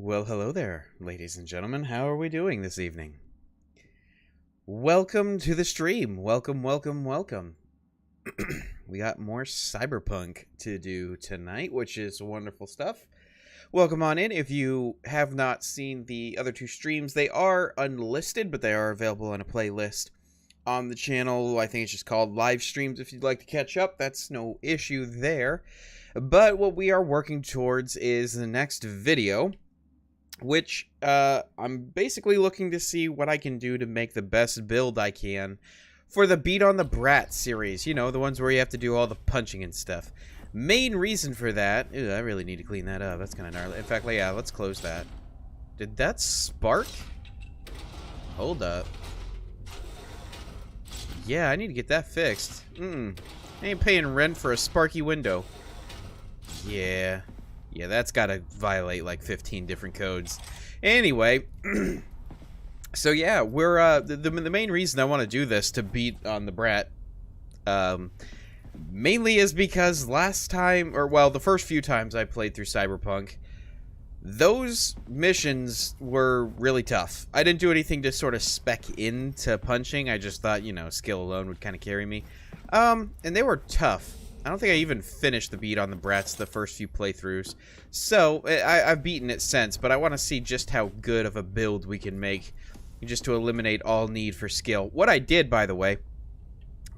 Well, hello there, ladies and gentlemen. How are we doing this evening? Welcome to the stream. Welcome. We got more Cyberpunk to do tonight, which is wonderful stuff. Welcome on in. If you have not seen the other two streams, they are unlisted, but they are available in a playlist on the channel. I think it's just called live streams. If you'd like to catch up, that's no issue there. But what we are working towards is the next video, which I'm basically looking to see what I can do to make the best build I can for the Beat on the Brat series. You know, the ones where you have to do all the punching and stuff. Main reason for that... Ew, I really need to clean that up. That's kind of gnarly. In fact, yeah, let's close that. Did that spark? Hold up. Yeah, I need to get that fixed. I ain't paying rent for a sparky window. Yeah, that's gotta violate like 15 different codes. Anyway, so yeah, we're the main reason I want to do this to Beat on the Brat, mainly is because last time, or well, the first few times I played through Cyberpunk, those missions were really tough. I didn't do anything to sort of spec into punching. I just thought, you know, skill alone would kind of carry me. And they were tough. I don't think I even finished the Beat on the Brats the first few playthroughs. So, I've beaten it since, but I want to see just how good of a build we can make just to eliminate all need for skill. What I did, by the way,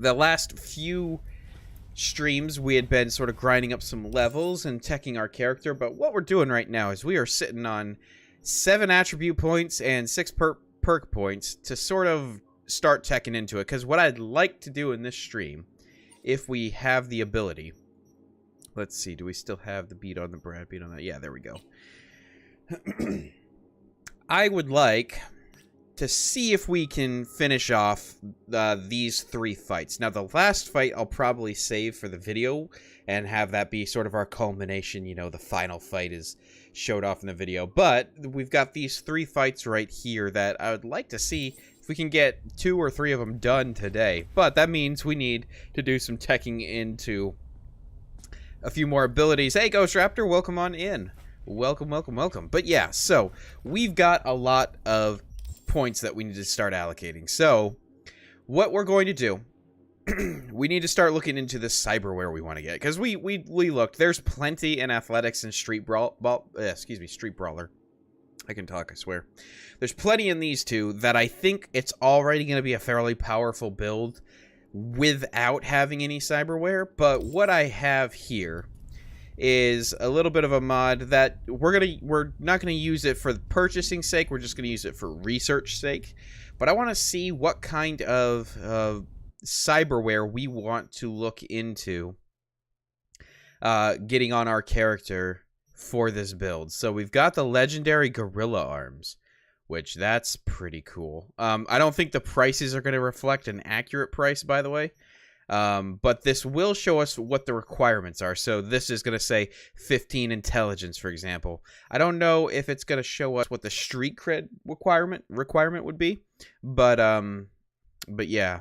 the last few streams we had been sort of grinding up some levels and teching our character, but what we're doing right now is we are sitting on 7 attribute points and 6 perk points to sort of start teching into it, because what I'd like to do in this stream, if we have the ability... Let's see, do we still have the Beat on the Brat? Beat on that? Yeah, there we go. I would like to see if we can finish off these 3 fights. Now, the last fight I'll probably save for the video and have that be sort of our culmination. You know, the final fight is showed off in the video. But we've got these 3 fights right here that I would like to see if we can get 2 or 3 of them done today. But that means we need to do some teching into a few more abilities. Hey, Ghost Raptor, welcome on in. Welcome. But yeah, so we've got a lot of points that we need to start allocating. So what we're going to do, we need to start looking into the cyberware we want to get, because we looked. There's plenty in athletics and street brawler. I can talk, I swear. There's plenty in these two that I think it's already going to be a fairly powerful build without having any cyberware. But what I have here is a little bit of a mod that we're not gonna use it for purchasing sake. We're just gonna use it for research sake. But I want to see what kind of cyberware we want to look into getting on our character for this build. So we've got the legendary gorilla arms, which that's pretty cool. I don't think the prices are going to reflect an accurate price, by the way. But this will show us what the requirements are. So this is going to say 15 intelligence, for example. I don't know if it's going to show us what the street cred requirement would be, but yeah.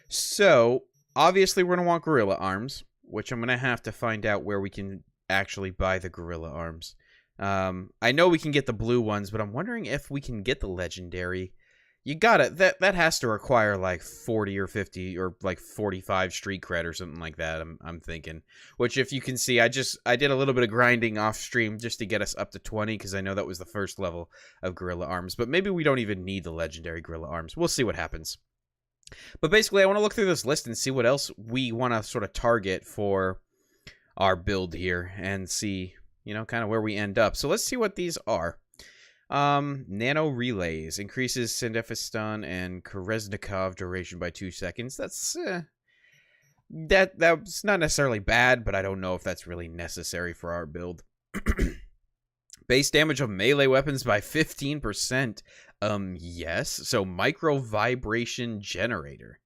So obviously we're going to want gorilla arms, which I'm going to have to find out where we can actually buy the gorilla arms. I know we can get the blue ones, but I'm wondering if we can get the legendary. You got it. That has to require like 40 or 50 or like 45 street cred or something like that. I'm thinking. Which, if you can see, I did a little bit of grinding off stream just to get us up to 20, because I know that was the first level of gorilla arms. But maybe we don't even need the legendary gorilla arms. We'll see what happens. But basically, I want to look through this list and see what else we want to sort of target for our build here and see, you know, kind of where we end up. So let's see what these are. Nano relays increases Sandefistan and Koreznikov duration by 2 seconds. That's that's not necessarily bad, but I don't know if that's really necessary for our build. Base damage of melee weapons by 15%. Yes. So micro vibration generator.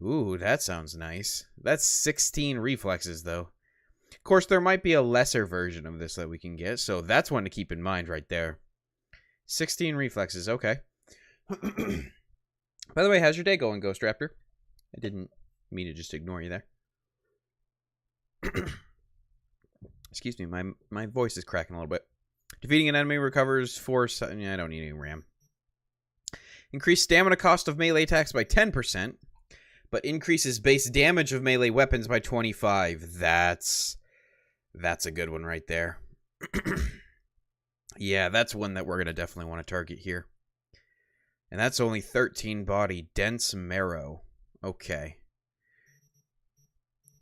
Ooh, that sounds nice. That's 16 reflexes though. Of course, there might be a lesser version of this that we can get, so that's one to keep in mind right there. 16 reflexes, okay. By the way, how's your day going, Ghost Raptor? I didn't mean to just ignore you there. Excuse me, my voice is cracking a little bit. Defeating an enemy recovers 4... I don't need any RAM. Increase stamina cost of melee attacks by 10%, but increases base damage of melee weapons by 25. That's a good one right there. Yeah, that's one that we're going to definitely want to target here. And that's only 13 body. Dense marrow. Okay.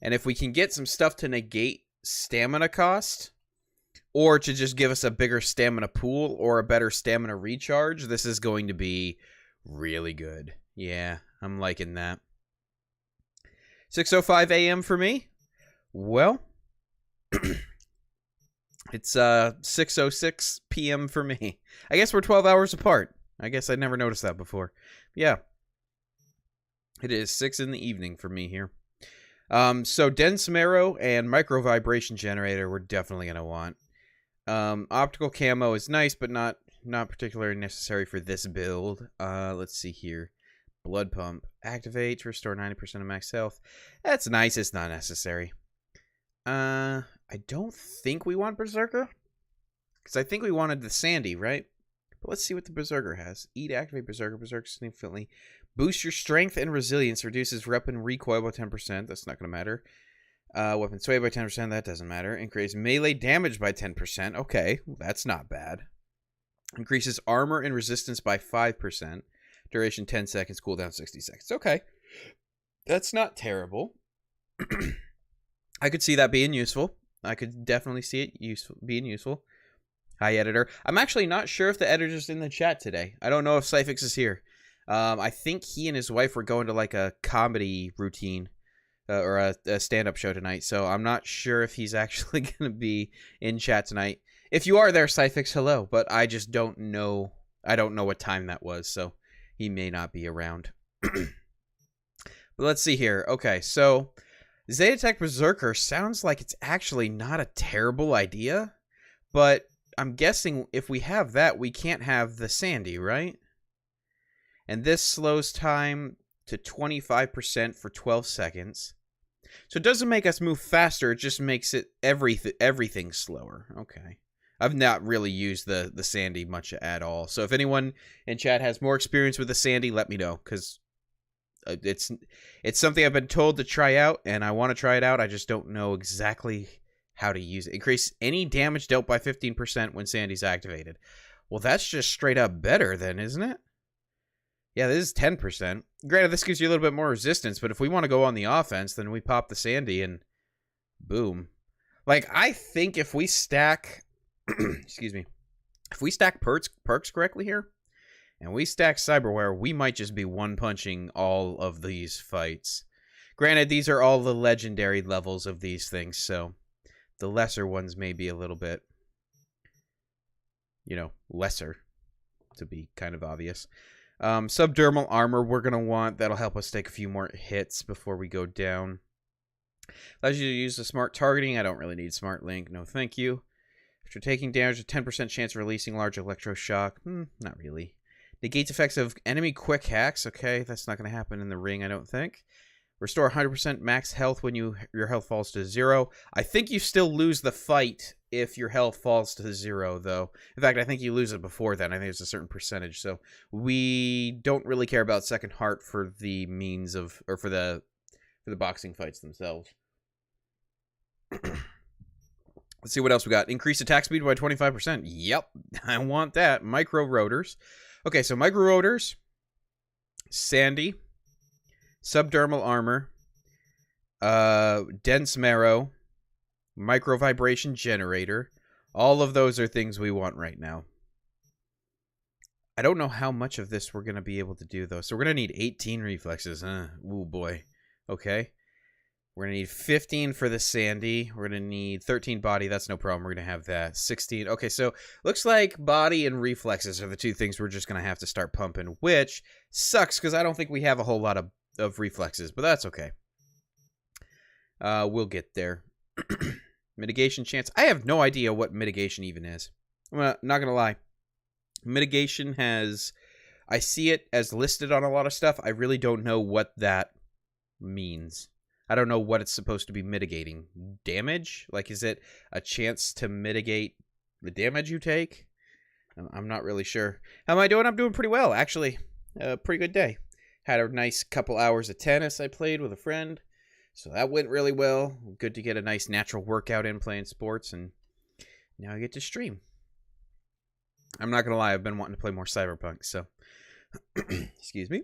And if we can get some stuff to negate stamina cost, or to just give us a bigger stamina pool or a better stamina recharge, this is going to be really good. Yeah, I'm liking that. 6:05 a.m. for me. Well, it's 6:06 p.m. for me. I guess we're 12 hours apart. I guess I never noticed that before. Yeah. It is 6 in the evening for me here. So dense marrow and micro vibration generator we're definitely going to want. Optical camo is nice, but not particularly necessary for this build. Let's see here. Blood pump. Activate to restore 90% of max health. That's nice. It's not necessary. I don't think we want Berserker. Because I think we wanted the Sandy, right? But let's see what the Berserker has. Eat, activate Berserker. Berserker significantly. Boost your strength and resilience. Reduces weapon recoil by 10%. That's not going to matter. Weapon sway by 10%. That doesn't matter. Increase melee damage by 10%. Okay, that's not bad. Increases armor and resistance by 5%. Duration 10 seconds. Cooldown 60 seconds. Okay. That's not terrible. I could see that being useful. I could definitely see it being useful. Hi, editor. I'm actually not sure if the editor's in the chat today. I don't know if Cyfix is here. I think he and his wife were going to like a comedy routine or a stand-up show tonight. So I'm not sure if he's actually going to be in chat tonight. If you are there, Cyfix, hello. But I just don't know. I don't know what time that was. So he may not be around. But let's see here. Okay, so Zetatech Berserker sounds like it's actually not a terrible idea. But I'm guessing if we have that, we can't have the Sandy, right? And this slows time to 25% for 12 seconds. So it doesn't make us move faster. It just makes it everything slower. Okay. I've not really used the Sandy much at all. So if anyone in chat has more experience with the Sandy, let me know. Because it's something I've been told to try out. And I want to try it out. I just don't know exactly how to use it. Increase any damage dealt by 15% when Sandy's activated. Well, that's just straight up better then, isn't it? Yeah, this is 10%. Granted, this gives you a little bit more resistance, but if we want to go on the offense, then we pop the Sandy and boom. Like, I think if we stack... excuse me. If we stack perks correctly here, and we stack Cyberware, we might just be one-punching all of these fights. Granted, these are all the legendary levels of these things, so the lesser ones may be a little bit, you know, lesser, to be kind of obvious. Subdermal armor we're going to want. That'll help us take a few more hits before we go down. Allows you to use the smart targeting. I don't really need smart link. No, thank you. After taking damage, a 10% chance of releasing large electroshock. Not really. Negates effects of enemy quick hacks. Okay, that's not going to happen in the ring, I don't think. Restore 100% max health when your health falls to 0. I think you still lose the fight if your health falls to 0, though. In fact, I think you lose it before then. I think it's a certain percentage. So we don't really care about Second Heart for the means of, or for the boxing fights themselves. Let's see what else we got. Increase attack speed by 25%. Yep, I want that. Micro rotors. Okay, so micro rotors, Sandy, subdermal armor, dense marrow, micro vibration generator. All of those are things we want right now. I don't know how much of this we're going to be able to do, though. So we're going to need 18 reflexes. Oh, boy. Okay. We're going to need 15 for the Sandy. We're going to need 13 body. That's no problem. We're going to have that. 16. Okay, so looks like body and reflexes are the two things we're just going to have to start pumping, which sucks because I don't think we have a whole lot of reflexes, but that's okay. We'll get there. Mitigation chance. I have no idea what mitigation even is. I'm not going to lie. Mitigation has... I see it as listed on a lot of stuff. I really don't know what that means. I don't know what it's supposed to be mitigating. Damage? Like, is it a chance to mitigate the damage you take? I'm not really sure. How am I doing? I'm doing pretty well, actually. Pretty good day. Had a nice couple hours of tennis I played with a friend, so that went really well. Good to get a nice natural workout in playing sports, and now I get to stream. I'm not going to lie, I've been wanting to play more Cyberpunk, so... Excuse me.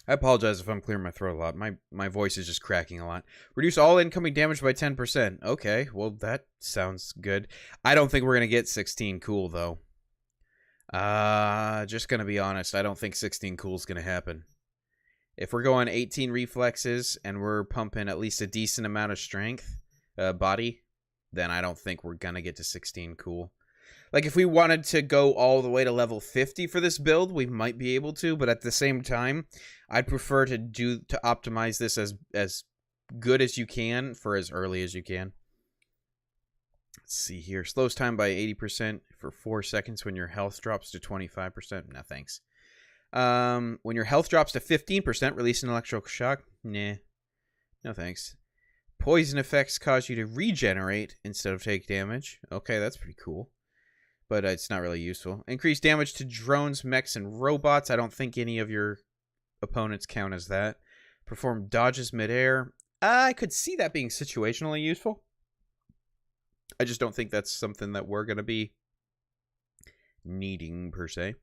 I apologize if I'm clearing my throat a lot. My voice is just cracking a lot. Reduce all incoming damage by 10%. Okay, well, that sounds good. I don't think we're going to get 16 cool, though. Just going to be honest, I don't think 16 cool is going to happen. If we're going 18 reflexes and we're pumping at least a decent amount of strength, body, then I don't think we're going to get to 16 cool. Like, if we wanted to go all the way to level 50 for this build, we might be able to, but at the same time, I'd prefer to optimize this as good as you can for as early as you can. Let's see here. Slows time by 80% for 4 seconds when your health drops to 25%. No, thanks. When your health drops to 15%, release an electrical shock. Nah. No, thanks. Poison effects cause you to regenerate instead of take damage. Okay, that's pretty cool. But it's not really useful. Increase damage to drones, mechs, and robots. I don't think any of your opponents count as that. Perform dodges midair. I could see that being situationally useful. I just don't think that's something that we're going to be needing, per se.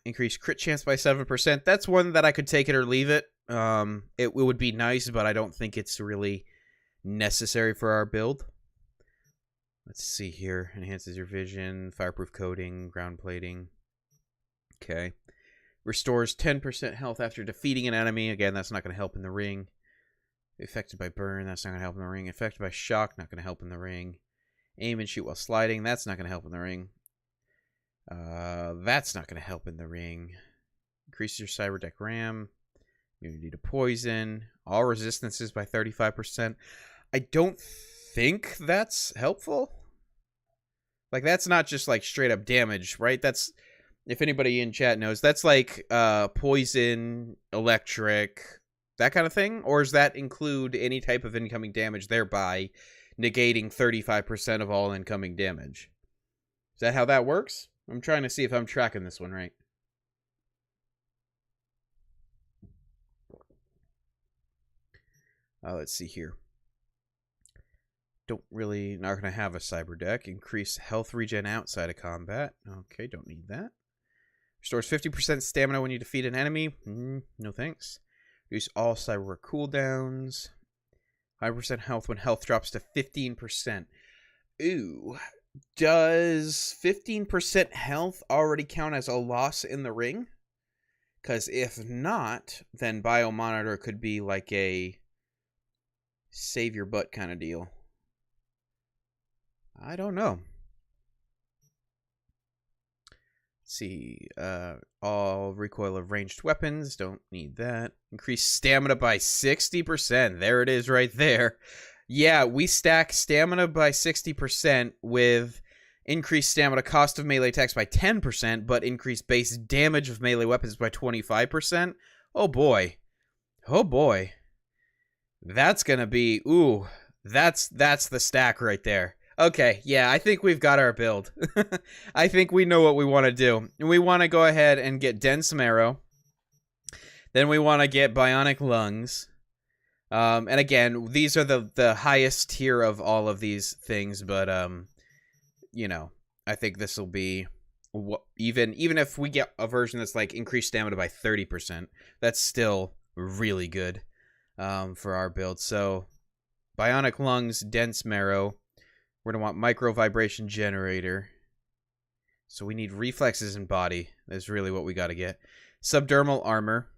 Increase crit chance by 7%. That's one that I could take it or leave it. It would be nice, but I don't think it's really necessary for our build. Let's see here. Enhances your vision, fireproof coating, ground plating. Okay. Restores 10% health after defeating an enemy. Again, that's not going to help in the ring. Affected by burn, that's not going to help in the ring. Affected by shock, not going to help in the ring. Aim and shoot while sliding, that's not going to help in the ring. That's not going to help in the ring. Increases your cyberdeck RAM. Immunity to poison. All resistances by 35%. I don't think that's helpful. Like, that's not just like straight up damage, right? That's, if anybody in chat knows, that's like poison, electric, that kind of thing. Or does that include any type of incoming damage, thereby negating 35% of all incoming damage? Is that how that works? I'm trying to see if I'm tracking this one right. Let's see here. Not going to have a cyber deck. Increase health regen outside of combat. Okay, don't need that. Restores 50% stamina when you defeat an enemy. No thanks. Reduce all cyber cooldowns. 5% health when health drops to 15%. Ooh. Does 15% health already count as a loss in the ring? Because if not, then Biomonitor could be like a save your butt kind of deal. I don't know. Let's see. All recoil of ranged weapons. Don't need that. Increase stamina by 60%. There it is right there. Yeah, we stack stamina by 60% with increased stamina cost of melee attacks by 10%, but increased base damage of melee weapons by 25%. Oh boy. Oh boy. That's gonna be... Ooh. That's the stack right there. Okay, yeah, I think we've got our build. I think we know what we want to do. We want to go ahead and get Dense Marrow. Then we want to get Bionic Lungs. And again, these are the highest tier of all of these things, but, you know, I think this will be... Even if we get a version that's, like, increased stamina by 30%, that's still really good for our build. So, Bionic Lungs, Dense Marrow... We're going to want Micro Vibration Generator. So we need reflexes and body. That's really what we got to get. Subdermal Armor.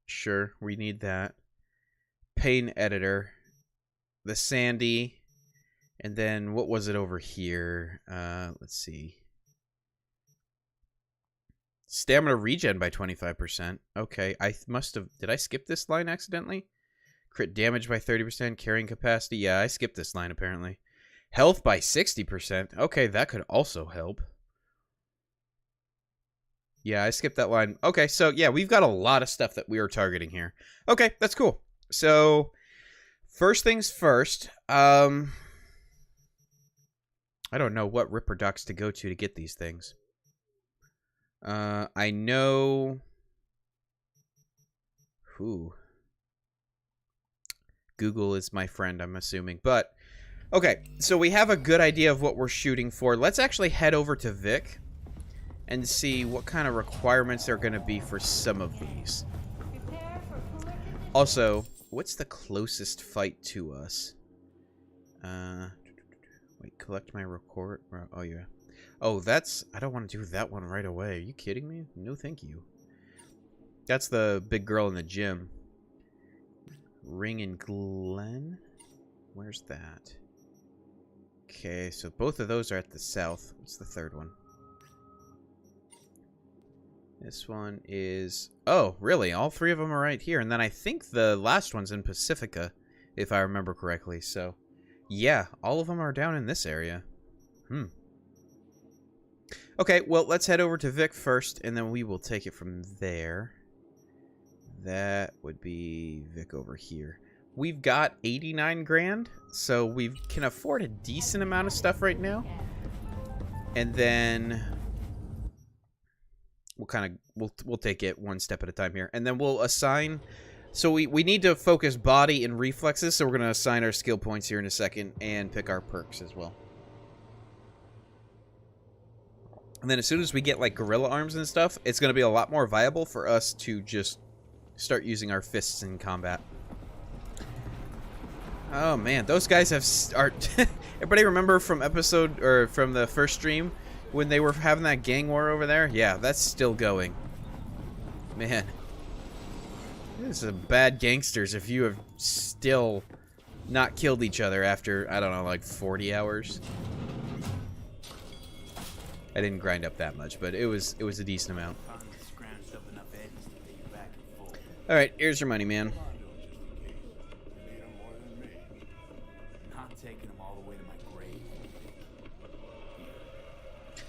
Sure, we need that. Pain Editor. The Sandy. And then, what was it over here? Let's see. Stamina Regen by 25%. Okay, I must have... Did I skip this line accidentally? Crit damage by 30%. Carrying capacity. Yeah, I skipped this line apparently. Health by 60%. Okay, that could also help. Yeah, I skipped that line. Okay, so yeah, we've got a lot of stuff that we are targeting here. Okay, that's cool. So, first things first. I don't know what Ripper Docks to go to get these things. I know... Ooh. Google is my friend, I'm assuming. But, okay, so we have a good idea of what we're shooting for. Let's actually head over to Vic and see what kind of requirements there are going to be for some of these. Also, what's the closest fight to us? Wait, collect my record. Oh, yeah. Oh, that's... I don't want to do that one right away. Are you kidding me? No, thank you. That's the big girl in the gym. Ring and Glen? Where's that? Okay, so both of those are at the south. What's the third one? This one is... Oh, really? All three of them are right here. And then I think the last one's in Pacifica, if I remember correctly. So, yeah, all of them are down in this area. Okay, well, let's head over to Vic first, and then we will take it from there. That would be Vic over here. We've got 89 grand, so we can afford a decent amount of stuff right now. And then we'll take it one step at a time here, and then we'll assign. So we need to focus body and reflexes, so we're going to assign our skill points here in a second and pick our perks as well. And then as soon as we get like gorilla arms and stuff, it's going to be a lot more viable for us to just start using our fists in combat. Oh man, those guys have everybody remember from episode or from the first stream when they were having that gang war over there? Yeah, that's still going. Man, this is bad gangsters if you have still not killed each other after, I don't know, like 40 hours. I didn't grind up that much, but it was a decent amount. All right, here's your money, man.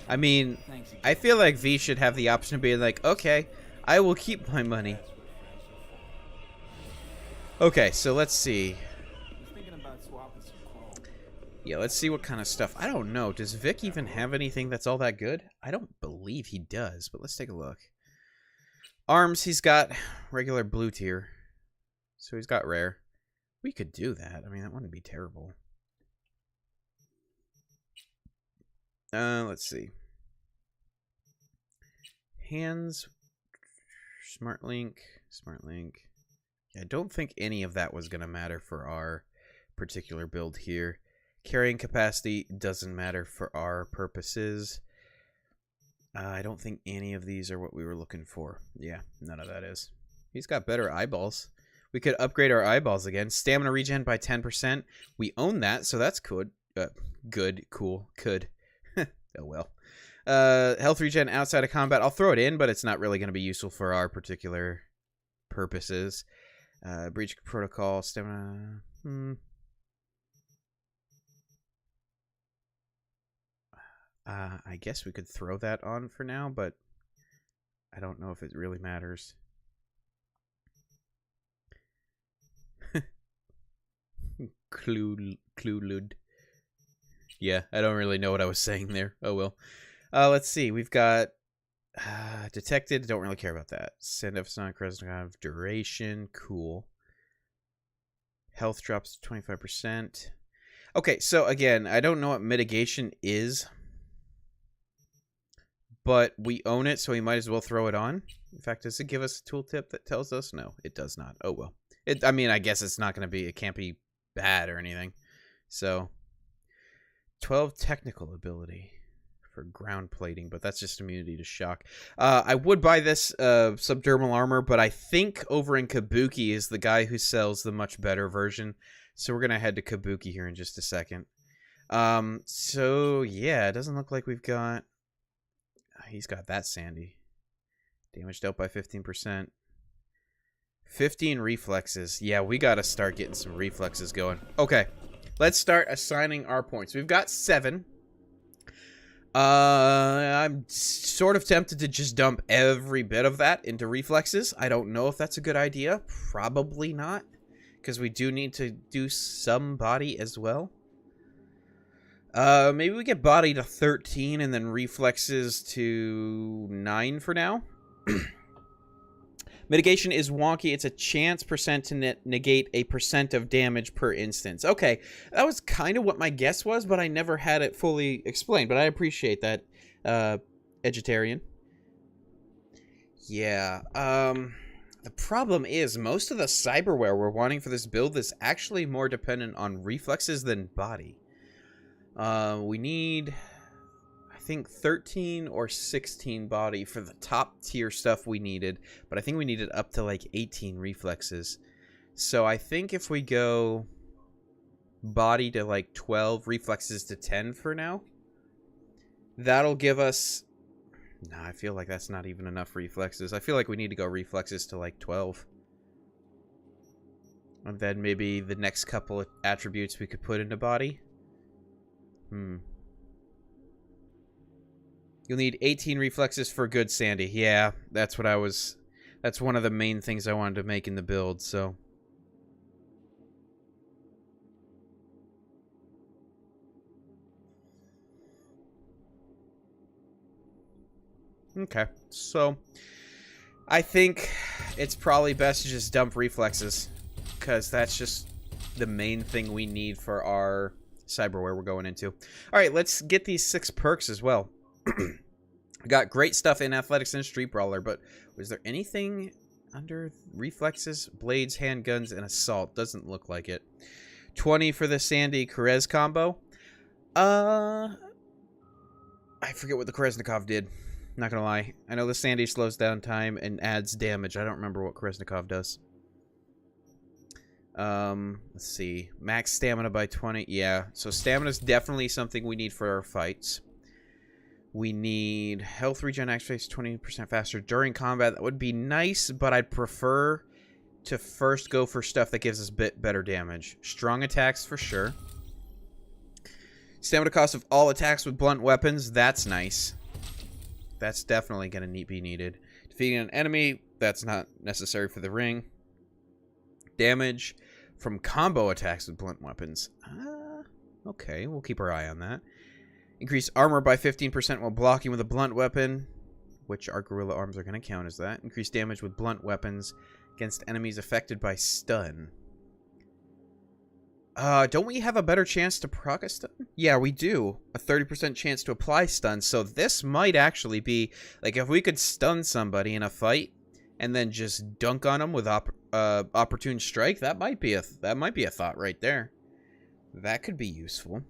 I mean, I feel like V should have the option of being like, okay, I will keep my money. Okay, so let's see. Yeah, let's see what kind of stuff. I don't know. Does Vic even have anything that's all that good? I don't believe he does, but let's take a look. Arms, he's got regular blue tier. So he's got rare. We could do that. I mean, that wouldn't be terrible. Let's see. Hands. Smart link. Yeah, I don't think any of that was going to matter for our particular build here. Carrying capacity doesn't matter for our purposes. I don't think any of these are what we were looking for. Yeah, none of that is. He's got better eyeballs. We could upgrade our eyeballs again. Stamina regen by 10%. We own that, so that's good. Good, cool, could. Oh well. Health regen outside of combat. I'll throw it in, but it's not really going to be useful for our particular purposes. Breach protocol. Stamina. I guess we could throw that on for now, but I don't know if it really matters. Clued. Yeah, I don't really know what I was saying there. Oh well. Let's see. We've got detected. Don't really care about that. Send episodic of duration. Cool. Health drops to 25%. Okay, so again, I don't know what mitigation is, but we own it, so we might as well throw it on. In fact, does it give us a tooltip that tells us? No, it does not. Oh well. I mean, I guess it's not going to be. It can't be bad or anything. So, 12 technical ability for ground plating, but that's just immunity to shock. I would buy this subdermal armor, but I think over in Kabuki is the guy who sells the much better version. So we're gonna head to Kabuki here in just a second. So yeah, it doesn't look like we've got. He's got that Sandy. Damage dealt by 15%. 15 reflexes. Yeah, we gotta start getting some reflexes going. Okay, let's start assigning our points. We've got 7. I'm sort of tempted to just dump every bit of that into reflexes. I don't know if that's a good idea. Probably not, because we do need to do some body as well. Maybe we get body to 13 and then reflexes to 9 for now. Mitigation is wonky. It's a chance percent to negate a percent of damage per instance. Okay, that was kind of what my guess was, but I never had it fully explained. But I appreciate that, Edgetarian. Yeah, the problem is most of the cyberware we're wanting for this build is actually more dependent on reflexes than body. We need, I think, 13 or 16 body for the top tier stuff we needed, but I think we needed up to like 18 reflexes. So I think if we go body to like 12, reflexes to 10 for now, that'll give us... Nah, I feel like that's not even enough reflexes. I feel like we need to go reflexes to like 12. And then maybe the next couple of attributes we could put into body. You'll need 18 reflexes for good Sandy. Yeah, that's what I was... That's one of the main things I wanted to make in the build, so... Okay, so... I think it's probably best to just dump reflexes, because that's just the main thing we need for our cyberware we're going into. Alright, let's get these 6 perks as well. Got great stuff in athletics and street brawler, but was there anything under reflexes, blades, handguns, and assault? Doesn't look like it. 20 for the Sandy Kerez combo. I forget what the Kreznikov did. Not gonna lie. I know the Sandy slows down time and adds damage. I don't remember what Kreznikov does. Let's see. Max stamina by 20. Yeah, so stamina is definitely something we need for our fights. We need health regen activates 20% faster during combat. That would be nice, but I'd prefer to first go for stuff that gives us a bit better damage. Strong attacks for sure. Stamina cost of all attacks with blunt weapons. That's nice. That's definitely going to be needed. Defeating an enemy. That's not necessary for the ring. Damage from combo attacks with blunt weapons. Okay, we'll keep our eye on that. Increase armor by 15% while blocking with a blunt weapon, which our gorilla arms are going to count as that. Increase damage with blunt weapons against enemies affected by stun. Don't we have a better chance to proc a stun? Yeah, we do. A 30% chance to apply stun, so this might actually be... Like, if we could stun somebody in a fight and then just dunk on them with opportune strike, that might be a thought right there. That could be useful.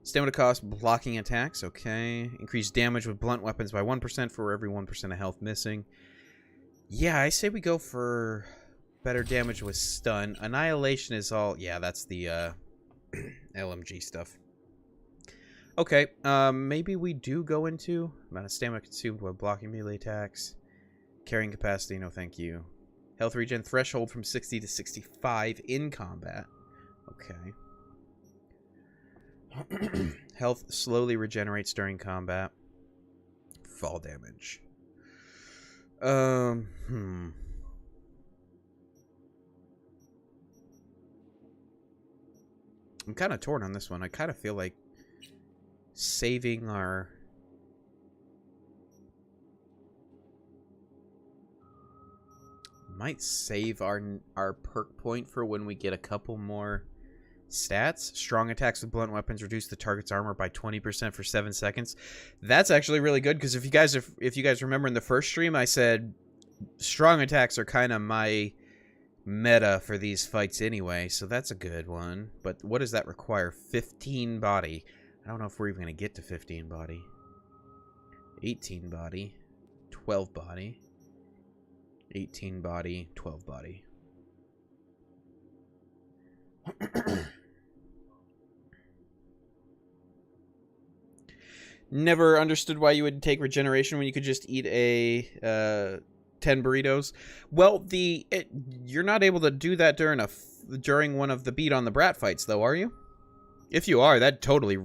Stamina cost, blocking attacks, okay. Increase damage with blunt weapons by 1% for every 1% of health missing. Yeah, I say we go for better damage with stun. Annihilation is all... Yeah, that's the LMG stuff. Okay, maybe we do go into amount of stamina consumed while blocking melee attacks. Carrying capacity, no thank you. Health regen threshold from 60 to 65 in combat. Okay. Health slowly regenerates during combat. Fall damage. I'm kind of torn on this one. I kind of feel like saving our... Might save our perk point for when we get a couple more stats. Strong attacks with blunt weapons reduce the target's armor by 20% for 7 seconds. That's actually really good, because if you guys remember in the first stream, I said strong attacks are kind of my meta for these fights anyway, so that's a good one. But what does that require? 15 body. I don't know if we're even going to get to 15 body. 18 body. 12 body. 18 body. 12 body. Never understood why you would take regeneration when you could just eat a 10 burritos. Well, you're not able to do that during one of the Beat on the Brat fights, though, are you? If you are, that totally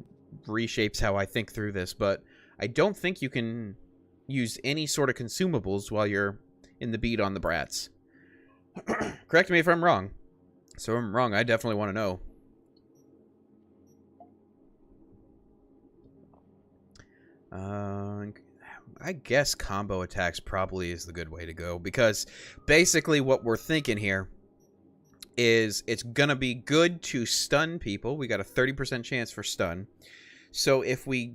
reshapes how I think through this, but I don't think you can use any sort of consumables while you're in the Beat on the Brats. Correct me if I'm wrong. So if I'm wrong, I definitely want to know. I guess combo attacks probably is the good way to go, because basically what we're thinking here is it's going to be good to stun people. We got a 30% chance for stun. So if we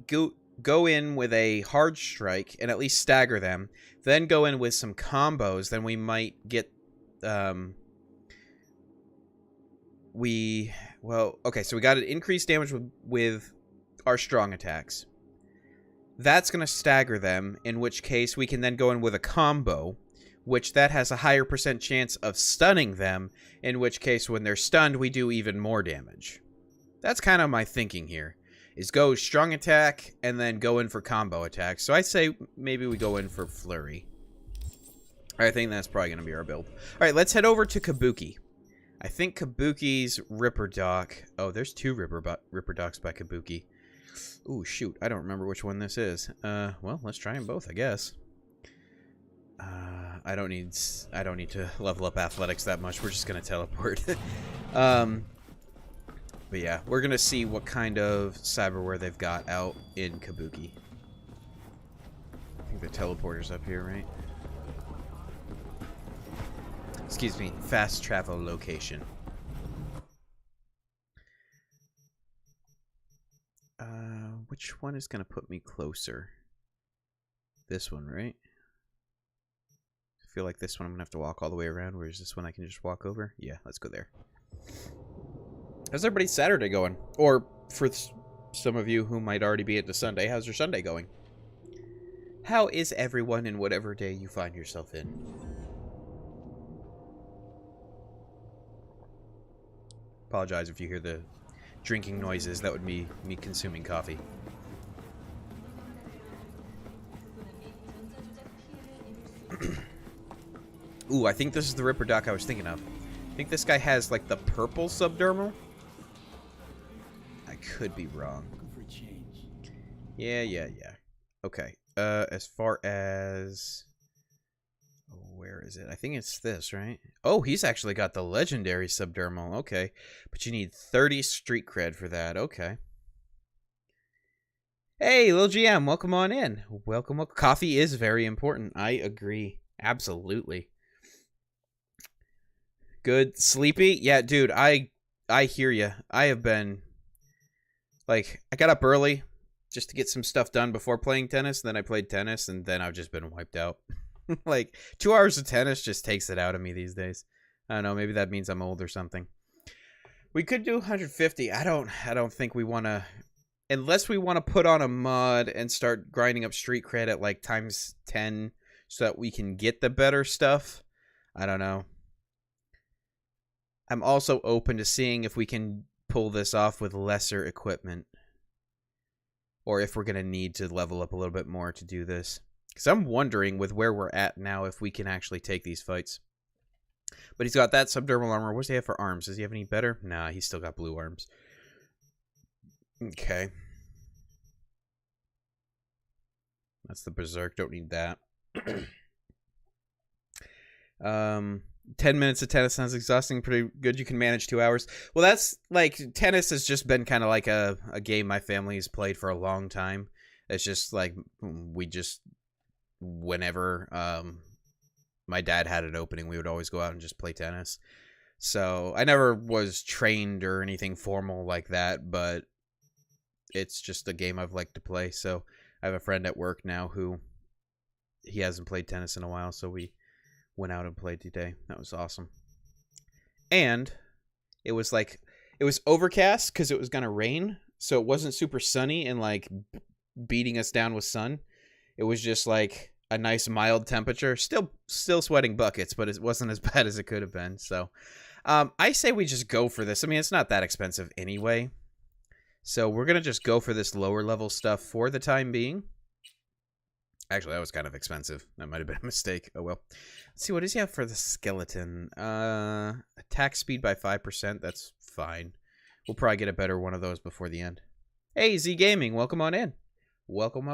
go in with a hard strike and at least stagger them, then go in with some combos, then we might get okay, so we got an increased damage with our strong attacks. That's going to stagger them, in which case we can then go in with a combo, which that has a higher percent chance of stunning them, in which case when they're stunned, we do even more damage. That's kind of my thinking here, is go strong attack and then go in for combo attack. So I say maybe we go in for Flurry. I think that's probably going to be our build. All right, let's head over to Kabuki. I think Kabuki's Ripper Doc... Oh, there's two Ripper Docs by Kabuki. Ooh, shoot. I don't remember which one this is. Well, let's try them both, I guess. I don't need to level up athletics that much. We're just going to teleport. But yeah, we're going to see what kind of cyberware they've got out in Kabuki. I think the teleporter's up here, right? Excuse me, fast travel location. Which one is going to put me closer? This one, right? I feel like this one I'm going to have to walk all the way around, whereas this one I can just walk over. Yeah, let's go there. How's everybody's Saturday going? Or for some of you who might already be at the Sunday, how's your Sunday going? How is everyone in whatever day you find yourself in? Apologize if you hear the drinking noises. That would be me consuming coffee. Ooh, I think this is the Ripper Doc I was thinking of. I think this guy has, like, the purple subdermal. I could be wrong. Yeah. Okay. As far as... Where is it? I think it's this, right? Oh, he's actually got the legendary subdermal. Okay. But you need 30 street cred for that. Okay. Hey, Lil GM, welcome on in. Welcome. Coffee is very important. I agree. Absolutely. Good. Sleepy? Yeah, dude, I hear you. I have been... Like, I got up early just to get some stuff done before playing tennis. Then I played tennis, and then I've just been wiped out. Like, 2 hours of tennis just takes it out of me these days. I don't know, maybe that means I'm old or something. We could do 150. I don't think we want to... Unless we want to put on a mod and start grinding up street cred at, like, times 10 so that we can get the better stuff. I don't know. I'm also open to seeing if we can pull this off with lesser equipment. Or if we're going to need to level up a little bit more to do this. Because I'm wondering, with where we're at now, if we can actually take these fights. But he's got that subdermal armor. What does he have for arms? Does he have any better? Nah, he's still got blue arms. Okay. That's the Berserk. Don't need that. 10 minutes of tennis sounds exhausting. Pretty good. You can manage 2 hours. Well, that's like, tennis has just been kind of like a game my family has played for a long time. It's just like, we just... Whenever my dad had an opening, we would always go out and just play tennis. So I never was trained or anything formal like that, but it's just a game I've liked to play. So I have a friend at work now who he hasn't played tennis in a while, so we went out and played today. That was awesome. And it was like, it was overcast because it was going to rain, so it wasn't super sunny and like beating us down with sun. It was just like a nice mild temperature. Still sweating buckets, but it wasn't as bad as it could have been. So I say we just go for this. I mean, it's not that expensive anyway. So we're going to just go for this lower level stuff for the time being. Actually, that was kind of expensive. That might have been a mistake. Oh, well. Let's see, what does he have for the skeleton? Attack speed by 5%. That's fine. We'll probably get a better one of those before the end. Hey, Z Gaming, welcome on in. Welcome.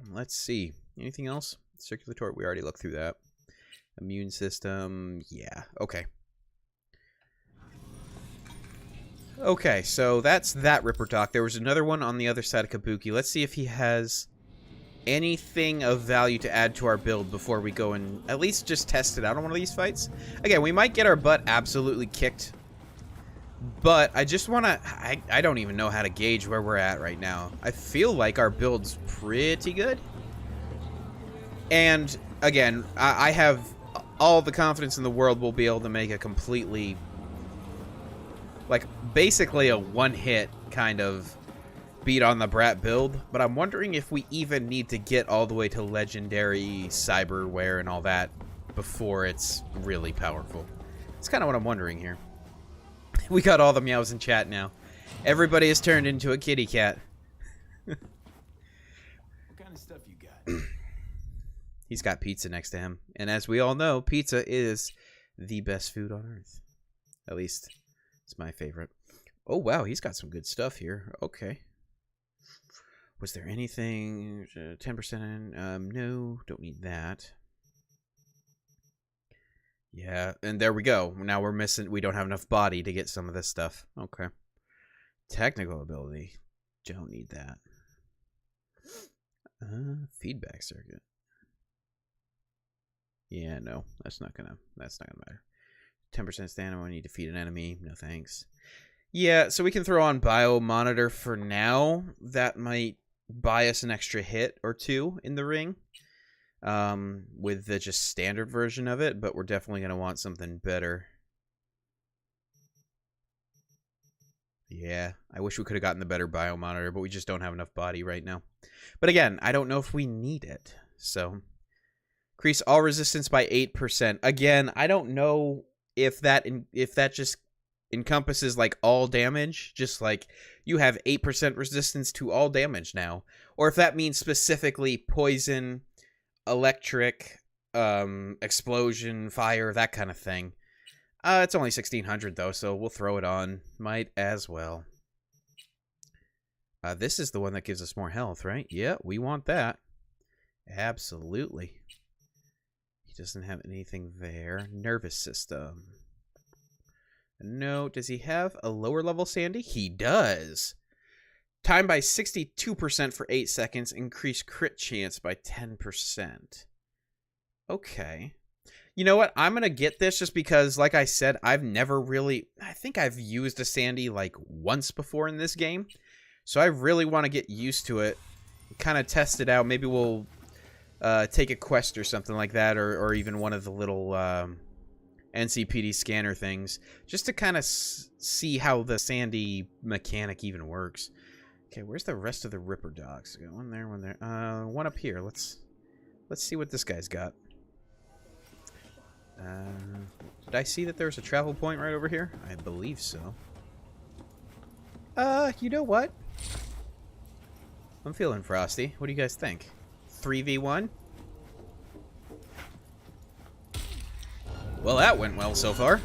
Let's see. Anything else? Circulatory, we already looked through that. Immune system, yeah, okay. Okay, so that's that Ripper Doc. There was another one on the other side of Kabuki. Let's see if he has anything of value to add to our build before we go and at least just test it out on one of these fights. Again, we might get our butt absolutely kicked, but I just want to... I don't even know how to gauge where we're at right now. I feel like our build's pretty good. And, again, I have all the confidence in the world we'll be able to make a completely... like, basically a one-hit kind of beat on the Brat build, but I'm wondering if we even need to get all the way to legendary cyberware and all that before it's really powerful. It's kind of what I'm wondering here. We got all the meows in chat now. Everybody has turned into a kitty cat. What kind of stuff you got? He's got pizza next to him, and as we all know, pizza is the best food on earth. At least, it's my favorite. Oh, wow, he's got some good stuff here. Okay. Was there anything... 10%? No, don't need that. Yeah, and there we go. Now we're missing... we don't have enough body to get some of this stuff. Okay. Technical ability. Don't need that. Feedback circuit. Yeah, no. That's not gonna matter. 10% stamina when you defeat an enemy. No thanks. Yeah, so we can throw on Bio Monitor for now. That might buy us an extra hit or two in the ring. With the just standard version of it, but we're definitely going to want something better. Yeah, I wish we could have gotten the better Bio Monitor, but we just don't have enough body right now. But again, I don't know if we need it. So, increase all resistance by 8%. Again, I don't know if that just encompasses like all damage, just like you have 8% resistance to all damage now, or if that means specifically poison, electric, explosion, fire, that kind of thing. It's only 1600 though, so we'll throw it on. Might as well. This is the one that gives us more health, right? Yeah, we want that. Absolutely. He doesn't have anything there. Nervous system. No, does he have a lower level Sandy? He does. Time by 62% for 8 seconds. Increase crit chance by 10%. Okay. You know what? I'm going to get this just because, like I said, I've never really... I think I've used a Sandy like once before in this game. So I really want to get used to it. Kind of test it out. Maybe we'll take a quest or something like that. Or even one of the little... NCPD scanner things, just to kind of see how the Sandy mechanic even works. Okay, where's the rest of the Ripper dogs? Got one there, one there. One up here. Let's see what this guy's got. Did I see that there's a travel point right over here? I believe so. You know what? I'm feeling frosty. What do you guys think? 3v1? Well, that went well so far.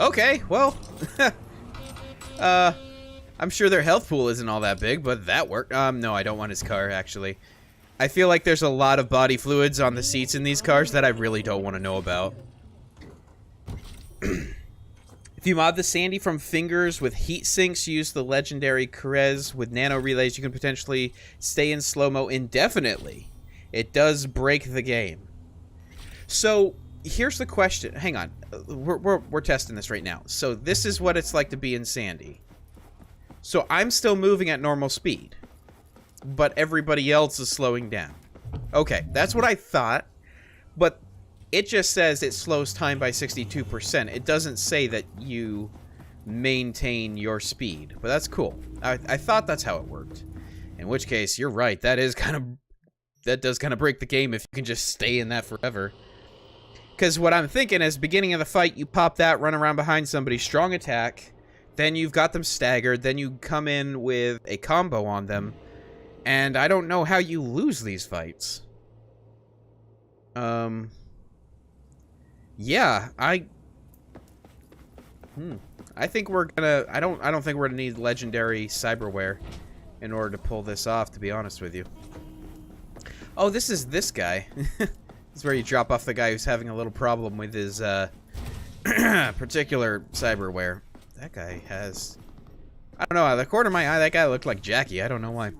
Okay, well, I'm sure their health pool isn't all that big, but that worked. No, I don't want his car, actually. I feel like there's a lot of body fluids on the seats in these cars that I really don't want to know about. If you mod the Sandy from fingers with heat sinks, use the legendary Carez with nano relays, you can potentially stay in slow-mo indefinitely. It does break the game. So, here's the question. Hang on. We're testing this right now. So, this is what it's like to be in Sandy. So, I'm still moving at normal speed. But everybody else is slowing down. Okay, that's what I thought. But it just says it slows time by 62%. It doesn't say that you maintain your speed. But that's cool. I thought that's how it worked. In which case, you're right. That does kind of break the game if you can just stay in that forever. Because what I'm thinking is, beginning of the fight, you pop that, run around behind somebody, strong attack, then you've got them staggered, then you come in with a combo on them, and I don't know how you lose these fights. Yeah, I think we're gonna... I don't think we're gonna need legendary cyberware in order to pull this off, to be honest with you. Oh, this is this guy. This is where you drop off the guy who's having a little problem with his particular cyberware. That guy has... I don't know, out of the corner of my eye, that guy looked like Jackie. I don't know why.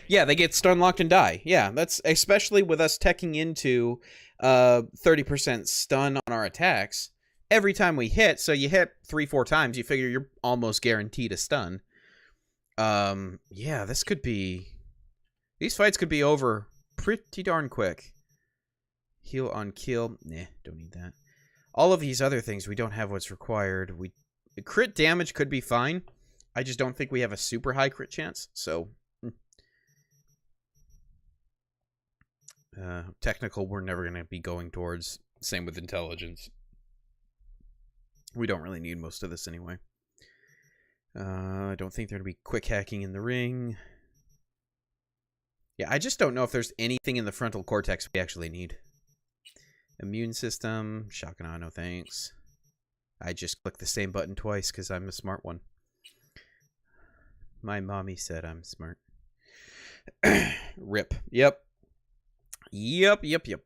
Yeah, they get stun locked and die. Yeah, that's especially with us teching into 30% stun on our attacks every time we hit. So you hit 3-4 times, you figure you're almost guaranteed a stun. Yeah, this could be... These fights could be over pretty darn quick. Heal on kill. Nah, don't need that. All of these other things, we don't have what's required. Crit damage could be fine. I just don't think we have a super high crit chance, so... technical, we're never going to be going towards. Same with intelligence. We don't really need most of this anyway. I don't think there'd be quick hacking in the ring. Yeah, I just don't know if there's anything in the frontal cortex we actually need. Immune system. Shotgun, no thanks. I just clicked the same button twice because I'm a smart one. My mommy said I'm smart. Rip. Yep. Yep.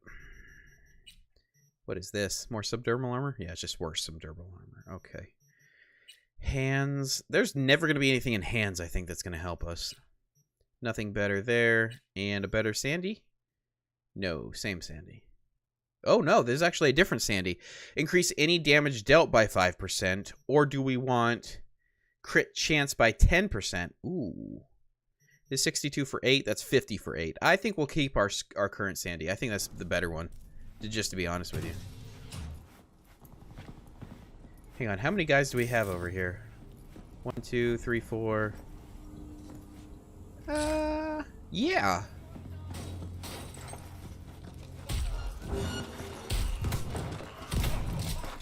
What is this? More subdermal armor? Yeah, it's just worse subdermal armor. Okay. Hands. There's never going to be anything in hands, I think, that's going to help us. Nothing better there. And a better Sandy? No, same Sandy. Oh, no, there's actually a different Sandy. Increase any damage dealt by 5%. Or do we want crit chance by 10%? Ooh. This is 62 for 8. That's 50 for 8. I think we'll keep our current Sandy. I think that's the better one, just to be honest with you. Hang on, how many guys do we have over here? 1, 2, 3, 4. Yeah.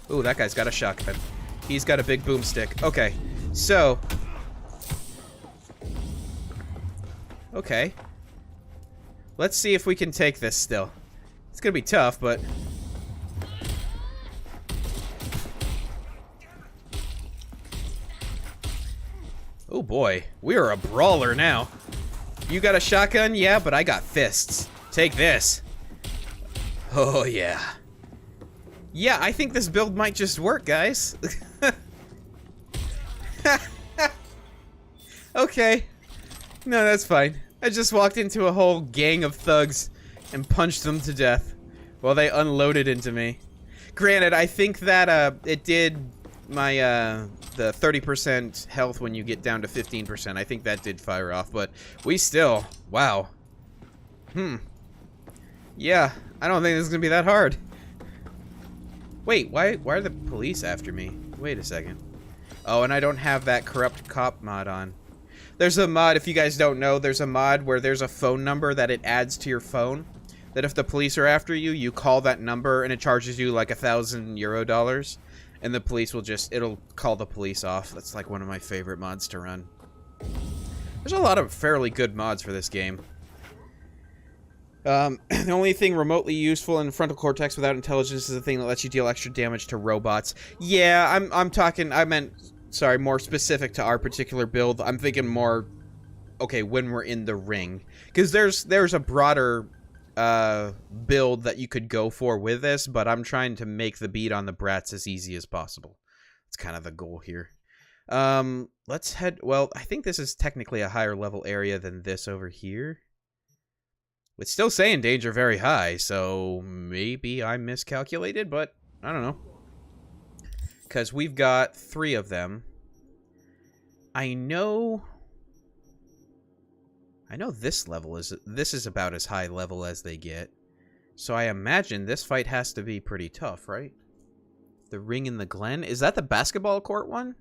Ooh, that guy's got a shotgun. He's got a big boomstick. Okay, so... Okay. Let's see if we can take this still. It's gonna be tough, but... Oh boy, we are a brawler now. You got a shotgun? Yeah, but I got fists. Take this. Oh yeah. Yeah, I think this build might just work, guys. Okay. No, that's fine. I just walked into a whole gang of thugs and punched them to death while they unloaded into me. Granted, I think that it did my the 30% health when you get down to 15%. I think that did fire off, but we still, wow. Yeah, I don't think this is gonna be that hard. Wait, why are the police after me? Wait a second. Oh, and I don't have that corrupt cop mod on. There's a mod, if you guys don't know, there's a mod where there's a phone number that it adds to your phone. That if the police are after you, you call that number and it charges you like $1,000. And the police will just, it'll call the police off. That's like one of my favorite mods to run. There's a lot of fairly good mods for this game. The only thing remotely useful in frontal cortex without intelligence is the thing that lets you deal extra damage to robots. Yeah, I meant, sorry, more specific to our particular build. I'm thinking more, okay, when we're in the ring. Because there's a broader build that you could go for with this, but I'm trying to make the beat on the brats as easy as possible. It's kind of the goal here. Let's head, well, I think this is technically a higher level area than this over here. It's still saying danger very high, so maybe I miscalculated, but I don't know. Because we've got 3 of them. I know this level is about as high level as they get. So I imagine this fight has to be pretty tough, right? The Ring in the Glen? Is that the basketball court one?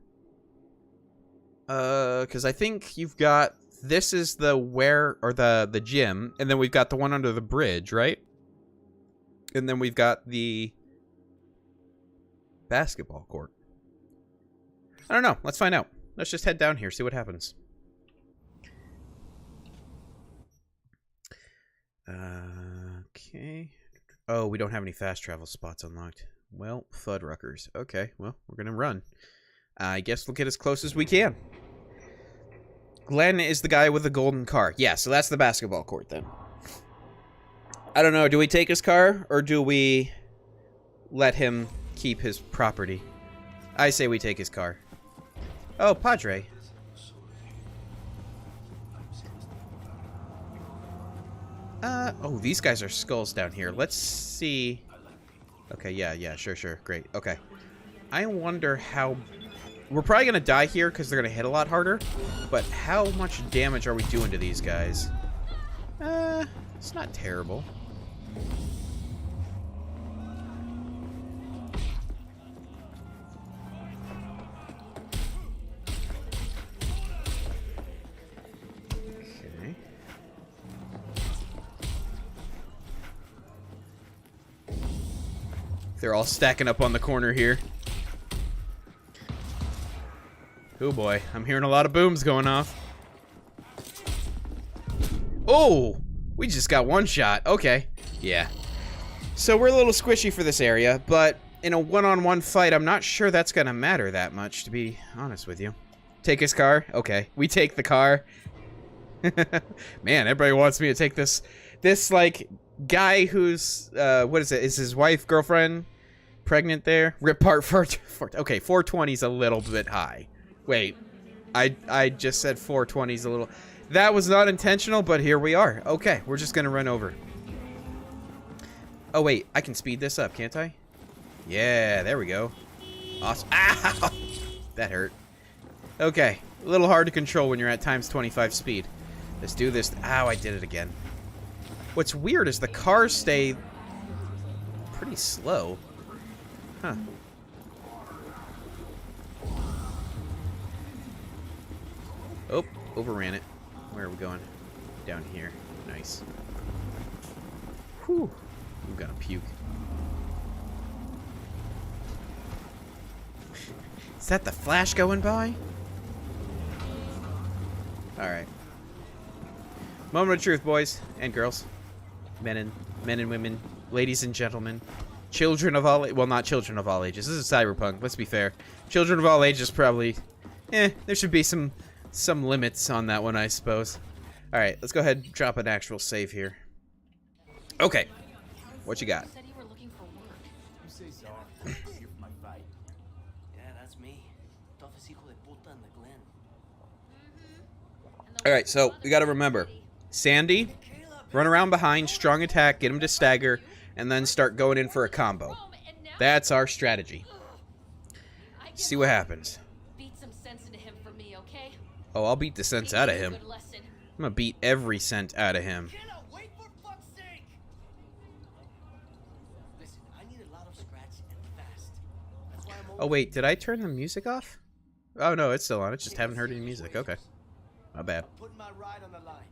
Because I think you've got... This is the the gym, and then we've got the one under the bridge, right? And then we've got the basketball court. I don't know. Let's find out. Let's just head down here, see what happens. Okay. Oh, we don't have any fast travel spots unlocked. Well, Fuddruckers. Okay, well, we're gonna run. I guess we'll get as close as we can. Glenn is the guy with the golden car. Yeah, so that's the basketball court then. I don't know, do we take his car or do we let him keep his property. I say we take his car. Oh, Padre. Oh, these guys are skulls down here. Let's see. Okay, yeah, sure, great. Okay. I wonder how... We're probably going to die here because they're going to hit a lot harder. But how much damage are we doing to these guys? It's not terrible. Okay. They're all stacking up on the corner here. Oh boy, I'm hearing a lot of booms going off. Oh! We just got one shot. Okay. Yeah. So we're a little squishy for this area, but in a one-on-one fight, I'm not sure that's gonna matter that much, to be honest with you. Take his car? Okay. We take the car. Man, everybody wants me to take this, like, guy who's, what is it? Is his wife, girlfriend, pregnant there? Rip part for okay, 420's a little bit high. Wait, I just said 420's a little... That was not intentional, but here we are. Okay, we're just gonna run over. Oh wait, I can speed this up, can't I? Yeah, there we go. Awesome. Ow! That hurt. Okay, a little hard to control when you're at times 25 speed. Let's do this. Ow, I did it again. What's weird is the cars stay pretty slow. Huh. Oh, overran it. Where are we going? Down here. Nice. Whew. I'm gonna puke. Is that the Flash going by? Alright. Moment of truth, boys and girls. Men and women. Ladies and gentlemen. Children of all... Well, not children of all ages. This is Cyberpunk. Let's be fair. Children of all ages probably... there should be some limits on that one, I suppose. Alright, let's go ahead and drop an actual save here. Okay. What you got? You say so. Here for my fight. Yeah, that's me. Toughest hijo de puta in the Glen. Alright, so we gotta remember. Sandy, run around behind, strong attack, get him to stagger, and then start going in for a combo. That's our strategy. See what happens. Beat some sense into him for me, okay? Oh, I'll beat the sense out of him. I'm gonna beat every cent out of him. Cannot wait for fuck's sake! Listen, I need a lot of scratch and fast. That's why I'm Oh wait, did I turn the music off? Oh no, it's still on. I just haven't heard any music. Okay. My bad. I'm putting my ride on the line.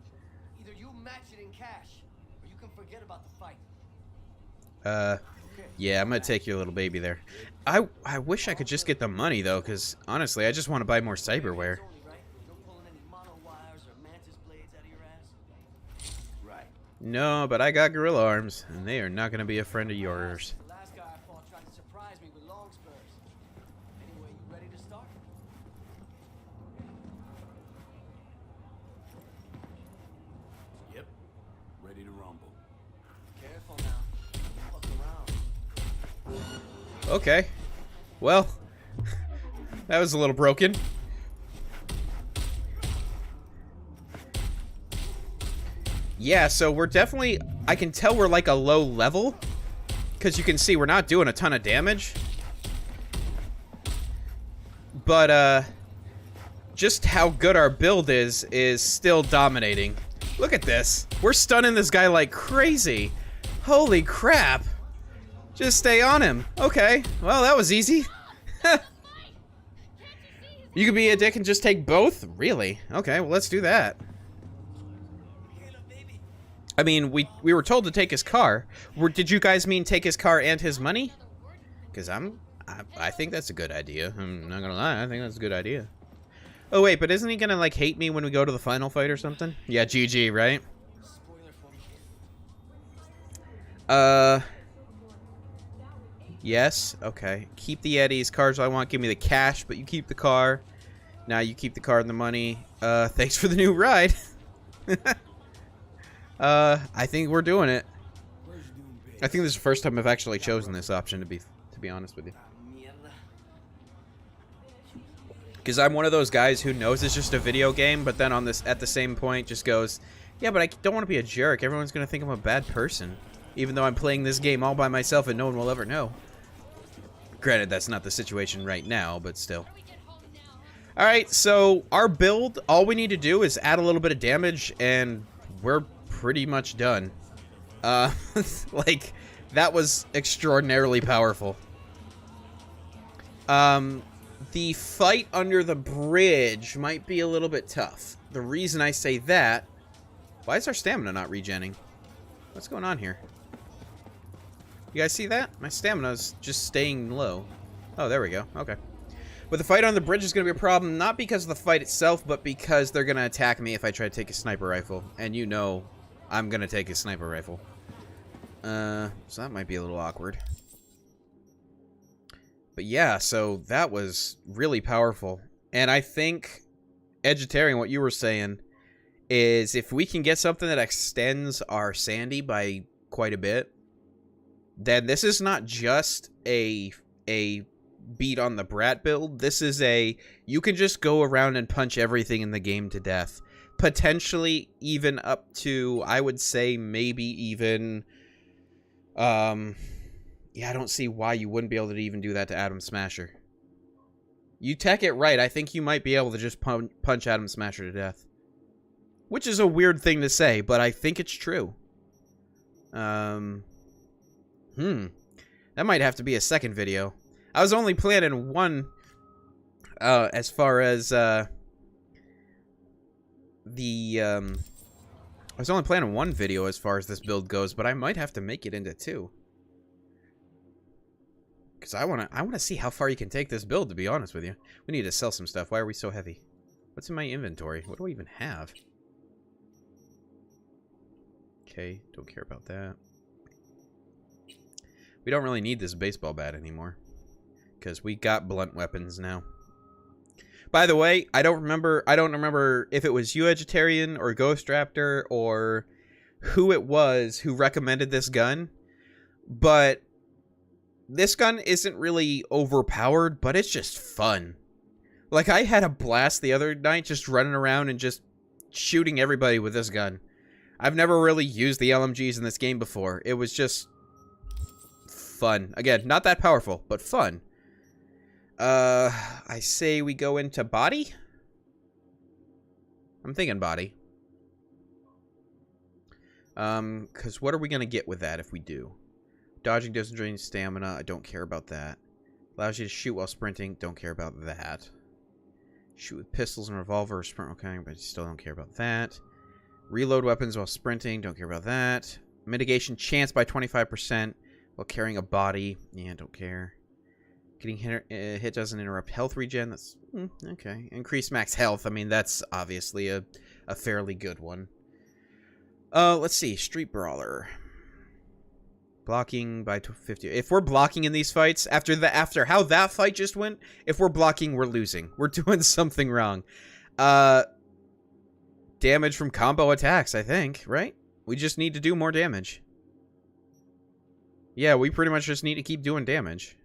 Either you match it in cash, or you can forget about the fight. Yeah, I'm gonna take your little baby there. I wish I could just get the money though, because honestly, I just want to buy more cyberware. No, but I got gorilla arms, and they are not gonna be a friend of yours. The last guy I fought tried to surprise me with long spurs. Anyway, you ready to start? Yep. Ready to rumble. Careful now. Fuck around. Okay. Well, that was a little broken. Yeah, so we're definitely... I can tell we're like a low level. Because you can see we're not doing a ton of damage. But, just how good our build is still dominating. Look at this. We're stunning this guy like crazy. Holy crap. Just stay on him. Okay. Well, that was easy. You could be a dick and just take both? Really? Okay, well, let's do that. I mean, we were told to take his car. Did you guys mean take his car and his money? Because I think that's a good idea. I'm not gonna lie, I think that's a good idea. Oh wait, but isn't he gonna like hate me when we go to the final fight or something? Yeah, GG, right? Yes, okay. Keep the Eddies, cars I want, give me the cash, but you keep the car. Now you keep the car and the money. Thanks for the new ride. I think we're doing it. I think this is the first time I've actually chosen this option, to to be honest with you. Mierda. Because I'm one of those guys who knows it's just a video game, but then at the same point just goes, yeah, but I don't want to be a jerk. Everyone's going to think I'm a bad person. Even though I'm playing this game all by myself and no one will ever know. Granted, that's not the situation right now, but still. Alright, so our build, all we need to do is add a little bit of damage, and we're pretty much done. Like, that was extraordinarily powerful. The fight under the bridge might be a little bit tough. The reason I say that... Why is our stamina not regenning? What's going on here? You guys see that? My stamina's just staying low. Oh, there we go. Okay. But the fight on the bridge is going to be a problem, not because of the fight itself, but because they're going to attack me if I try to take a sniper rifle. And you know I'm going to take a sniper rifle. So that might be a little awkward. But yeah, so that was really powerful. And I think, Edgetarian, what you were saying is if we can get something that extends our Sandy by quite a bit, then this is not just a beat on the brat build. This is you can just go around and punch everything in the game to death. Potentially even up to, I would say, maybe even... yeah, I don't see why you wouldn't be able to even do that to Atom Smasher. You tech it right, I think you might be able to just punch Atom Smasher to death. Which is a weird thing to say, but I think it's true. That might have to be a second video. I was only planning one, as far as, I was only planning one video as far as this build goes, but I might have to make it into two. Because I wanna see how far you can take this build, to be honest with you. We need to sell some stuff. Why are we so heavy? What's in my inventory? What do I even have? Okay, don't care about that. We don't really need this baseball bat anymore. Because we got blunt weapons now. By the way, I don't remember if it was you, Vegetarian, or Ghost Raptor, or who it was who recommended this gun. But this gun isn't really overpowered, but it's just fun. Like, I had a blast the other night just running around and just shooting everybody with this gun. I've never really used the LMGs in this game before. It was just fun. Again, not that powerful, but fun. I say we go into body? I'm thinking body. Because what are we going to get with that if we do? Dodging doesn't drain stamina. I don't care about that. Allows you to shoot while sprinting. Don't care about that. Shoot with pistols and revolver or sprint. Okay, but still don't care about that. Reload weapons while sprinting. Don't care about that. Mitigation chance by 25% while carrying a body. Yeah, don't care. Getting hit doesn't interrupt health regen. That's okay. Increase max health. I mean, that's obviously a fairly good one. Let's see. Street Brawler. Blocking by 50. If we're blocking in these fights, after how that fight just went, if we're blocking, we're losing. We're doing something wrong. Damage from combo attacks, I think, right? We just need to do more damage. Yeah, we pretty much just need to keep doing damage.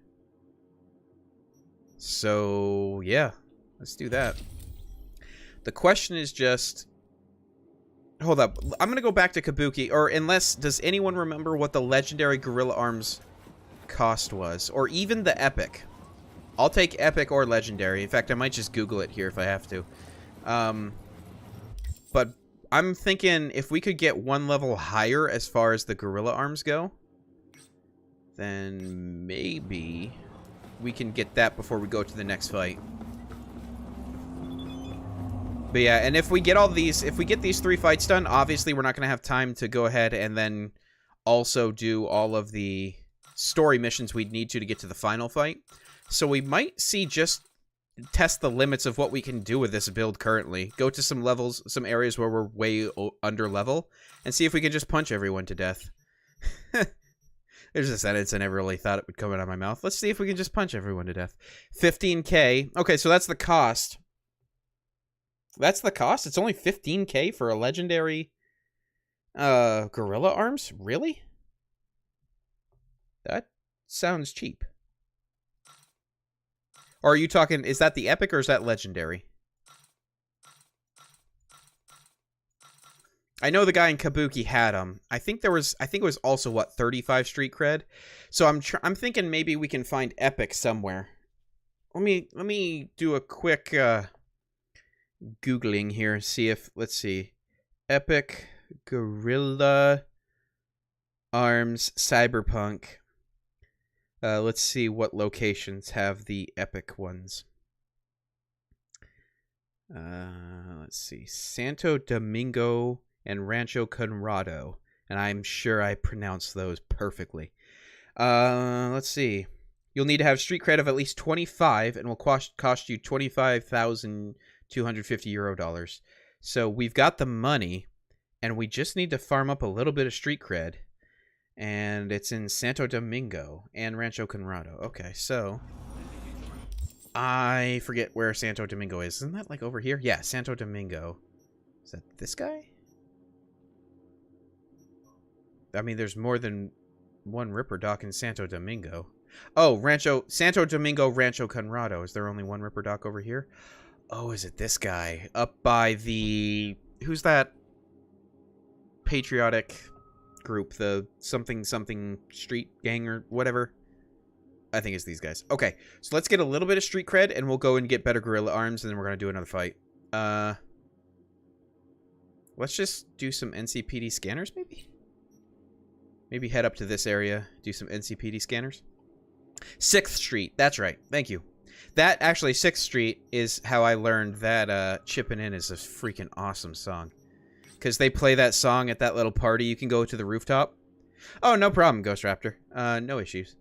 So, yeah. Let's do that. The question is just... Hold up. I'm going to go back to Kabuki, or unless... Does anyone remember what the legendary Gorilla Arms cost was? Or even the epic. I'll take epic or legendary. In fact, I might just Google it here if I have to. But I'm thinking if we could get one level higher as far as the Gorilla Arms go, then maybe we can get that before we go to the next fight. But yeah, and if we get all these, if we get these 3 fights done, obviously we're not going to have time to go ahead and then also do all of the story missions we'd need to get to the final fight. So we might see just test the limits of what we can do with this build currently. Go to some levels, some areas where we're way under level, and see if we can just punch everyone to death. There's a sentence I never really thought it would come out of my mouth. Let's see if we can just punch everyone to death. 15K. Okay, so that's the cost. That's the cost? It's only 15K for a legendary Gorilla Arms? Really? That sounds cheap. Or are you talking, is that the epic or is that legendary? I know the guy in Kabuki had them. I think it was also, what, 35 street cred? So I'm thinking maybe we can find epic somewhere. Let me do a quick Googling here, see if, let's see. Epic Gorilla Arms Cyberpunk. Let's see what locations have the epic ones. Let's see. Santo Domingo and Rancho Conrado. And I'm sure I pronounced those perfectly. Let's see. You'll need to have street cred of at least 25 and will cost you 25,250 euro dollars. So we've got the money and we just need to farm up a little bit of street cred. And it's in Santo Domingo and Rancho Conrado. Okay, so I forget where Santo Domingo is. Isn't that like over here? Yeah, Santo Domingo. Is that this guy? I mean, there's more than one Ripper Dock in Santo Domingo. Oh, Santo Domingo, Rancho Conrado. Is there only one Ripper Dock over here? Oh, is it this guy? Up by the... Who's that patriotic group? The something street gang or whatever? I think it's these guys. Okay, so let's get a little bit of street cred and we'll go and get better gorilla arms and then we're going to do another fight. Let's just do some NCPD scanners maybe? Maybe head up to this area, do some NCPD scanners. 6th Street, that's right. Thank you. That, actually, 6th Street is how I learned that Chippin' In is a freaking awesome song. Because they play that song at that little party. You can go to the rooftop. Oh, no problem, Ghost Raptor. No issues.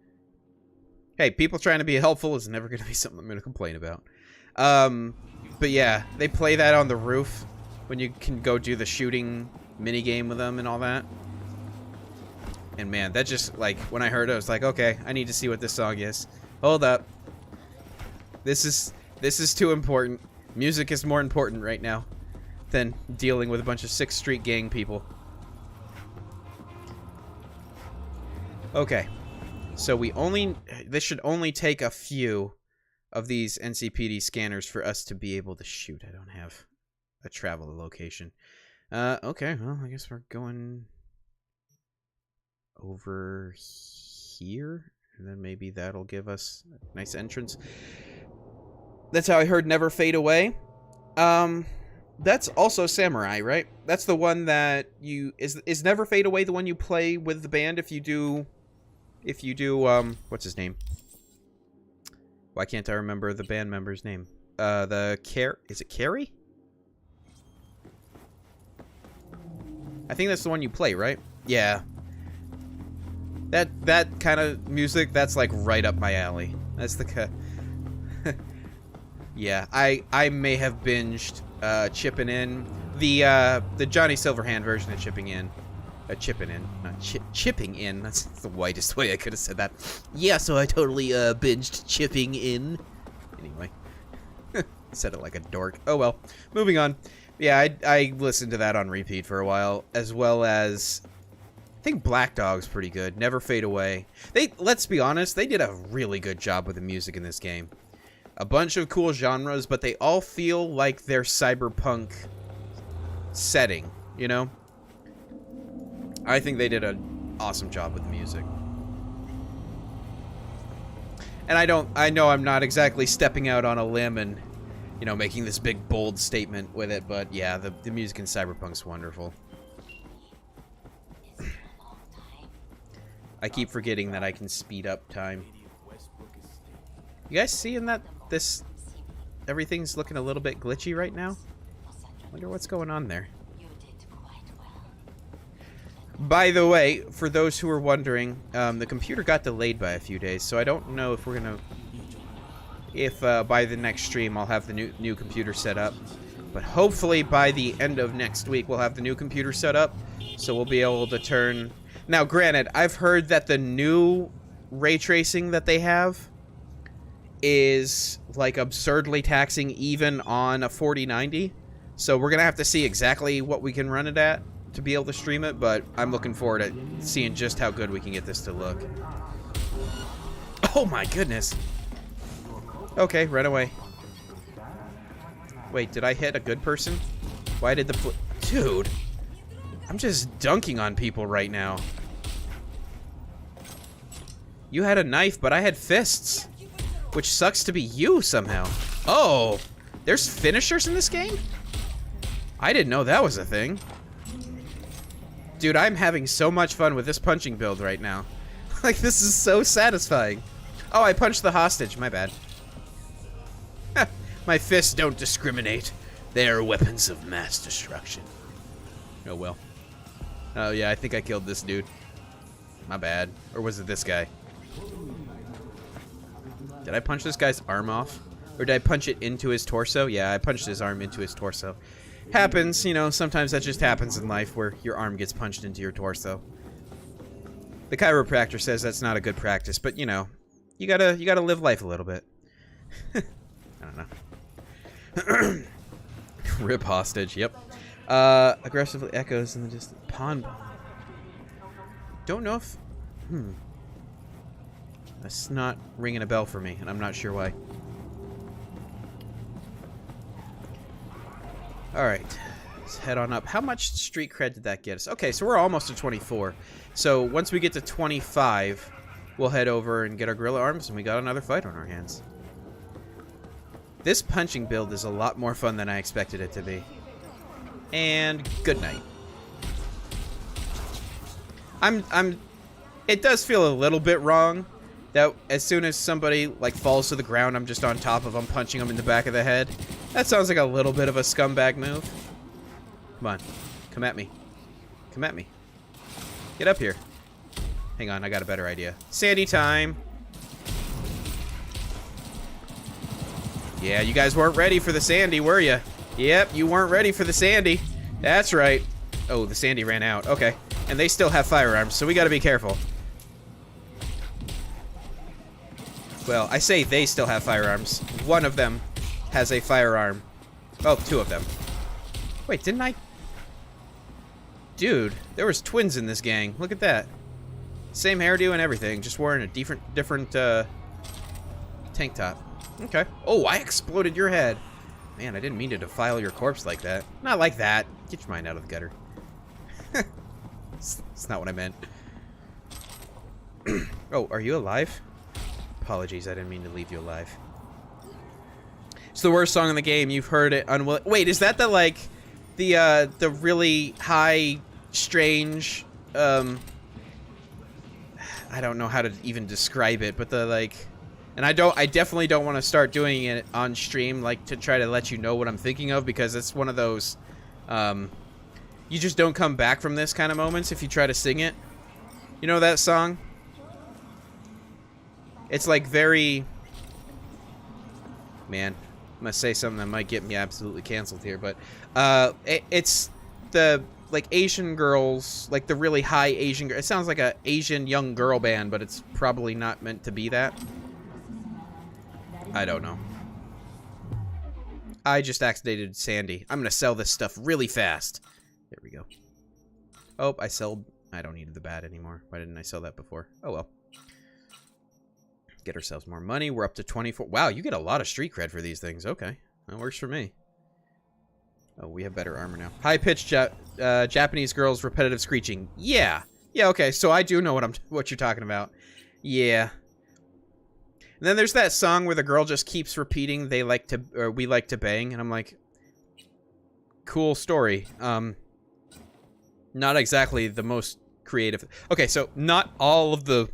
Hey, people trying to be helpful is never going to be something I'm going to complain about. But yeah, they play that on the roof when you can go do the shooting minigame with them and all that. And man, that just, like, when I heard it, I was like, okay, I need to see what this song is. Hold up. This is too important. Music is more important right now than dealing with a bunch of 6th Street gang people. Okay. So this should only take a few of these NCPD scanners for us to be able to shoot. I don't have a travel location. Okay, well, I guess we're going over here, and then maybe that'll give us a nice entrance. That's how I heard Never Fade Away. That's also Samurai, right? That's the one that you... Is Never Fade Away the one you play with the band if you do... what's his name? Why can't I remember the band member's name? Is it Carrie? I think that's the one you play, right? Yeah. That kind of music, that's like right up my alley. That's the yeah, I may have binged Chippin' In. The Johnny Silverhand version of Chipping In. Chipping In, not Chipping In. That's the whitest way I could have said that. Yeah, so I totally binged Chipping In. Anyway. Said it like a dork. Oh well. Moving on. Yeah, I listened to that on repeat for a while, as well as I think Black Dog's pretty good. Never Fade Away. Let's be honest, they did a really good job with the music in this game. A bunch of cool genres, but they all feel like their cyberpunk setting, you know? I think they did an awesome job with the music. And I know I'm not exactly stepping out on a limb and, you know, making this big bold statement with it, but yeah, the music in Cyberpunk's wonderful. I keep forgetting that I can speed up time. You guys seeing that everything's looking a little bit glitchy right now? Wonder what's going on there. By the way, for those who are wondering, the computer got delayed by a few days, so I don't know if we're gonna... If by the next stream I'll have the new computer set up. But hopefully by the end of next week we'll have the new computer set up, so we'll be able to turn... Now, granted, I've heard that the new ray tracing that they have is, like, absurdly taxing even on a 4090. So we're gonna have to see exactly what we can run it at to be able to stream it, but I'm looking forward to seeing just how good we can get this to look. Oh my goodness. Okay, run away. Wait, did I hit a good person? Why did the Dude! I'm just dunking on people right now. You had a knife, but I had fists. Which sucks to be you somehow. Oh! There's finishers in this game? I didn't know that was a thing. Dude, I'm having so much fun with this punching build right now. Like, this is so satisfying. Oh, I punched the hostage. My bad. My fists don't discriminate. They are weapons of mass destruction. Oh, well. Oh, yeah, I think I killed this dude. My bad. Or was it this guy? Did I punch this guy's arm off? Or did I punch it into his torso? Yeah, I punched his arm into his torso. Happens, you know, sometimes that just happens in life where your arm gets punched into your torso. The chiropractor says that's not a good practice, but you know, you gotta live life a little bit. I don't know. Rip hostage, yep. Aggressively echoes in the distance. Pawn. Don't know if... That's not ringing a bell for me, and I'm not sure why. Alright. Let's head on up. How much street cred did that get us? Okay, so we're almost to 24. So once we get to 25, we'll head over and get our gorilla arms, and we got another fight on our hands. This punching build is a lot more fun than I expected it to be. And good night. It does feel a little bit wrong that as soon as somebody like falls to the ground, I'm just on top of them, punching them in the back of the head. That sounds like a little bit of a scumbag move. Come on, come at me. Come at me. Get up here. Hang on, I got a better idea. Sandy time. Yeah, you guys weren't ready for the Sandy, were you? Yep, you weren't ready for the Sandy. That's right. Oh, the Sandy ran out. Okay. And they still have firearms, so we gotta be careful. Well, I say they still have firearms. One of them has a firearm. Oh, two of them. Wait, didn't I... Dude, there was twins in this gang. Look at that. Same hairdo and everything, just wearing a different tank top. Okay. Oh, I exploded your head. Man, I didn't mean to defile your corpse like that. Not like that. Get your mind out of the gutter. It's not what I meant. Oh, are you alive? Apologies, I didn't mean to leave you alive. It's the worst song in the game. You've heard it unwilling. Wait, is that the like the really high, strange I don't know how to even describe it, but the like, and I definitely don't want to start doing it on stream, like to try to let you know what I'm thinking of, because it's one of those you just don't come back from this kind of moments if you try to sing it. You know that song? It's like very... Man, I'm gonna say something that might get me absolutely canceled here, but it's the like Asian girls, like the really high Asian girl. It sounds like a Asian young girl band, but it's probably not meant to be that. I don't know. I just activated Sandy. I'm gonna sell this stuff really fast. There we go. Oh, I sold... I don't need the bat anymore. Why didn't I sell that before? Oh well. Get ourselves more money. We're up to 24. Wow, you get a lot of street cred for these things. Okay, that works for me. Oh, we have better armor now. High-pitched Japanese girls repetitive screeching. Yeah. Yeah, okay, so I do know what you're talking about. Yeah. And then there's that song where the girl just keeps repeating, "They like to," or "We like to bang," and I'm like, cool story. Not exactly the most creative. Okay, so not all of the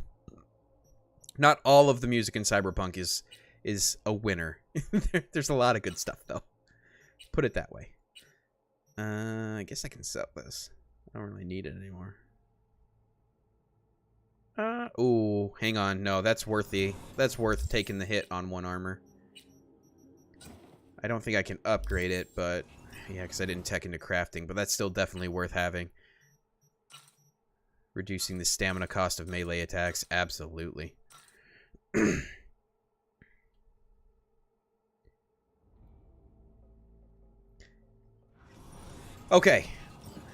music in Cyberpunk is a winner. There's a lot of good stuff though. Put it that way. I guess I can sell this. I don't really need it anymore. Ooh, hang on. No, that's worth taking the hit on one armor. I don't think I can upgrade it, but yeah, because I didn't tech into crafting, but that's still definitely worth having. Reducing the stamina cost of melee attacks, absolutely. Okay,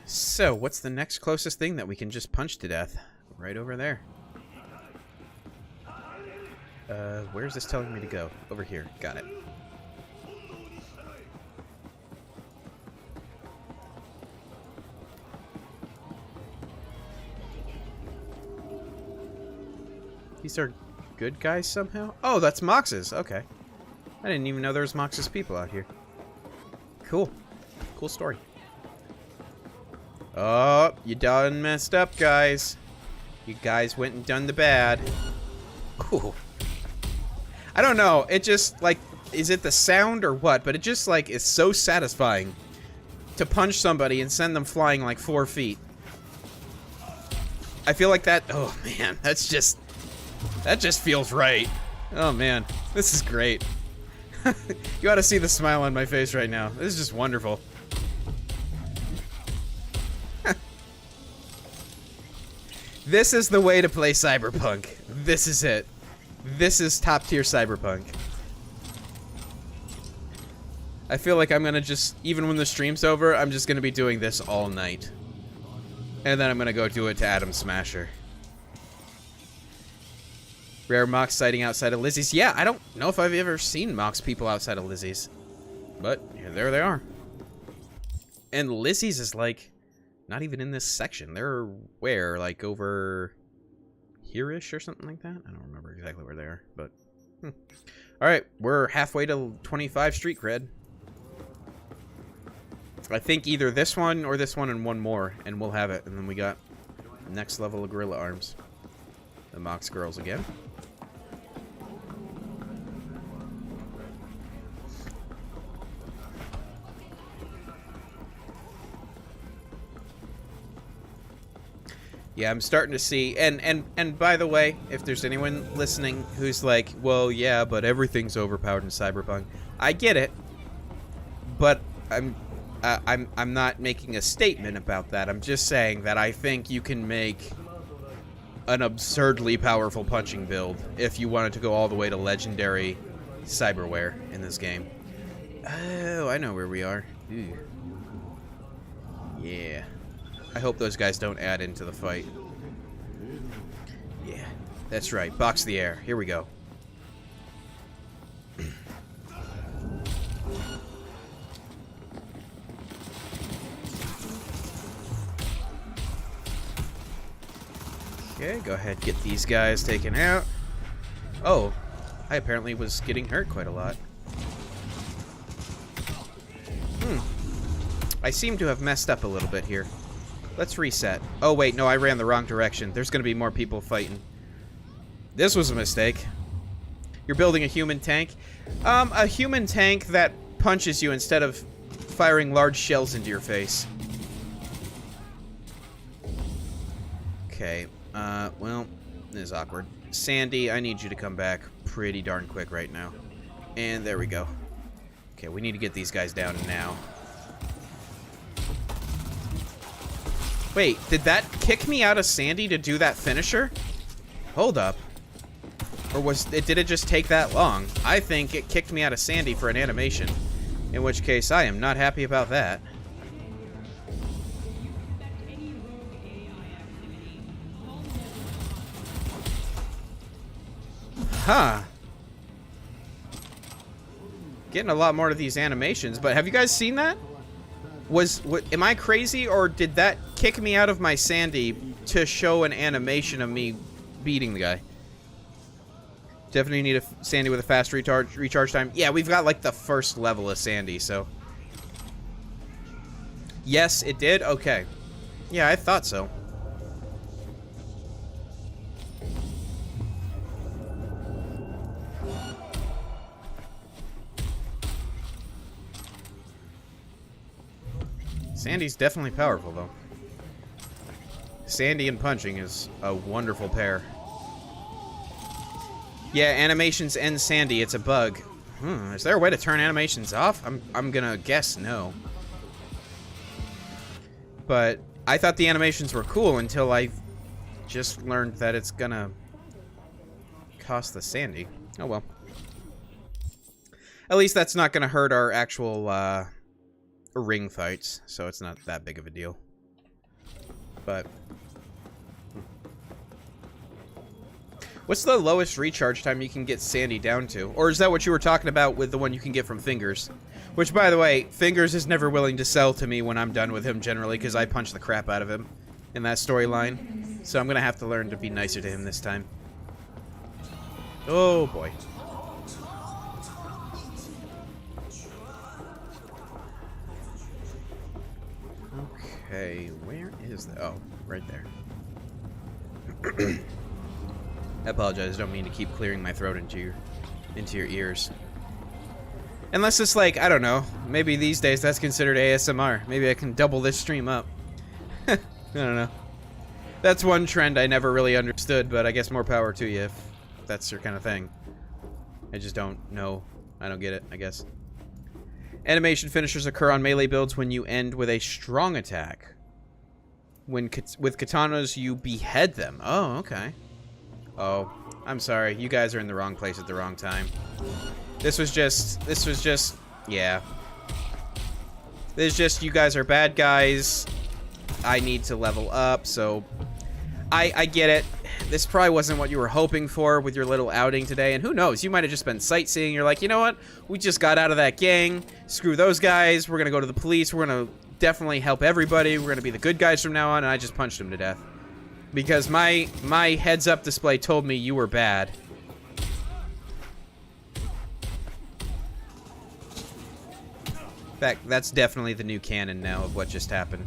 so what's the next closest thing that we can just punch to death? Right over there. Where's this telling me to go? Over here. Got it. These are good guys somehow? Oh, that's Mox's. Okay. I didn't even know there was Mox's people out here. Cool. Cool story. Oh, you done messed up, guys. You guys went and done the bad. Cool. I don't know. It just, like, is it the sound or what? But it just, like, is so satisfying to punch somebody and send them flying, like, 4 feet. I feel like that... Oh, man. That's just... That just feels right. Oh, man. This is great. You ought to see the smile on my face right now. This is just wonderful. This is the way to play Cyberpunk. This is it. This is top-tier Cyberpunk. I feel like I'm gonna just... Even when the stream's over, I'm just gonna be doing this all night. And then I'm gonna go do it to Adam Smasher. Rare Mox sighting outside of Lizzie's. Yeah, I don't know if I've ever seen Mox people outside of Lizzie's. But, yeah, there they are. And Lizzie's is, like, not even in this section. They're where? Like, over here-ish or something like that? I don't remember exactly where they are, but... Alright, we're halfway to 25 street cred. I think either this one or this one and one more, and we'll have it. And then we got next level of gorilla arms. The Mox girls again. Yeah, I'm starting to see, and by the way, if there's anyone listening who's like, well, yeah, but everything's overpowered in Cyberpunk, I get it, but I'm not making a statement about that. I'm just saying that I think you can make an absurdly powerful punching build if you wanted to go all the way to legendary cyberware in this game. Oh, I know where we are. Ooh. Yeah. I hope those guys don't add into the fight. Yeah, that's right. Box the air. Here we go. Okay, go ahead, get these guys taken out. Oh, I apparently was getting hurt quite a lot. I seem to have messed up a little bit here. Let's reset. Oh, wait, no, I ran the wrong direction. There's going to be more people fighting. This was a mistake. You're building a human tank? A human tank that punches you instead of firing large shells into your face. Okay, well, this is awkward. Sandy, I need you to come back pretty darn quick right now. And there we go. Okay, we need to get these guys down now. Wait, did that kick me out of Sandy to do that finisher? Hold up. Or did it just take that long? I think it kicked me out of Sandy for an animation. In which case, I am not happy about that. Huh. Getting a lot more of these animations, but have you guys seen that? Am I crazy, or did that kick me out of my Sandy to show an animation of me beating the guy? Definitely need a Sandy with a fast recharge time. Yeah, we've got like the first level of Sandy, so. Yes, it did? Okay. Yeah, I thought so. Sandy's definitely powerful, though. Sandy and punching is a wonderful pair. Yeah, animations end Sandy. It's a bug. Is there a way to turn animations off? I'm gonna guess no. But I thought the animations were cool until I just learned that it's gonna cost the Sandy. Oh well. At least that's not gonna hurt our actual ring fights, so it's not that big of a deal. But What's the lowest recharge time you can get Sandy down to? Or is that what you were talking about with the one you can get from Fingers? Which, by the way, Fingers is never willing to sell to me when I'm done with him, generally, because I punch the crap out of him in that storyline. So I'm going to have to learn to be nicer to him this time. Oh, boy. Okay, where is the... Oh, right there. I apologize, I don't mean to keep clearing my throat into your ears. Unless it's like, I don't know, maybe these days that's considered ASMR. Maybe I can double this stream up. I don't know. That's one trend I never really understood, but I guess more power to you if that's your kind of thing. I just don't know. I don't get it, I guess. Animation finishers occur on melee builds when you end with a strong attack. With katanas, you behead them. Oh, okay. Oh, I'm sorry. You guys are in the wrong place at the wrong time. This was just, yeah. This is just, you guys are bad guys. I need to level up, so I get it. This probably wasn't what you were hoping for with your little outing today, and who knows, you might have just been sightseeing. You're like, you know what? We just got out of that gang. Screw those guys. We're gonna go to the police. We're gonna definitely help everybody. We're gonna be the good guys from now on, and I just punched him to death. Because my heads-up display told me you were bad. In fact, that's definitely the new canon now of what just happened.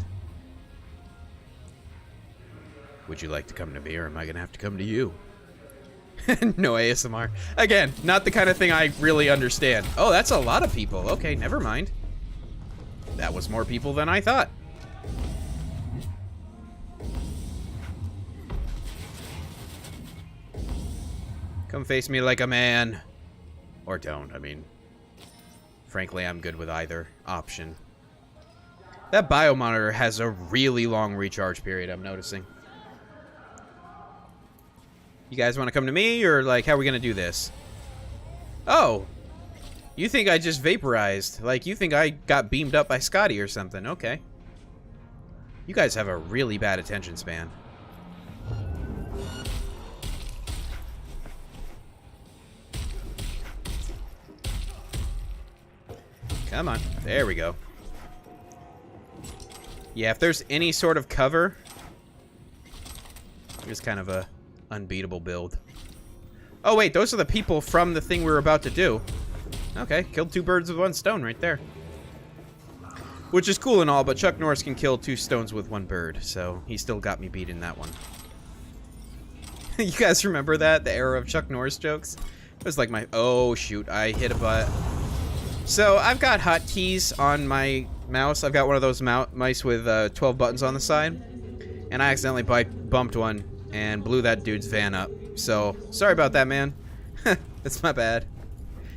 Would you like to come to me, or am I gonna have to come to you? No ASMR. Again, not the kind of thing I really understand. Oh, that's a lot of people. Okay, never mind. That was more people than I thought. Come face me like a man. Or don't, I mean. Frankly, I'm good with either option. That biomonitor has a really long recharge period, I'm noticing. You guys want to come to me, or like, how are we gonna do this? Oh, you think I just vaporized? Like, you think I got beamed up by Scotty or something? Okay. You guys have a really bad attention span. Come on, there we go. Yeah, if there's any sort of cover, it's kind of a unbeatable build. Oh wait, those are the people from the thing we were about to do. Okay, killed 2 birds with 1 stone right there. Which is cool and all, but Chuck Norris can kill 2 stones with 1 bird, so he still got me beat in that one. You guys remember that? The era of Chuck Norris jokes? It was like my... Oh shoot, I hit a butt. So I've got hotkeys on my mouse. I've got one of those mice with 12 buttons on the side. And I accidentally bumped one and blew that dude's van up. So, sorry about that, man. That's my bad.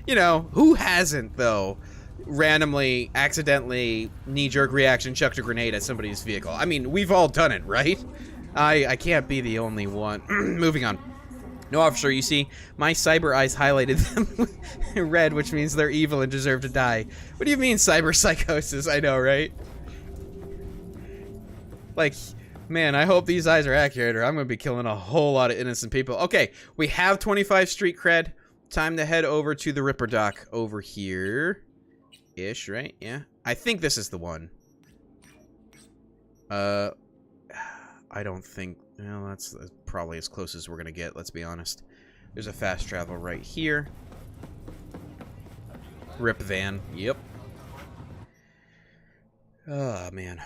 You know, who hasn't, though, randomly, accidentally, knee-jerk reaction chucked a grenade at somebody's vehicle? I mean, we've all done it, right? I can't be the only one. Moving on. No, officer, you see, my cyber eyes highlighted them with red, which means they're evil and deserve to die. What do you mean, cyber psychosis? I know, right? Like... Man, I hope these eyes are accurate, or I'm going to be killing a whole lot of innocent people. Okay, we have 25 street cred. Time to head over to the Ripper Dock over here. Ish, right? Yeah. I think this is the one. I don't think... Well, that's probably as close as we're going to get, let's be honest. There's a fast travel right here. Rip van. Yep. Oh, man.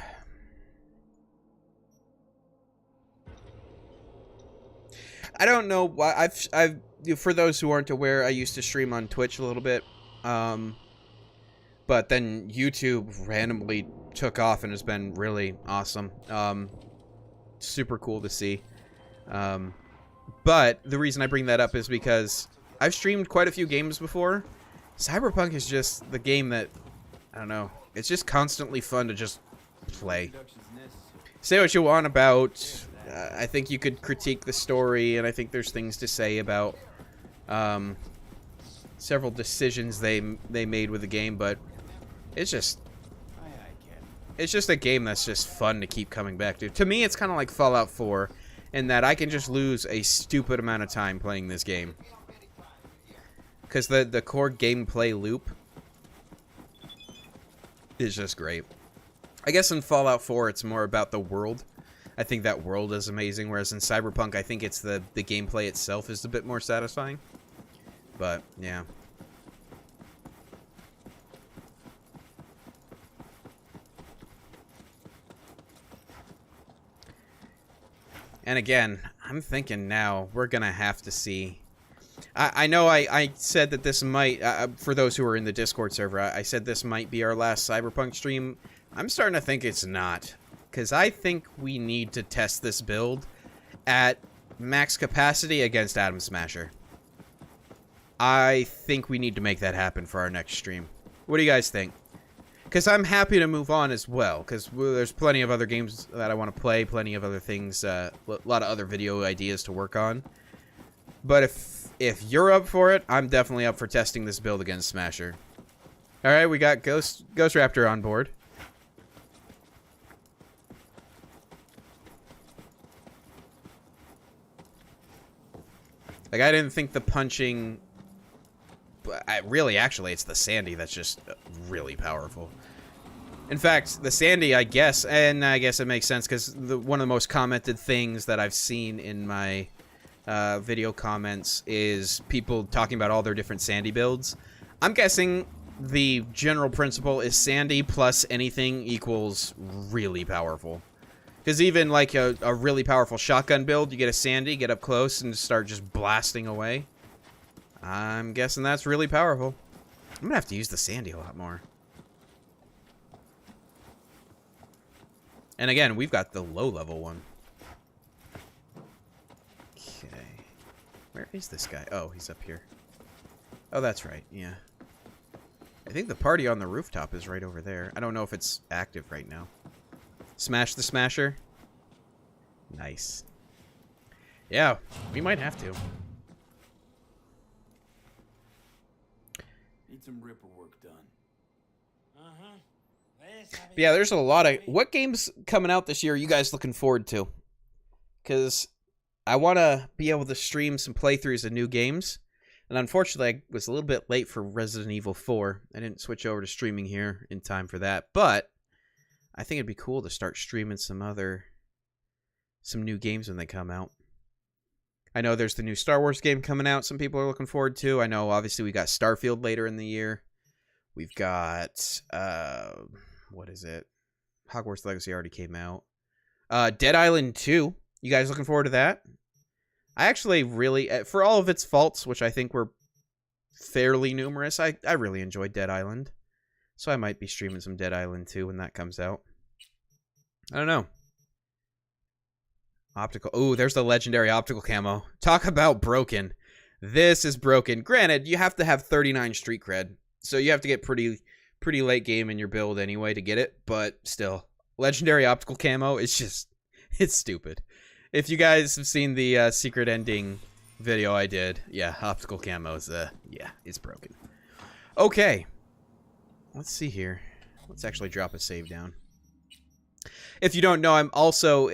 I don't know why I've for those who aren't aware, I used to stream on Twitch a little bit, but then YouTube randomly took off and has been really awesome. Super cool to see. But the reason I bring that up is because I've streamed quite a few games before. Cyberpunk is just the game that, I don't know, it's just constantly fun to just play. Say what you want about... I think you could critique the story, and I think there's things to say about several decisions they made with the game, but it's just a game that's just fun to keep coming back to. To me, it's kind of like Fallout 4, in that I can just lose a stupid amount of time playing this game. Because the core gameplay loop is just great. I guess in Fallout 4, it's more about the world. I think that world is amazing, whereas in Cyberpunk, I think it's the gameplay itself is a bit more satisfying. But, yeah. And again, I'm thinking now we're going to have to see... I know I said that this might... for those who are in the Discord server, I said this might be our last Cyberpunk stream. I'm starting to think it's not. Because I think we need to test this build at max capacity against Atom Smasher. I think we need to make that happen for our next stream. What do you guys think? Because I'm happy to move on as well. Because there's plenty of other games that I want to play. Plenty of other things. A lot of other video ideas to work on. But if you're up for it, I'm definitely up for testing this build against Smasher. Alright, we got Ghost Raptor on board. Like, I didn't think the punching... Really, actually, it's the Sandy that's just really powerful. In fact, the Sandy, I guess, and I guess it makes sense, because one of the most commented things that I've seen in my video comments is people talking about all their different Sandy builds. I'm guessing the general principle is Sandy plus anything equals really powerful. Because even like a really powerful shotgun build, you get a Sandy, get up close, and start just blasting away. I'm guessing that's really powerful. I'm going to have to use the Sandy a lot more. And again, we've got the low-level one. Okay. Where is this guy? Oh, he's up here. Oh, that's right. Yeah. I think the party on the rooftop is right over there. I don't know if it's active right now. Smash the Smasher. Nice. Yeah, we might have to. Need some ripper work done. But yeah, there's a lot of... What games coming out this year are you guys looking forward to? Because I want to be able to stream some playthroughs of new games. And unfortunately, I was a little bit late for Resident Evil 4. I didn't switch over to streaming here in time for that. But I think it'd be cool to start streaming some new games when they come out. I know there's the new Star Wars game coming out some people are looking forward to. I know, obviously, we got Starfield later in the year. We've got... what is it? Hogwarts Legacy already came out. Dead Island 2. You guys looking forward to that? I actually really... For all of its faults, which I think were fairly numerous, I really enjoyed Dead Island. So I might be streaming some Dead Island 2 when that comes out. I don't know. Optical. Oh, there's the legendary optical camo. Talk about broken. This is broken. Granted, you have to have 39 street cred. So you have to get pretty late game in your build anyway to get it. But still, legendary optical camo is just... It's stupid. If you guys have seen the secret ending video I did, yeah, optical camo is, yeah, it's broken. Okay. Let's see here. Let's actually drop a save down. If you don't know, I'm also...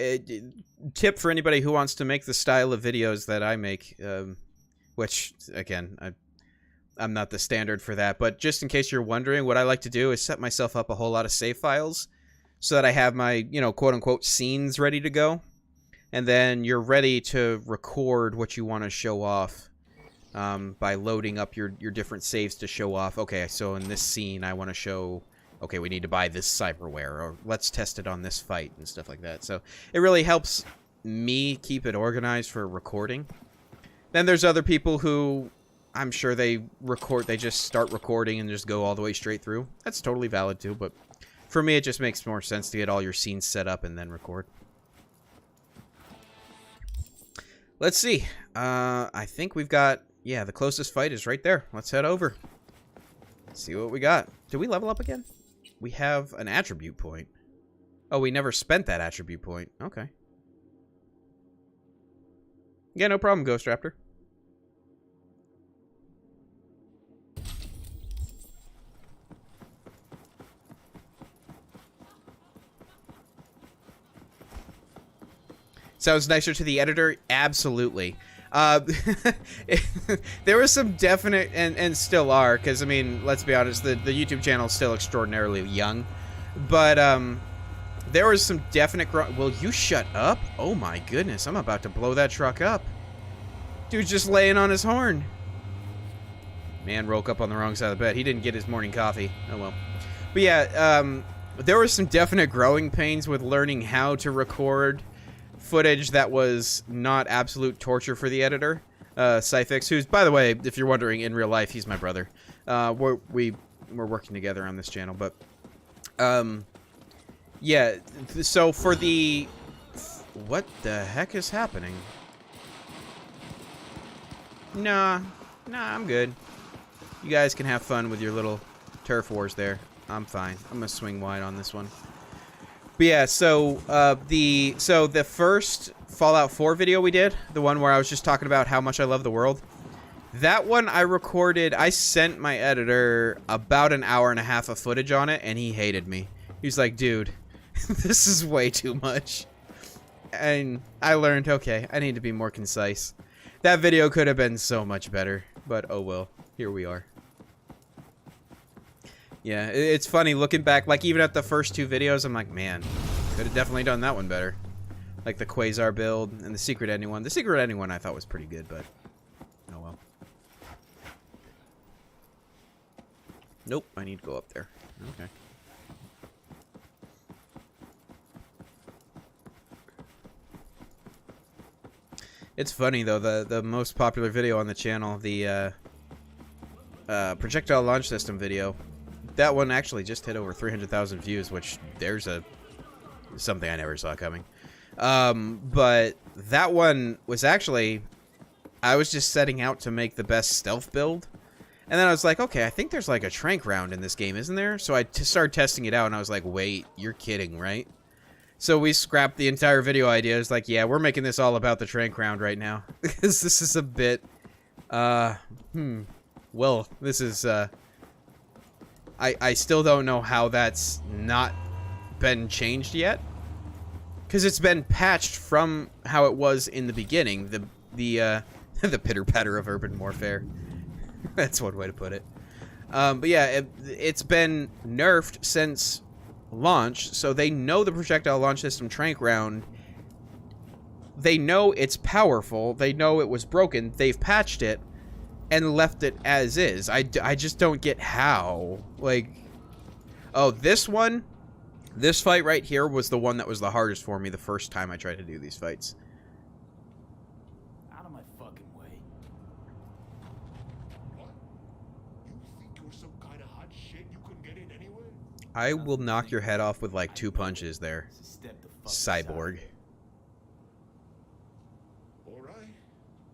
tip for anybody who wants to make the style of videos that I make, which, again, I'm not the standard for that, but just in case you're wondering, what I like to do is set myself up a whole lot of save files so that I have my, quote-unquote scenes ready to go, and then you're ready to record what you want to show off by loading up your different saves to show off, okay, so in this scene I want to show... Okay, we need to buy this cyberware, or let's test it on this fight, and stuff like that. So it really helps me keep it organized for recording. Then there's other people who, I'm sure they just start recording and just go all the way straight through. That's totally valid too, but for me it just makes more sense to get all your scenes set up and then record. Let's see. I think we've got, yeah, the closest fight is right there. Let's head over. See what we got. Did we level up again? We have an attribute point. Oh, we never spent that attribute point. Okay. Yeah, no problem, Ghost Raptor. Sounds nicer to the editor? Absolutely. There was some definite, and still are, because, I mean, let's be honest, the YouTube channel is still extraordinarily young. But, there was some definite Will you shut up? Oh my goodness, I'm about to blow that truck up. Dude's just laying on his horn. Man woke up on the wrong side of the bed. He didn't get his morning coffee. Oh well. But yeah, there were some definite growing pains with learning how to record footage that was not absolute torture for the editor. Cyfix, who's, by the way, if you're wondering, in real life, he's my brother. We're working together on this channel, but yeah. So for the what the heck is happening? Nah, I'm good. You guys can have fun with your little turf wars there. I'm fine. I'm gonna swing wide on this one. But yeah, so the first Fallout 4 video we did, the one where I was just talking about how much I love the world, that one I recorded. I sent my editor about an hour and a half of footage on it, and he hated me. He's like, dude, this is way too much. And I learned, okay, I need to be more concise. That video could have been so much better, but oh well. Here we are. Yeah, it's funny looking back, like even at the first two videos, I'm like, man, could have definitely done that one better. Like the Quasar build and the Secret Ending one. The Secret Ending one I thought was pretty good, but oh well. Nope, I need to go up there. Okay. It's funny though, the most popular video on the channel, the projectile launch system video, that one actually just hit over 300,000 views, which there's something I never saw coming. But that one was actually, I was just setting out to make the best stealth build, and then I was like, okay, I think there's like a trank round in this game, isn't there? So I started testing it out, and I was like, wait, you're kidding, right? So we scrapped the entire video idea. It's like, yeah, we're making this all about the trank round right now. Because this is a bit, well, this is, I still don't know how that's not been changed yet. Because it's been patched from how it was in the beginning. The the pitter-patter of urban warfare. That's one way to put it. But yeah, it's been nerfed since launch, so they know the projectile launch system trank round. They know it's powerful. They know it was broken. They've patched it and left it as is. I just don't get how. Like, oh, this fight right here was the one that was the hardest for me the first time I tried to do these fights. Out of my fucking way. What? You think you're some kind of hot shit you couldn't get in anyway? I will knock your head off with like 2 punches there, Step the fuck cyborg. aside. All right.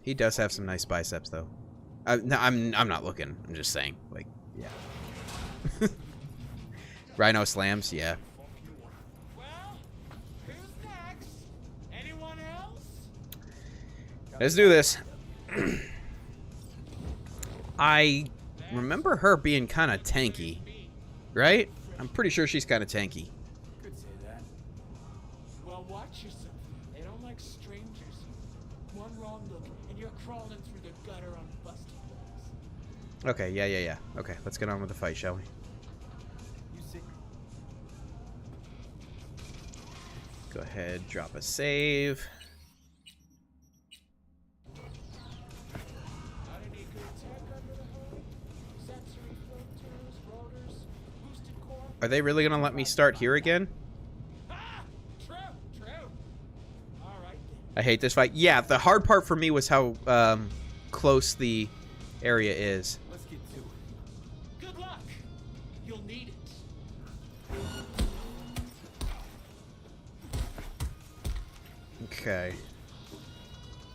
He does have some nice biceps though. No, I'm not looking. I'm just saying. Like, yeah. Rhino slams, yeah. Well, who's next? Anyone else? Let's do this. I remember her being kind of tanky, right? I'm pretty sure she's kind of tanky. Could say that. Well, watch yourself. They don't like strangers. One wrong look, and you're crawling through the gutter on busted balls. Okay, yeah. Okay, let's get on with the fight, shall we? You see? Go ahead, drop a save. Are they really gonna let me start here again? Ah, true. All right. I hate this fight. Yeah, the hard part for me was how close the area is. Let's get to it. Good luck. You'll need it. Okay.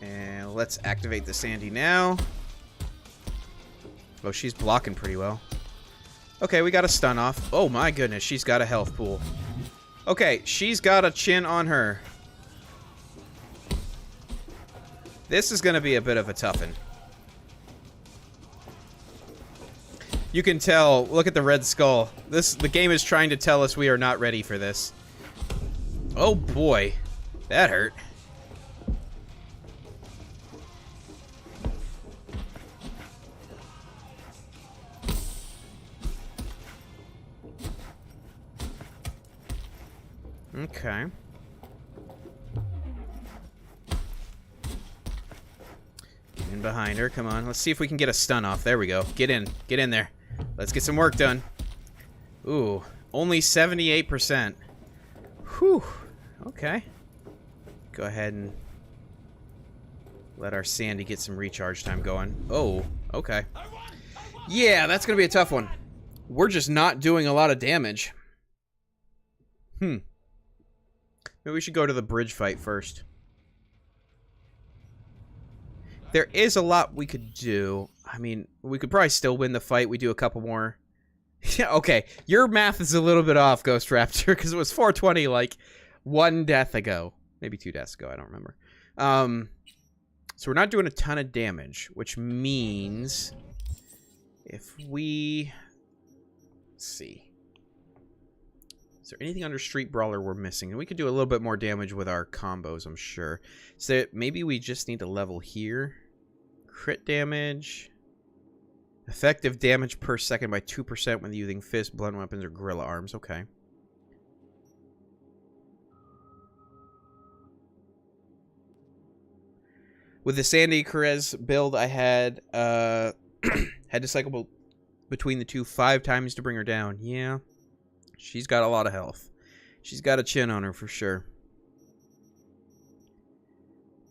And let's activate the Sandy now. Oh, she's blocking pretty well. Okay, we got a stun off. Oh my goodness, she's got a health pool. Okay, she's got a chin on her. This is going to be a bit of a toughin'. You can tell, look at the red skull. The game is trying to tell us we are not ready for this. Oh boy, that hurt. Okay. Get in behind her. Come on. Let's see if we can get a stun off. There we go. Get in. Get in there. Let's get some work done. Ooh. Only 78%. Whew. Okay. Go ahead and let our Sandy get some recharge time going. Oh. Okay. Yeah, that's going to be a tough one. We're just not doing a lot of damage. Maybe we should go to the bridge fight first. There is a lot we could do. I mean, we could probably still win the fight. We do a couple more. Yeah, okay. Your math is a little bit off, Ghost Raptor, because it was 420 like 1 death ago. Maybe 2 deaths ago. I don't remember. So we're not doing a ton of damage, which means if we... Let's see. Is there anything under Street Brawler we're missing? And we could do a little bit more damage with our combos, I'm sure. So maybe we just need to level here. Crit damage. Effective damage per second by 2% when using fist, blunt weapons, or gorilla arms. Okay. With the Sandy Perez build, I had had to cycle between the two 5 times to bring her down. Yeah. She's got a lot of health. She's got a chin on her for sure.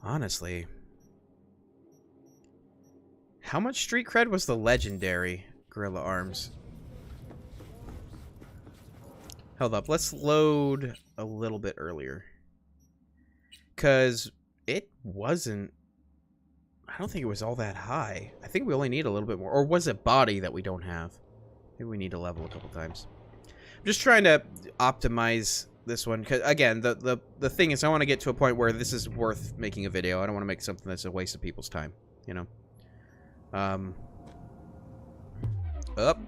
Honestly. How much street cred was the legendary gorilla arms? Hold up. Let's load a little bit earlier. Because it wasn't... I don't think it was all that high. I think we only need a little bit more. Or was it body that we don't have? Maybe we need to level a couple times. I'm just trying to optimize this one. Because, again, the thing is I want to get to a point where this is worth making a video. I don't want to make something that's a waste of people's time. You know? Up.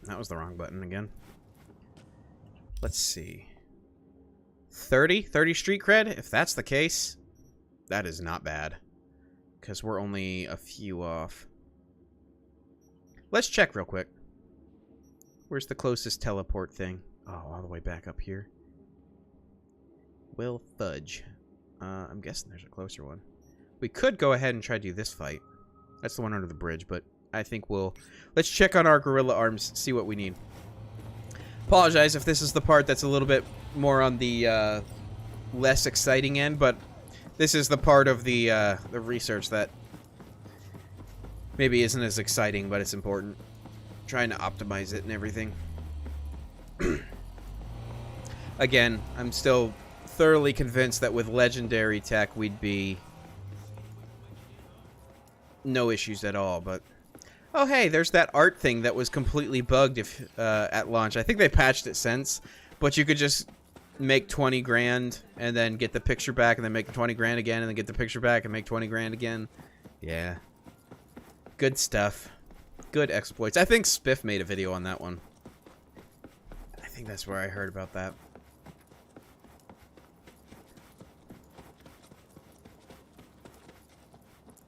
That was the wrong button again. Let's see. 30? 30 street cred? If that's the case, that is not bad. Because we're only a few off. Let's check real quick. Where's the closest teleport thing? Oh, all the way back up here. Will fudge. I'm guessing there's a closer one. We could go ahead and try to do this fight. That's the one under the bridge, but I think we'll... Let's check on our gorilla arms, see what we need. Apologize if this is the part that's a little bit more on the less exciting end, but this is the part of the research that maybe isn't as exciting, but it's important. Trying to optimize it and everything. Again, I'm still thoroughly convinced that with legendary tech we'd be no issues at all, but oh hey, there's that art thing that was completely bugged at launch. I think they patched it since, but you could just make 20 grand and then get the picture back and then make 20 grand again and then get the picture back and make 20 grand again. Yeah. Good stuff. Good exploits. I think Spiff made a video on that one. I think that's where I heard about that.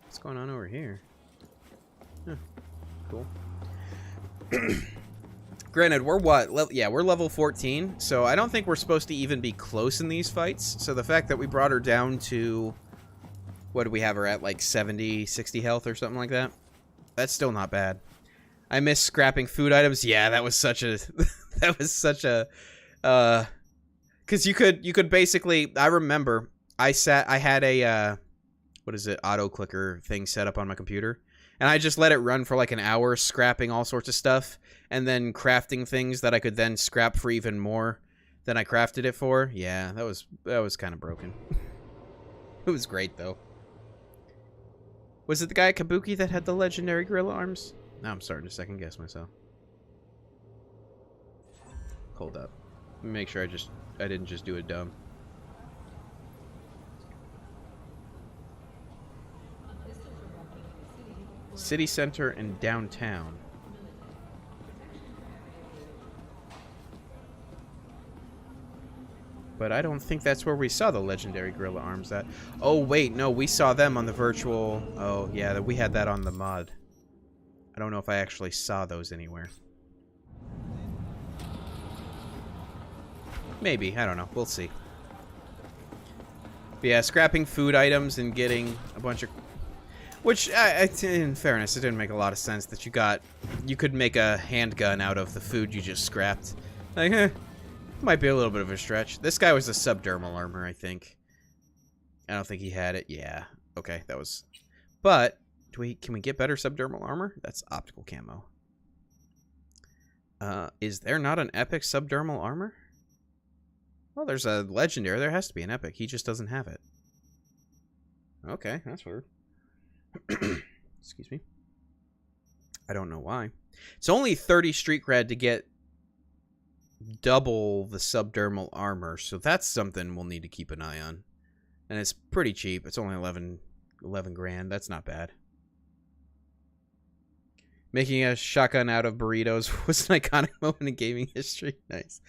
What's going on over here? Huh. Cool. Granted, we're what? Yeah, we're level 14, so I don't think we're supposed to even be close in these fights. So the fact that we brought her down to... What did we have her at? Like 70, 60 health or something like that? That's still not bad. I miss scrapping food items. Yeah, that was such a... that was such a... Because you could basically... I remember, I had a... what is it? Auto clicker thing set up on my computer. And I just let it run for like an hour, scrapping all sorts of stuff, and then crafting things that I could then scrap for even more than I crafted it for. Yeah, that was kind of broken. It was great though. Was it the guy at Kabuki that had the legendary gorilla arms? Now I'm starting to second guess myself. Hold up. Let me make sure I didn't just do it dumb. City center and downtown. But I don't think that's where we saw the legendary gorilla arms at. Oh wait, no, we saw them on the virtual... Oh yeah, we had that on the mod. I don't know if I actually saw those anywhere. Maybe, I don't know. We'll see. But yeah, scrapping food items and getting a bunch of... Which, in fairness, it didn't make a lot of sense that you could make a handgun out of the food you just scrapped. Like, might be a little bit of a stretch. This guy was a subdermal armor, I think. I don't think he had it. Yeah. Okay, that was... But, can we get better subdermal armor? That's optical camo. Is there not an epic subdermal armor? Well, there's a legendary. There has to be an epic. He just doesn't have it. Okay, that's weird. Excuse me. I don't know why. It's only 30 street cred to get double the subdermal armor, so that's something we'll need to keep an eye on. And it's pretty cheap. It's only 11 grand. That's not bad. Making a shotgun out of burritos was an iconic moment in gaming history. Nice.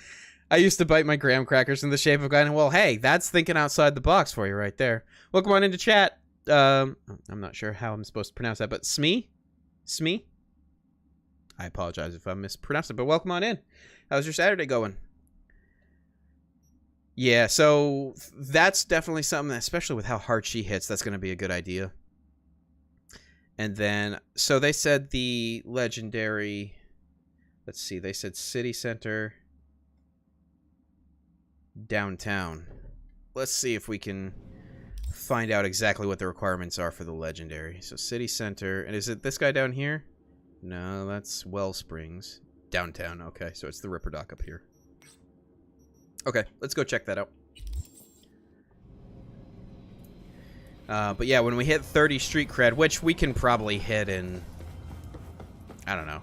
I used to bite my graham crackers in the shape of a gun. Well, hey, that's thinking outside the box for you right there. Welcome on into chat. I'm not sure how I'm supposed to pronounce that, but Smee? Smee? I apologize if I mispronounced it, but welcome on in. How's your Saturday going? Yeah, so that's definitely something, especially with how hard she hits, that's going to be a good idea. And then, so they said the legendary, let's see, they said city center, downtown. Let's see if we can find out exactly what the requirements are for the legendary. So city center, and is it this guy down here? No, that's Wellsprings. Downtown, okay, so it's the Ripper Dock up here. Okay, let's go check that out. But yeah, when we hit 30 street cred, which we can probably hit in, I don't know,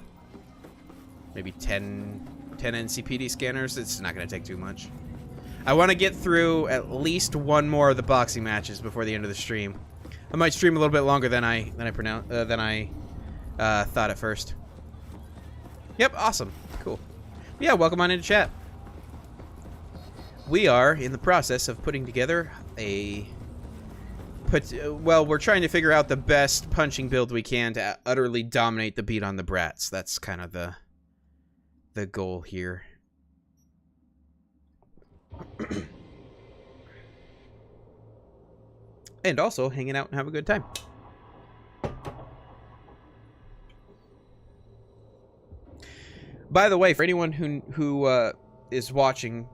maybe 10 NCPD scanners, it's not going to take too much. I want to get through at least one more of the boxing matches before the end of the stream. I might stream a little bit longer than I thought at first. Yep, awesome, cool. Yeah, welcome on into chat. We are in the process of putting together a... well, we're trying to figure out the best punching build we can to utterly dominate the beat on the brats. That's kind of the goal here. And also hanging out and have a good time. By the way, for anyone who is watching,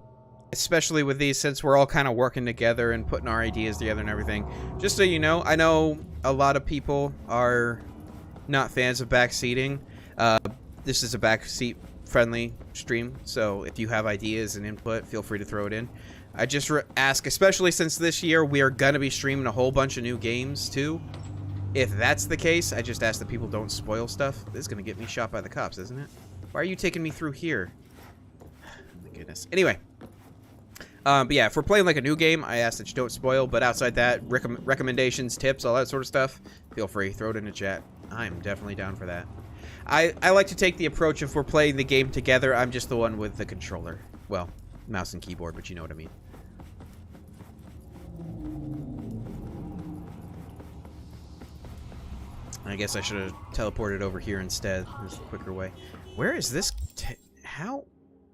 especially with these, since we're all kind of working together and putting our ideas together and everything, just so you know, I know a lot of people are not fans of backseating. This is a backseat friendly stream, so if you have ideas and input, feel free to throw it in. I just ask, especially since this year we are gonna be streaming a whole bunch of new games too. If that's the case, I just ask that people don't spoil stuff. This is gonna get me shot by the cops, isn't it? Why are you taking me through here? My goodness. Anyway. But yeah, if we're playing like a new game, I ask that you don't spoil. But outside that, recommendations, tips, all that sort of stuff, feel free. Throw it in the chat. I'm definitely down for that. I like to take the approach if we're playing the game together, I'm just the one with the controller. Well, mouse and keyboard, but you know what I mean. I guess I should have teleported over here instead. There's a quicker way. Where is this? How?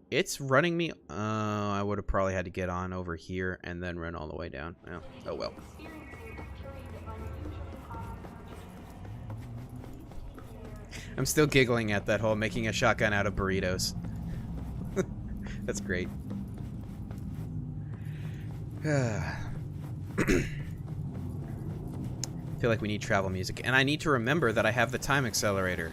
It's running me. I would have probably had to get on over here and then run all the way down. Oh well. I'm still giggling at that whole making a shotgun out of burritos. That's great. Feel like we need travel music, and I need to remember that I have the time accelerator.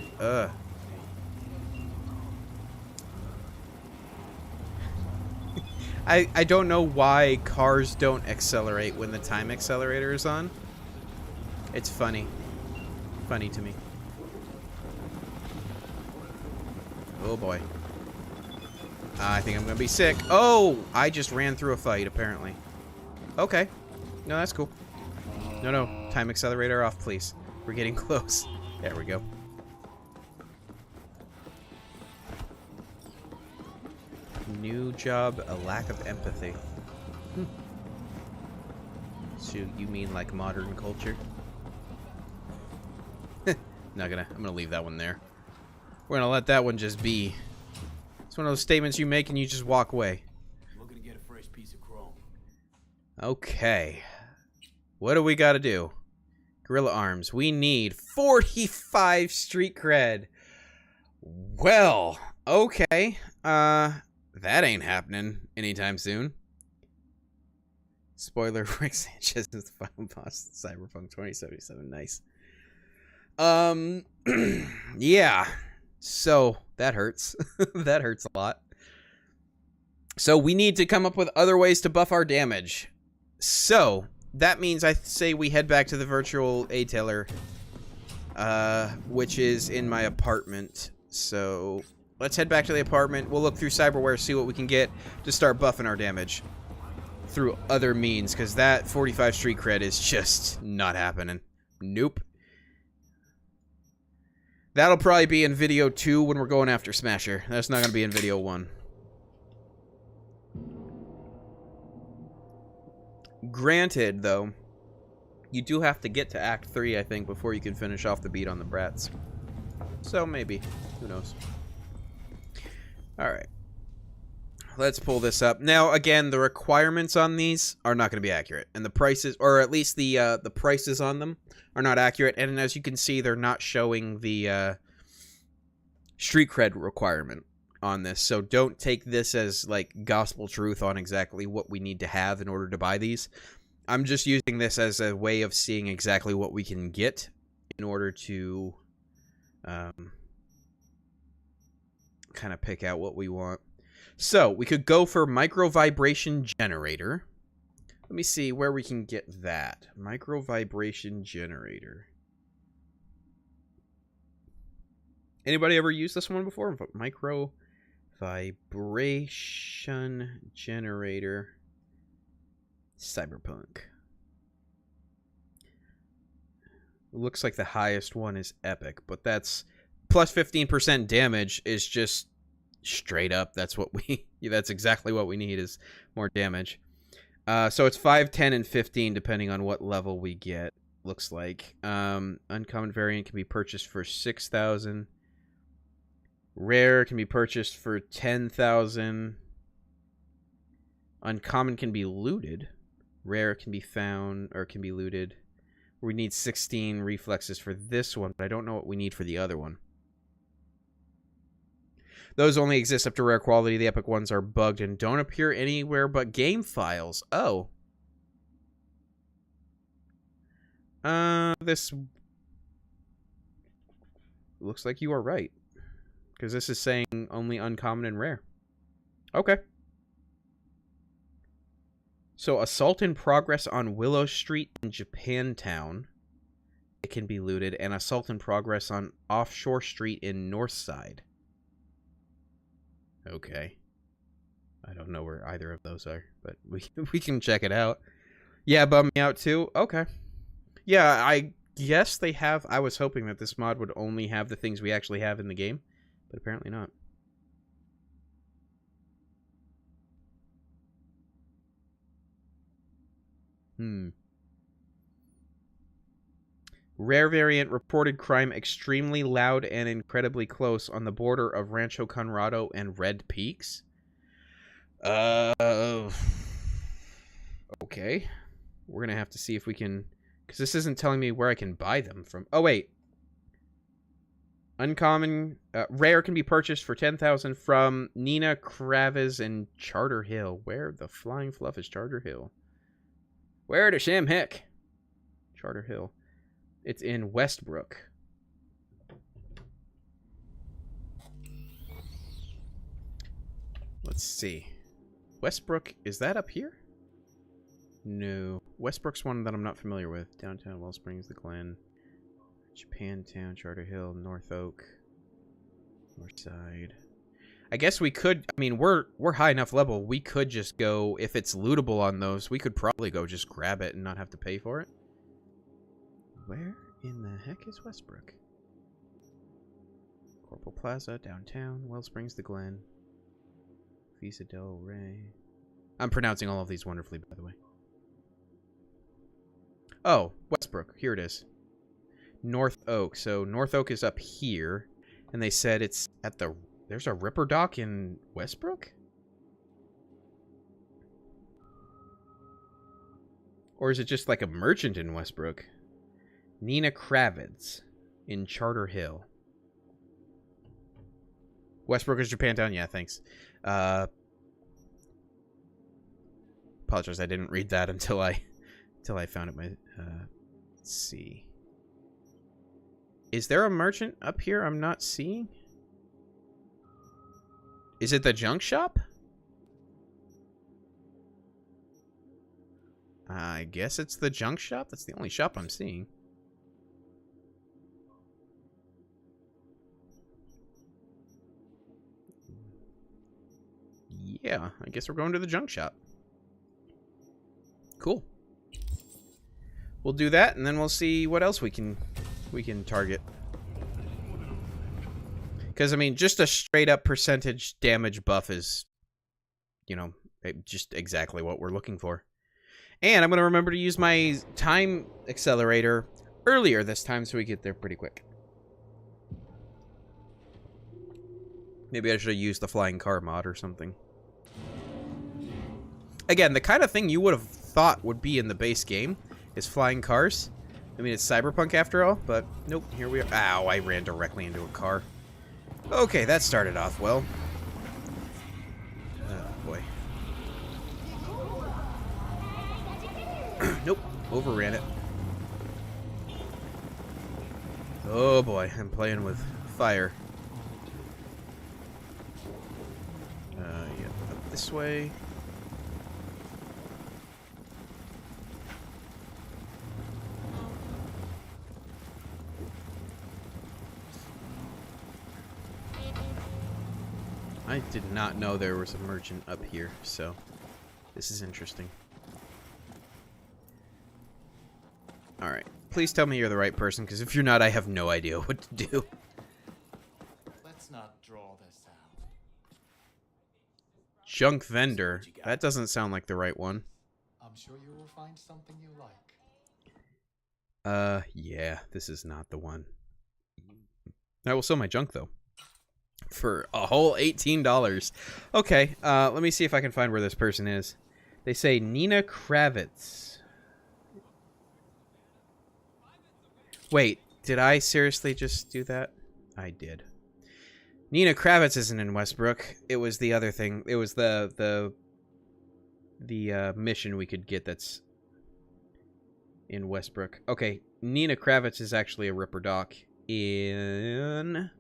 I don't know why cars don't accelerate when the time accelerator is on. It's funny. Funny to me. Oh boy. I think I'm gonna be sick. Oh! I just ran through a fight, apparently. Okay. No, that's cool. No. Time accelerator off, please. We're getting close. There we go. New job, a lack of empathy. So you mean like modern culture? I'm gonna leave that one there. We're gonna let that one just be. It's one of those statements you make and you just walk away. Looking to get a fresh piece of chrome. Okay. What do we got to do? Gorilla Arms. We need 45 street cred. Well, okay. That ain't happening anytime soon. Spoiler, Rick Sanchez is the final boss of Cyberpunk 2077. Nice. Yeah. So, that hurts. That hurts a lot. So, we need to come up with other ways to buff our damage. So, that means I say we head back to the virtual A-Tailor, which is in my apartment. So, let's head back to the apartment. We'll look through Cyberware, see what we can get to start buffing our damage through other means, because that 45 street cred is just not happening. Nope. That'll probably be in video 2 when we're going after Smasher. That's not going to be in video 1. Granted, though, you do have to get to Act 3, I think, before you can finish off the beat on the brats. So, maybe. Who knows? Alright. Let's pull this up. Now, again, the requirements on these are not going to be accurate. And the prices, or at least the prices on them, are not accurate. And as you can see, they're not showing the street cred requirement on this. So don't take this as, like, gospel truth on exactly what we need to have in order to buy these. I'm just using this as a way of seeing exactly what we can get in order to kind of pick out what we want. So, we could go for micro vibration generator. Let me see where we can get that. Micro vibration generator. Anybody ever used this one before? Micro vibration generator. Cyberpunk. Looks like the highest one is epic, but that's plus 15% damage is just straight up. That's what that's exactly what we need, is more damage. So it's 5, 10, and 15 depending on what level we get. Looks like uncommon variant can be purchased for 6,000. Rare can be purchased for 10,000. Uncommon can be looted. Rare can be found or can be looted. We need 16 reflexes for this one, but I don't know what we need for the other one. Those only exist up to rare quality. The epic ones are bugged and don't appear anywhere but game files. Oh. This looks like you are right. Because this is saying only uncommon and rare. Okay. So, assault in progress on Willow Street in Japantown. It can be looted. And assault in progress on Offshore Street in Northside. Okay. I don't know where either of those are, but we can check it out. Yeah, bum me out too. Okay. Yeah, I guess they have... I was hoping that this mod would only have the things we actually have in the game, but apparently not. Rare variant, reported crime extremely loud and incredibly close on the border of Rancho Conrado and Red Peaks. Okay. We're going to have to see if we can... Because this isn't telling me where I can buy them from. Oh, wait. Uncommon... rare can be purchased for 10,000 from Nina Kravitz and Charter Hill. Where the flying fluff is Charter Hill? Where to Sham Hick? Charter Hill. It's in Westbrook. Let's see. Westbrook, is that up here? No. Westbrook's one that I'm not familiar with. Downtown, Wellsprings, The Glen, Japantown, Charter Hill, North Oak, Northside. I guess we could, I mean, we're high enough level, we could just go, if it's lootable on those, we could probably go just grab it and not have to pay for it. Where in the heck is Westbrook? Corporal Plaza, downtown, Wellsprings, The Glen, Visa Del Rey. I'm pronouncing all of these wonderfully, by the way. Oh, Westbrook. Here it is. North Oak. So North Oak is up here, and they said it's at the... There's a Ripper Dock in Westbrook? Or is it just like a merchant in Westbrook? Nina Kravitz in Charter Hill. Westbrook is Japantown? Yeah, thanks. Apologize, I didn't read that until I found it. Let's see. Is there a merchant up here I'm not seeing? Is it the junk shop? I guess it's the junk shop. That's the only shop I'm seeing. Yeah, I guess we're going to the junk shop. Cool. We'll do that, and then we'll see what else we can target. Because, I mean, just a straight-up percentage damage buff is, you know, just exactly what we're looking for. And I'm going to remember to use my time accelerator earlier this time so we get there pretty quick. Maybe I should have used the flying car mod or something. Again, the kind of thing you would have thought would be in the base game is flying cars. I mean, it's Cyberpunk after all, but nope, here we are. Ow, I ran directly into a car. Okay, that started off well. Oh, boy. Nope, overran it. Oh, boy, I'm playing with fire. Yeah, up this way. I did not know there was a merchant up here, so this is interesting. Alright, please tell me you're the right person, because if you're not, I have no idea what to do. Let's not draw this out. Junk vendor. That doesn't sound like the right one. I'm sure you will find something you like. Yeah, this is not the one. I will sell my junk, though. For a whole $18. Okay, let me see if I can find where this person is. They say Nina Kravitz. Wait, did I seriously just do that? I did. Nina Kravitz isn't in Westbrook. It was the other thing. It was the mission we could get that's in Westbrook. Okay, Nina Kravitz is actually a Ripper Doc in...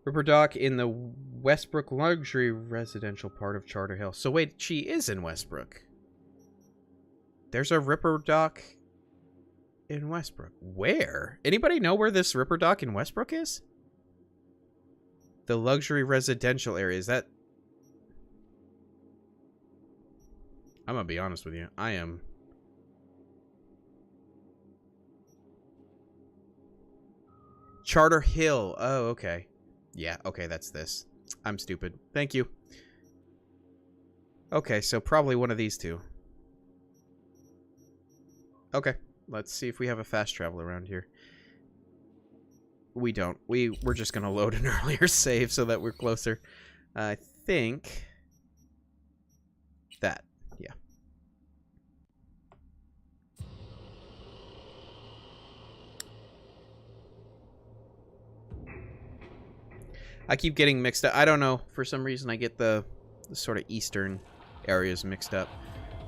Ripper Dock in the Westbrook luxury residential part of Charter Hill. So wait, she is in Westbrook. There's a Ripper Dock in Westbrook. Where? Anybody know where this Ripper Dock in Westbrook is? The luxury residential area. Is that... I'm gonna be honest with you. I am... Charter Hill. Oh, okay. Yeah, okay, that's this. I'm stupid. Thank you. Okay, so probably one of these two. Okay, let's see if we have a fast travel around here. We don't. We're just going to load an earlier save so that we're closer. I think... that. Yeah. I keep getting mixed up. I don't know. For some reason, I get the sort of eastern areas mixed up.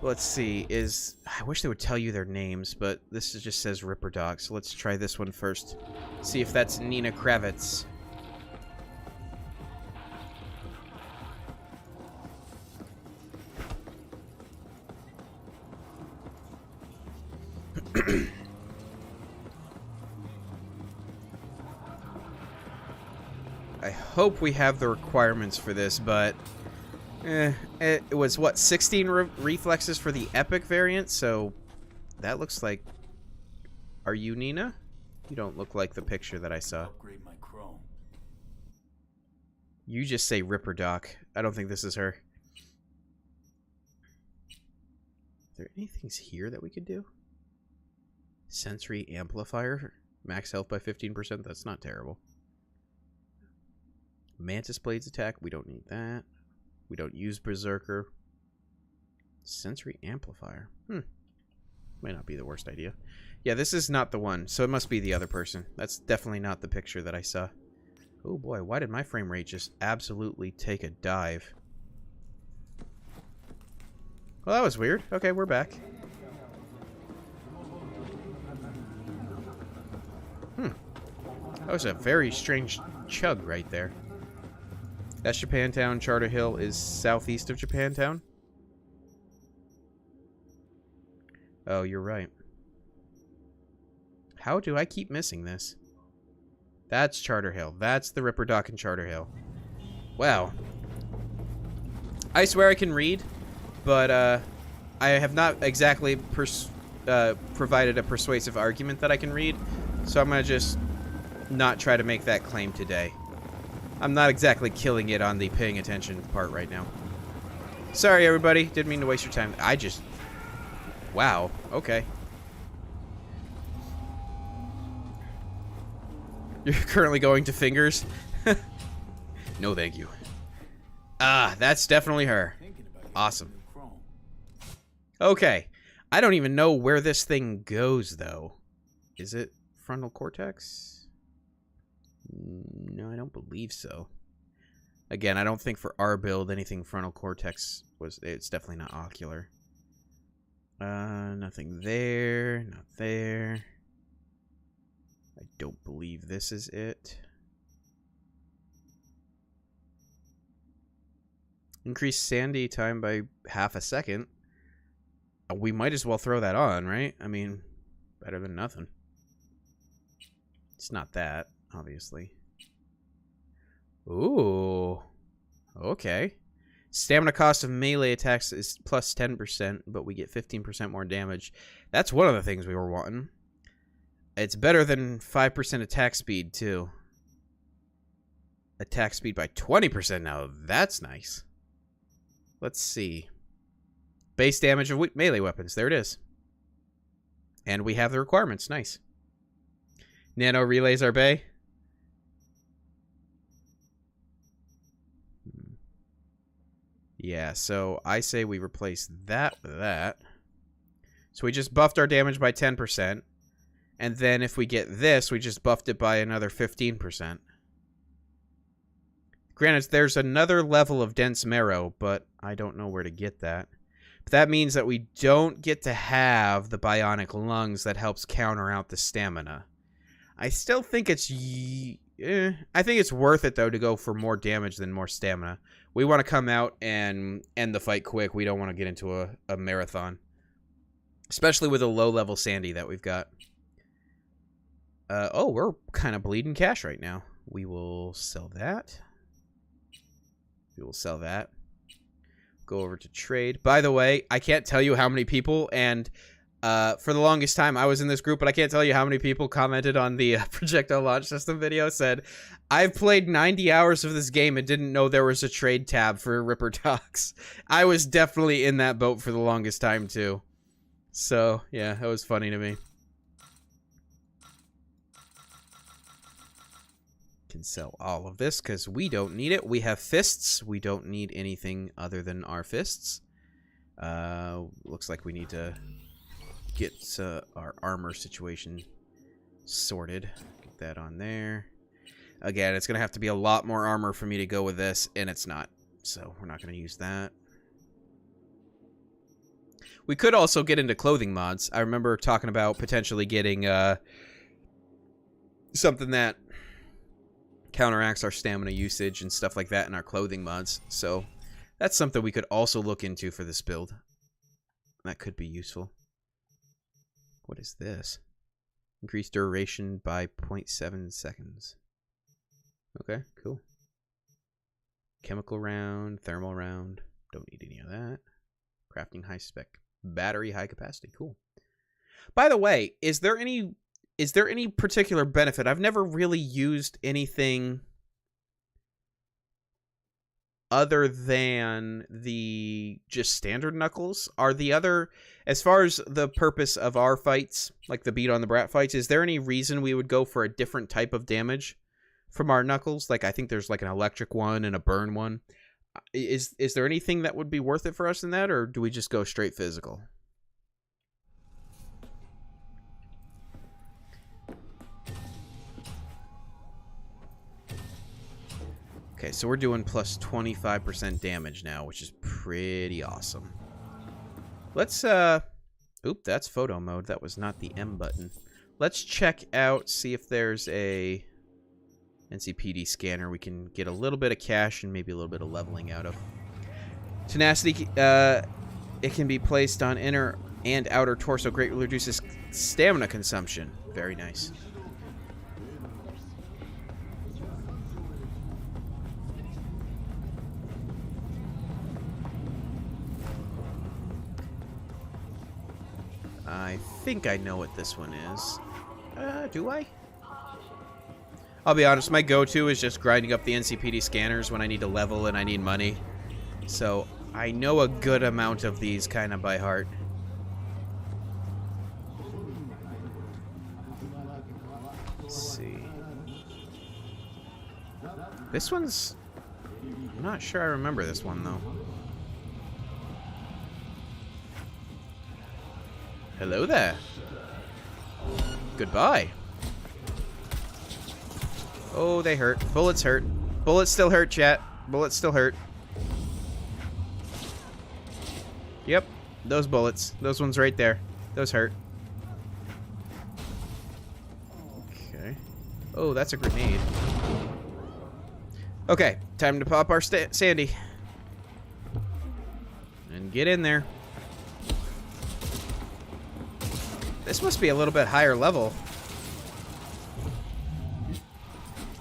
Let's see. I wish they would tell you their names, but this just says Ripper Dog. So let's try this one first. See if that's Nina Kravitz. I hope we have the requirements for this, but it was, what, 16 reflexes for the epic variant, so that looks like... Are you Nina? You don't look like the picture that I saw. Upgrade my chrome. You just say Ripper Doc. I don't think this is her. Is there anything here that we could do? Sensory amplifier? Max health by 15%? That's not terrible. Mantis Blades attack, we don't need that. We don't use Berserker. Sensory amplifier. Might not be the worst idea. Yeah, this is not the one, so it must be the other person. That's definitely not the picture that I saw. Oh boy, why did my frame rate just absolutely take a dive? Well, that was weird. Okay, we're back. That was a very strange chug right there. That's Japantown. Charter Hill is southeast of Japantown. Oh, you're right. How do I keep missing this? That's Charter Hill. That's the Ripper Dock in Charter Hill. Wow. I swear I can read, but I have not exactly provided a persuasive argument that I can read, so I'm going to just not try to make that claim today. I'm not exactly killing it on the paying attention part right now. Sorry, everybody. Didn't mean to waste your time. I just... Wow. Okay. You're currently going to fingers? No, thank you. Ah, that's definitely her. Awesome. Okay. I don't even know where this thing goes, though. Is it frontal cortex? No, I don't believe so. Again, I don't think for our build anything frontal cortex was... It's definitely not ocular. Nothing there. Not there. I don't believe this is it. Increase sandy time by half a second. We might as well throw that on, right? I mean, better than nothing. It's not that, obviously. Ooh. Okay. Stamina cost of melee attacks is plus 10%, but we get 15% more damage. That's one of the things we were wanting. It's better than 5% attack speed, too. Attack speed by 20% now. That's nice. Let's see. Base damage of melee weapons. There it is. And we have the requirements. Nice. Nano relays are bay. Yeah, so I say we replace that with that. So we just buffed our damage by 10%. And then if we get this, we just buffed it by another 15%. Granted, there's another level of dense marrow, but I don't know where to get that. But that means that we don't get to have the bionic lungs that helps counter out the stamina. I still think it's... I think it's worth it, though, to go for more damage than more stamina. We want to come out and end the fight quick. We don't want to get into a marathon. Especially with a low-level Sandy that we've got. Oh, we're kind of bleeding cash right now. We will sell that. We will sell that. Go over to trade. By the way, I can't tell you how many people, and for the longest time I was in this group, but I can't tell you how many people commented on the projectile launch system video, said, I've played 90 hours of this game and didn't know there was a trade tab for Ripper Docs. I was definitely in that boat for the longest time, too. So, yeah, that was funny to me. Can sell all of this because we don't need it. We have fists. We don't need anything other than our fists. Looks like we need to get our armor situation sorted. Get that on there. Again, it's going to have to be a lot more armor for me to go with this, and it's not. So we're not going to use that. We could also get into clothing mods. I remember talking about potentially getting something that counteracts our stamina usage and stuff like that in our clothing mods. So that's something we could also look into for this build. That could be useful. What is this? Increased duration by 0.7 seconds. Okay, cool. Chemical round, thermal round. Don't need any of that. Crafting high spec. Battery high capacity. Cool. By the way, is there any particular benefit? I've never really used anything other than the just standard knuckles. Are the other, as far as the purpose of our fights, like the beat on the brat fights, is there any reason we would go for a different type of damage from our knuckles? Like, I think there's like an electric one and a burn one. Is there anything that would be worth it for us in that, or do we just go straight physical? Okay, so we're doing plus 25% damage now, which is pretty awesome. Let's, oop, that's photo mode. That was not the M button. Let's check out, see if there's a NCPD scanner we can get a little bit of cash and maybe a little bit of leveling out of. Tenacity, it can be placed on inner and outer torso. Greatly reduces stamina consumption. Very nice. I think I know what this one is. Do I? I'll be honest, my go-to is just grinding up the NCPD scanners when I need to level and I need money. So, I know a good amount of these kind of by heart. Let's see. This one's... I'm not sure I remember this one, though. Hello there. Goodbye. Oh, they hurt. Bullets hurt. Bullets still hurt, chat. Bullets still hurt. Yep. Those bullets. Those ones right there. Those hurt. Okay. Oh, that's a grenade. Okay. Time to pop our Sandy. And get in there. This must be a little bit higher level.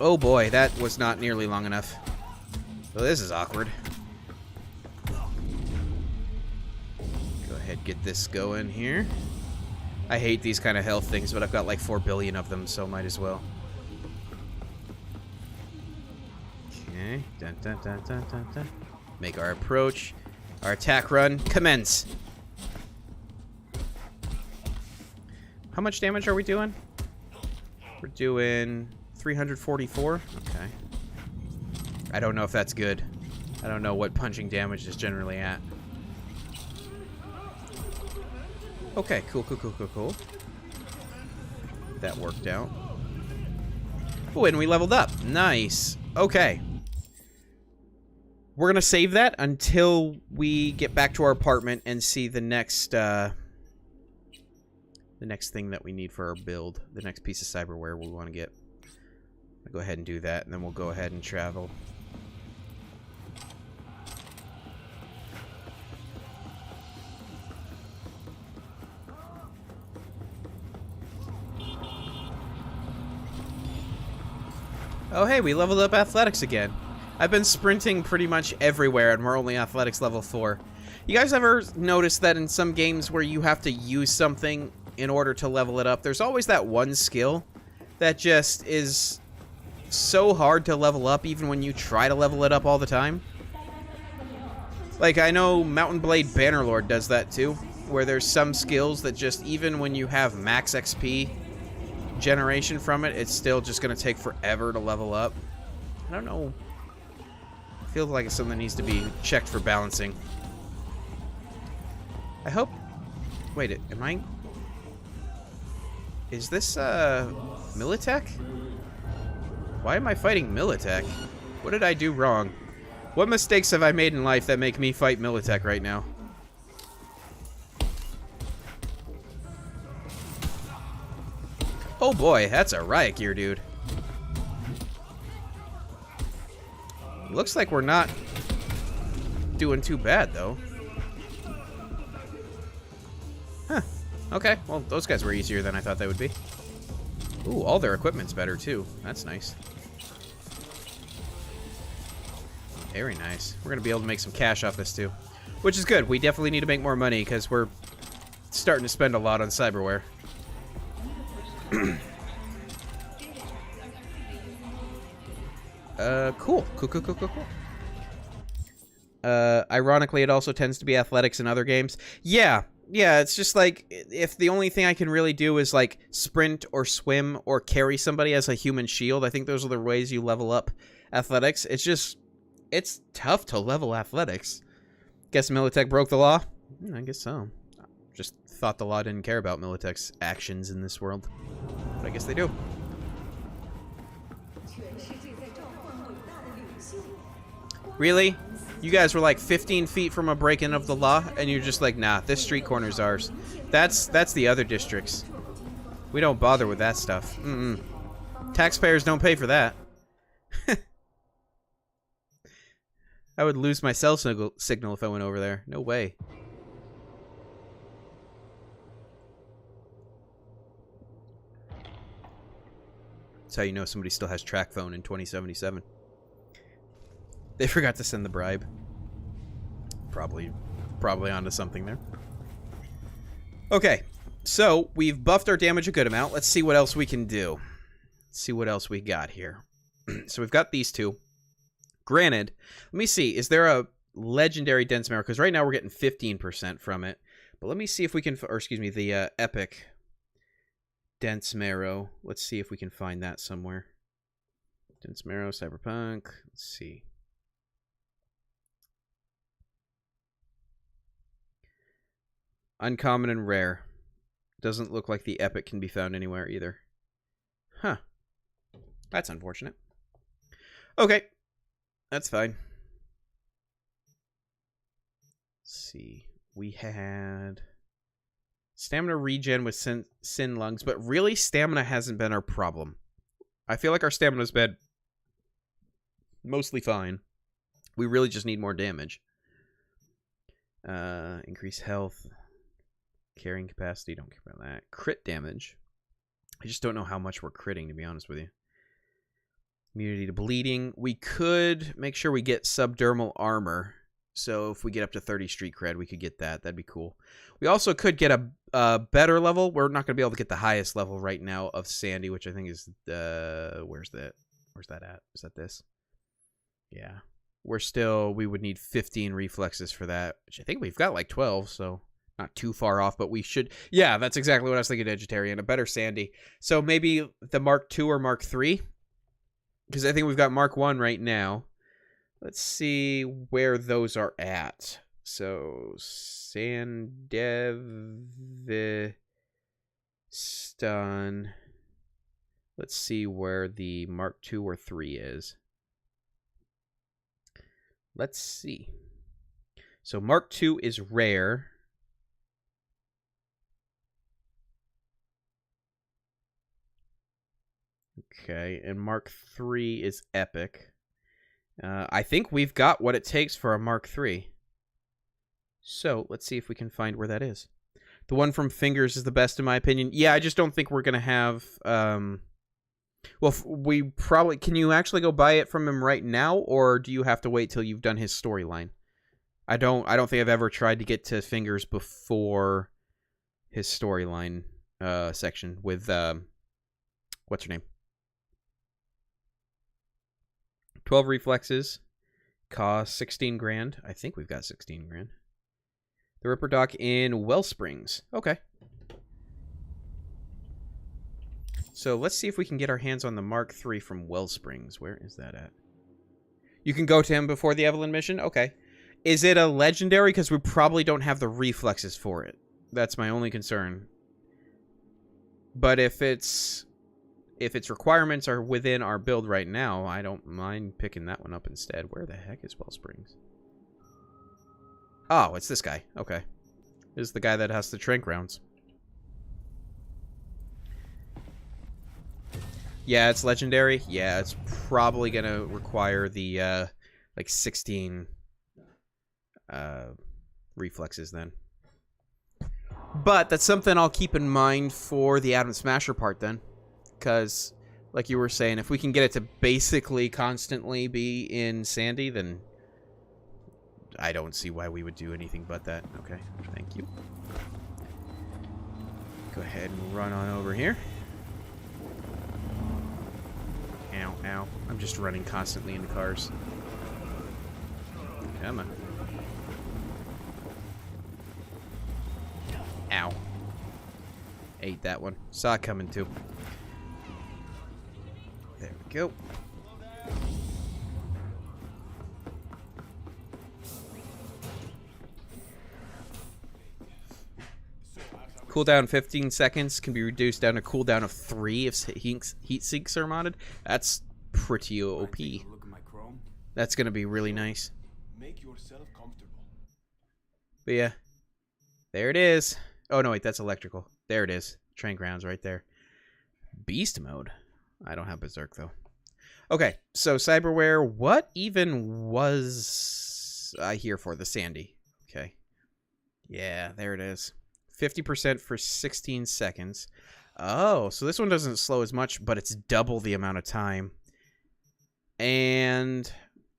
Oh boy, that was not nearly long enough. Well, this is awkward. Go ahead, get this going here. I hate these kind of health things, but I've got like 4 billion of them, so might as well. Okay. Dun, dun, dun, dun, dun, dun. Make our approach. Our attack run. Commence. How much damage are we doing? We're doing 344. Okay. I don't know if that's good. I don't know what punching damage is generally at. Okay, cool, cool, cool, cool, cool. That worked out. Oh, and we leveled up. Nice. Okay. We're gonna save that until we get back to our apartment and see the next thing that we need for our build. The next piece of cyberware we want to get. I'll go ahead and do that, and then we'll go ahead and travel. Oh hey, we leveled up athletics again. I've been sprinting pretty much everywhere, and we're only athletics level 4. You guys ever notice that in some games where you have to use something in order to level it up, there's always that one skill that just is so hard to level up even when you try to level it up all the time? Like, I know Mountain Blade Bannerlord does that too, where there's some skills that just, even when you have max XP generation from it, it's still just going to take forever to level up. I don't know. I feel like it's something that needs to be checked for balancing. I hope... Wait, am I... Is this, Militech? Why am I fighting Militech? What did I do wrong? What mistakes have I made in life that make me fight Militech right now? Oh boy, that's a riot gear, dude. Looks like we're not doing too bad, though. Huh. Okay, well, those guys were easier than I thought they would be. Ooh, all their equipment's better, too. That's nice. Very nice. We're going to be able to make some cash off this, too. Which is good. We definitely need to make more money, because we're starting to spend a lot on cyberware. Cool. Cool. Ironically, it also tends to be athletics in other games. Yeah, it's just like, if the only thing I can really do is, like, sprint or swim or carry somebody as a human shield, I think those are the ways you level up athletics. It's just, It's tough to level athletics. Guess Militech broke the law? I guess so. Just thought the law didn't care about Militech's actions in this world. But I guess they do. Really? You guys were like 15 feet from a break-in of the law, and you're just like, nah, this street corner's ours. That's the other districts. We don't bother with that stuff. Taxpayers don't pay for that. I would lose my cell signal if I went over there. No way. That's how you know somebody still has track phone in 2077. They forgot to send the bribe. Probably onto something there. Okay, so we've buffed our damage a good amount. Let's see what else we can do. Let's see what else we got here. So we've got these two. Granted, let me see. Is there a legendary dense marrow? Because right now we're getting 15% from it. But let me see if we can... Or excuse me, the epic dense marrow. Let's see if we can find that somewhere. Dense marrow, Cyberpunk. Let's see. Uncommon and rare. Doesn't look like the epic can be found anywhere either. Huh. That's unfortunate. Okay. That's fine. Let's see. We had stamina regen with sin lungs, but really stamina hasn't been our problem. I feel like our stamina's been mostly fine. We really just need more damage. Increase health. Carrying capacity, don't care about that. Crit damage. I just don't know how much we're critting, to be honest with you. Immunity to bleeding. We could make sure we get subdermal armor. So if we get up to 30 street cred, we could get that. That'd be cool. We also could get a better level. We're not going to be able to get the highest level right now of Sandy, which I think is where's that? Where's that at? Is that this? Yeah. We would need 15 reflexes for that, which I think we've got like 12, so not too far off, but we should... Yeah, that's exactly what I was thinking, Vegetarian. A better Sandy. So maybe the Mark II or Mark III? Because I think we've got Mark 1 right now. Let's see where those are at. So, Sandevistan. Let's see where the Mark II or 3 is. Let's see. So, Mark II is rare. Okay, and Mark III is epic. I think we've got what it takes for a Mark III. So, let's see if we can find where that is. The one from Fingers is the best in my opinion. Yeah, I just don't think we're going to have... well, we probably... Can you actually go buy it from him right now, or do you have to wait till you've done his storyline? I don't think I've ever tried to get to Fingers before his storyline section with... what's her name? 12 reflexes. Cost 16 grand. I think we've got 16 grand. The Ripper Dock in Wellsprings. Okay. So let's see if we can get our hands on the Mark III from Wellsprings. Where is that at? You can go to him before the Evelyn mission? Okay. Is it a legendary? Because we probably don't have the reflexes for it. That's my only concern. But if its requirements are within our build right now, I don't mind picking that one up instead. Where the heck is Wellsprings? Oh, it's this guy. Okay. This is the guy that has the trank rounds. Yeah, it's legendary. Yeah, it's probably going to require the, like, 16 reflexes then. But that's something I'll keep in mind for the Atom Smasher part then. Because, like you were saying, if we can get it to basically constantly be in Sandy, then I don't see why we would do anything but that. Okay, thank you. Go ahead and run on over here. Ow, ow. I'm just running constantly into cars. Come on. Ow. Ate that one. Saw it coming too. There we go. Cooldown 15 seconds can be reduced down to cooldown of 3 if heat sinks are modded. That's pretty OP. Look at my chrome. That's going to be really nice. Make yourself comfortable. But yeah, there it is. Oh, no, wait, that's electrical. There it is. Train grounds right there. Beast mode. I don't have Berserk, though. Okay, so Cyberware, what even was I here for? The Sandy. Okay. Yeah, there it is. 50% for 16 seconds. Oh, so this one doesn't slow as much, but it's double the amount of time. And,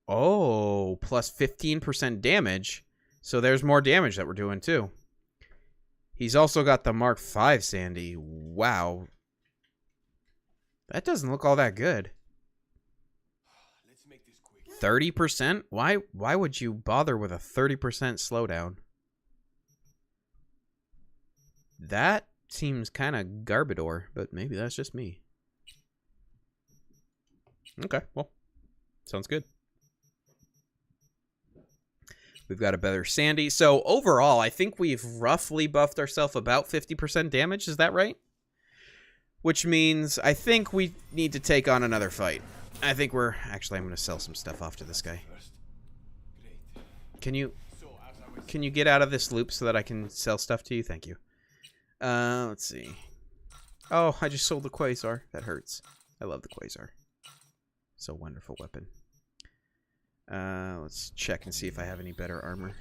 oh, plus 15% damage. So there's more damage that we're doing, too. He's also got the Mark V Sandy. Wow. That doesn't look all that good. Let's make this quick. 30%? Why would you bother with a 30% slowdown? That seems kind of garbador, but maybe that's just me. Okay, well, sounds good. We've got a better Sandy. So overall, I think we've roughly buffed ourselves about 50% damage. Is that right? Which means I think we need to take on another fight. I think we're... Actually, I'm going to sell some stuff off to this guy. First. Great. Can you So as I was get out of this loop so that I can sell stuff to you? Thank you. Let's see. Oh, I just sold the Quasar. That hurts. I love the Quasar. So wonderful weapon. Let's check and see if I have any better armor.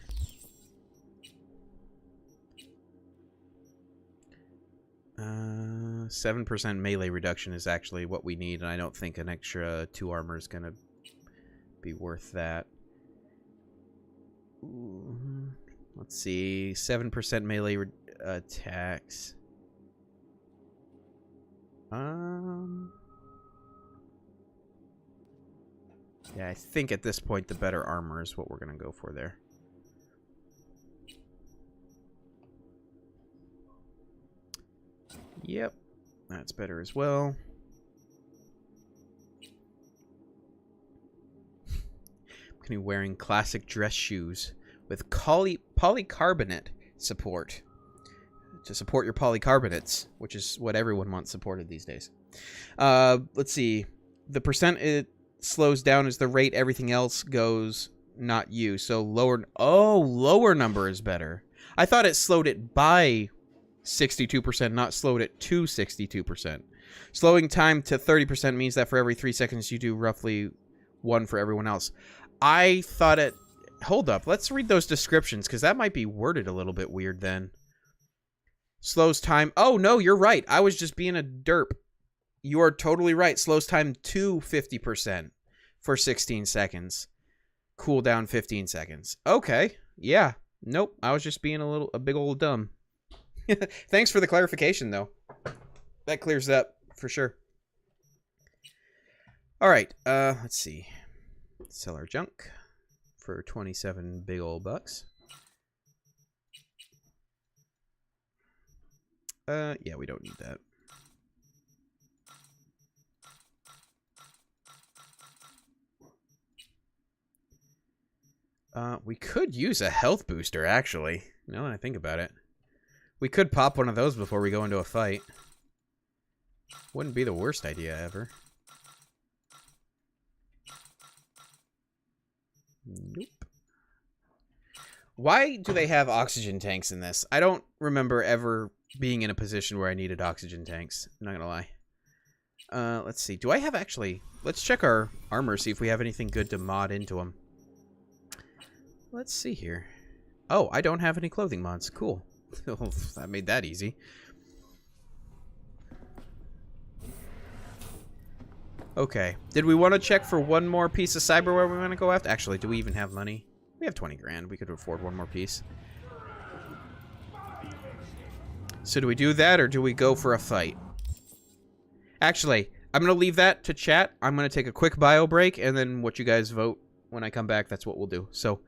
Uh, 7% melee reduction is actually what we need, and I don't think an extra 2 armor is gonna be worth that. Ooh, let's see. 7% melee attacks. Yeah, I think at this point the better armor is what we're gonna go for there. Yep, that's better as well. I'm gonna be wearing classic dress shoes with polycarbonate support. To support your polycarbonates, which is what everyone wants supported these days. Let's see. The percent it slows down is the rate everything else goes, not you. So lower... Oh, lower number is better. I thought it slowed it by 62%, not slowed it to 62%. Slowing time to 30% means that for every 3 seconds you do roughly 1 for everyone else. I thought it... Hold up. Let's read those descriptions, because that might be worded a little bit weird then. Slows time... Oh, no, you're right. I was just being a derp. You are totally right. Slows time to 50% for 16 seconds. Cooldown 15 seconds. Okay. Yeah. Nope. I was just being a big old dumb. Thanks for the clarification, though. That clears it up for sure. All right. Let's see. Sell our junk for 27 big old bucks. Yeah, we don't need that. We could use a health booster, actually. Now that I think about it. We could pop one of those before we go into a fight. Wouldn't be the worst idea ever. Nope. Why do they have oxygen tanks in this? I don't remember ever being in a position where I needed oxygen tanks. I'm not gonna lie. Let's see. Do I have actually... Let's check our armor, see if we have anything good to mod into them. Let's see here. Oh, I don't have any clothing mods. Cool. I made that easy. Okay. Did we want to check for one more piece of cyberware we want to go after? Actually, do we even have money? We have 20 grand. We could afford one more piece. So do we do that, or do we go for a fight? Actually, I'm going to leave that to chat. I'm going to take a quick bio break, and then what you guys vote when I come back, that's what we'll do. So,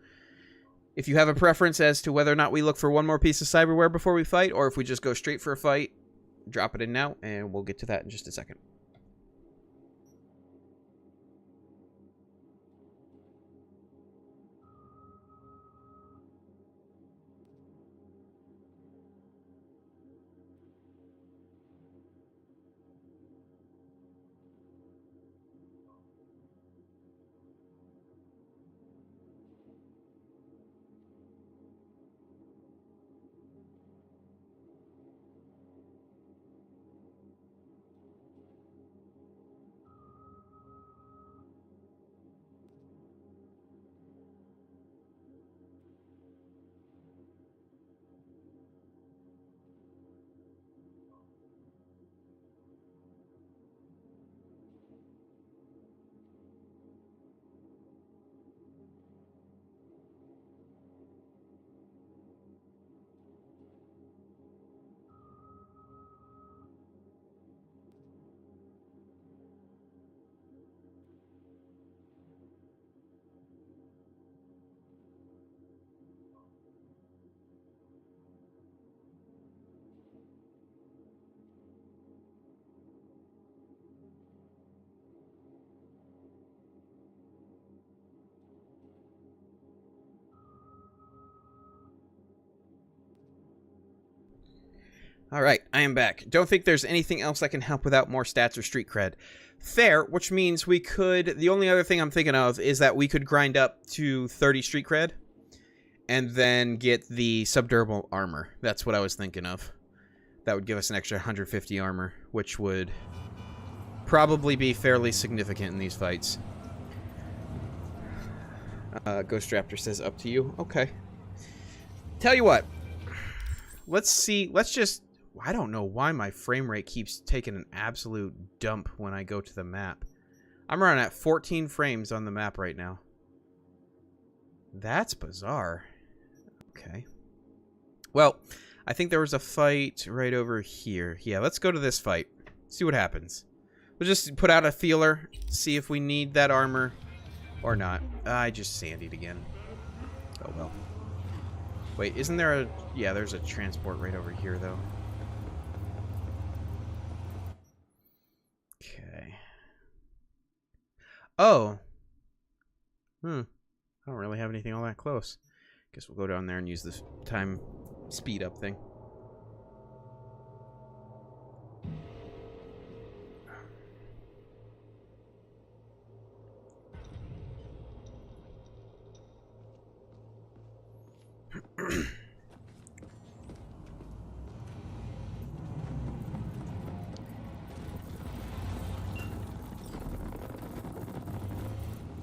if you have a preference as to whether or not we look for one more piece of cyberware before we fight, or if we just go straight for a fight, drop it in now, and we'll get to that in just a second. Alright, I am back. Don't think there's anything else that can help without more stats or street cred. Fair, which means we could... The only other thing I'm thinking of is that we could grind up to 30 street cred and then get the subdurable armor. That's what I was thinking of. That would give us an extra 150 armor, which would probably be fairly significant in these fights. Ghost Raptor says, up to you. Okay. Tell you what. Let's see. Let's just... I don't know why my frame rate keeps taking an absolute dump when I go to the map. I'm running at 14 frames on the map right now. That's bizarre. Okay. Well, I think there was a fight right over here. Yeah, let's go to this fight. See what happens. We'll just put out a feeler, see if we need that armor or not. I just sandied again. Oh well. Wait, isn't there a... Yeah, there's a transport right over here, though. Okay. Oh. I don't really have anything all that close. Guess we'll go down there and use this time speed up thing.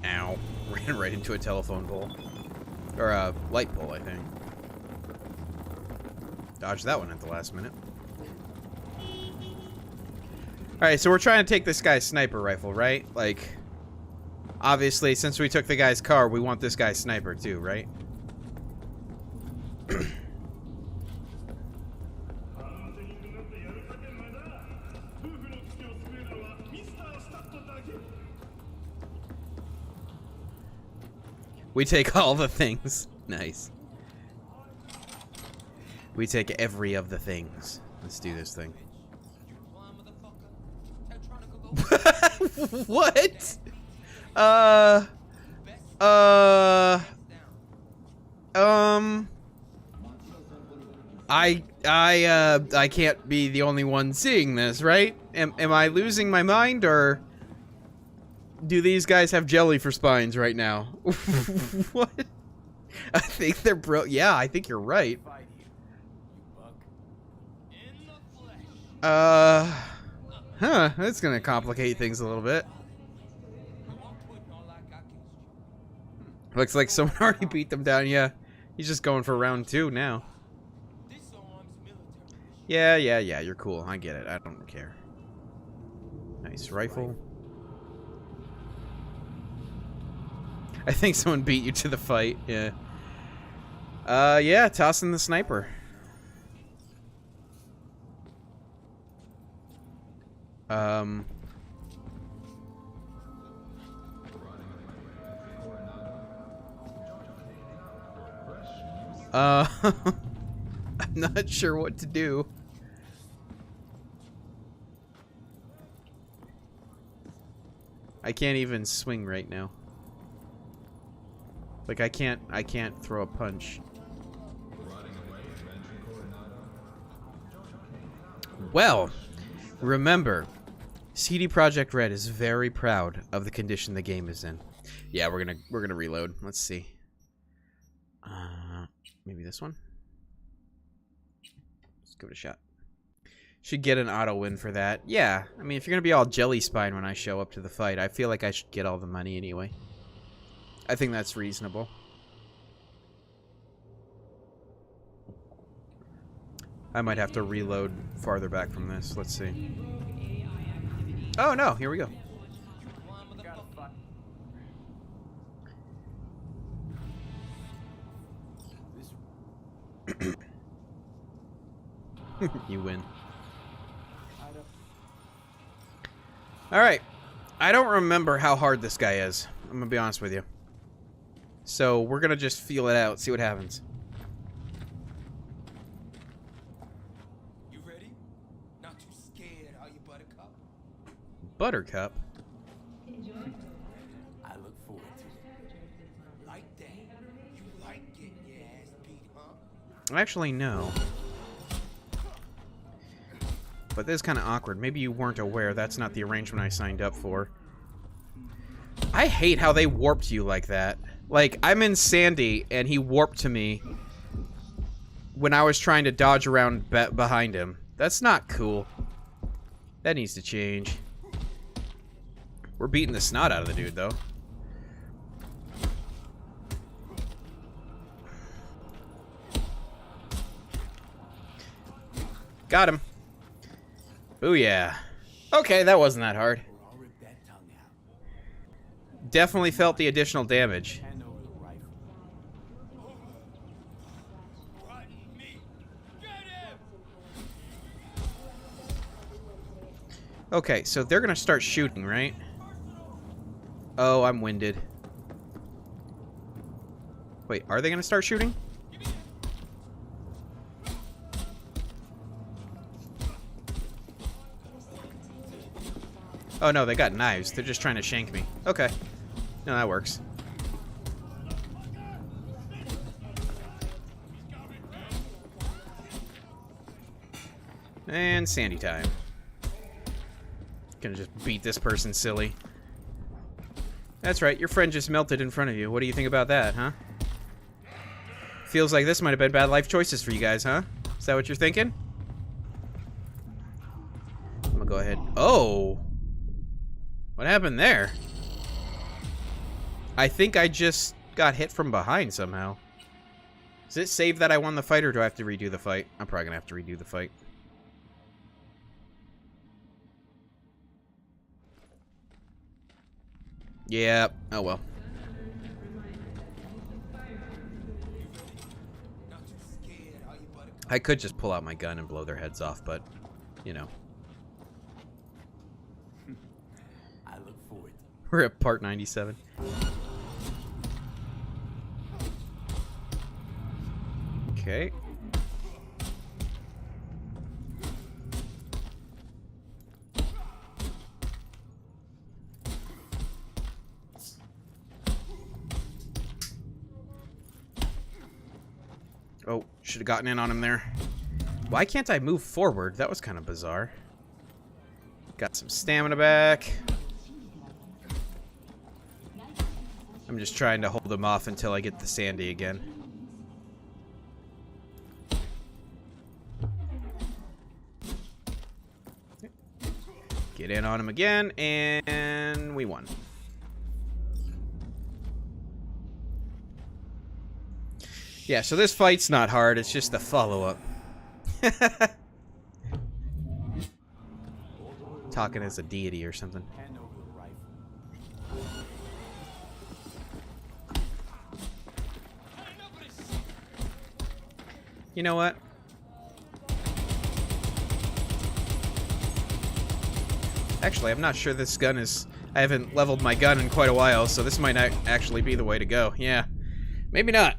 Ow. Ran right into a telephone pole. Or a light pole, I think. Dodged that one at the last minute. Alright, so we're trying to take this guy's sniper rifle, right? Like, obviously, since we took the guy's car, we want this guy's sniper too, right? We take all the things. Nice. We take every of the things. Let's do this thing. What? I can't be the only one seeing this, right? Am I losing my mind, or do these guys have jelly for spines right now? What? I think they're yeah, I think you're right. Huh, that's gonna complicate things a little bit. Looks like someone already beat them down. Yeah, he's just going for round 2 now. Yeah, you're cool. I get it. I don't care. Nice rifle. I think someone beat you to the fight. Yeah. Yeah, tossing the sniper. I'm not sure what to do. I can't even swing right now. Like, I can't throw a punch. Well, remember, CD Projekt Red is very proud of the condition the game is in. Yeah, we're gonna reload. Let's see. Maybe this one. Let's give it a shot. Should get an auto win for that. Yeah, I mean, if you're gonna be all jelly spine when I show up to the fight, I feel like I should get all the money anyway. I think that's reasonable. I might have to reload farther back from this. Let's see. Oh no, here we go. You win. Alright. I don't remember how hard this guy is. I'm gonna be honest with you. So we're gonna just feel it out, see what happens. You ready? Not too scared, are you, Buttercup? Buttercup? I look forward to it. Like that. You like getting your ass beat, huh? Actually, no. But this is kind of awkward. Maybe you weren't aware. That's not the arrangement I signed up for. I hate how they warped you like that. Like, I'm in Sandy, and he warped to me when I was trying to dodge around behind him. That's not cool. That needs to change. We're beating the snot out of the dude, though. Got him. Booyah. Okay, that wasn't that hard. Definitely felt the additional damage. Okay, so they're gonna start shooting, right? Oh, I'm winded. Wait, are they gonna start shooting? Oh no, they got knives. They're just trying to shank me. Okay. No, that works. And Sandy time. Gonna just beat this person silly. That's right, your friend just melted in front of you. What do you think about that, huh? Feels like this might have been bad life choices for you guys, huh? Is that what you're thinking? I'm gonna go ahead. Oh! What happened there? I think I just got hit from behind somehow. Does it save that I won the fight, or do I have to redo the fight? I'm probably gonna have to redo the fight. Yeah, oh well. I could just pull out my gun and blow their heads off, but, you know. I look forward. We're at part 97. Okay. Oh, should have gotten in on him there. Why can't I move forward? That was kind of bizarre. Got some stamina back. I'm just trying to hold him off until I get the Sandy again. Get in on him again, and we won. Yeah, so this fight's not hard, it's just the follow-up. Talking as a deity or something. You know what? Actually, I'm not sure this gun is... I haven't leveled my gun in quite a while, so this might not actually be the way to go. Yeah. Maybe not.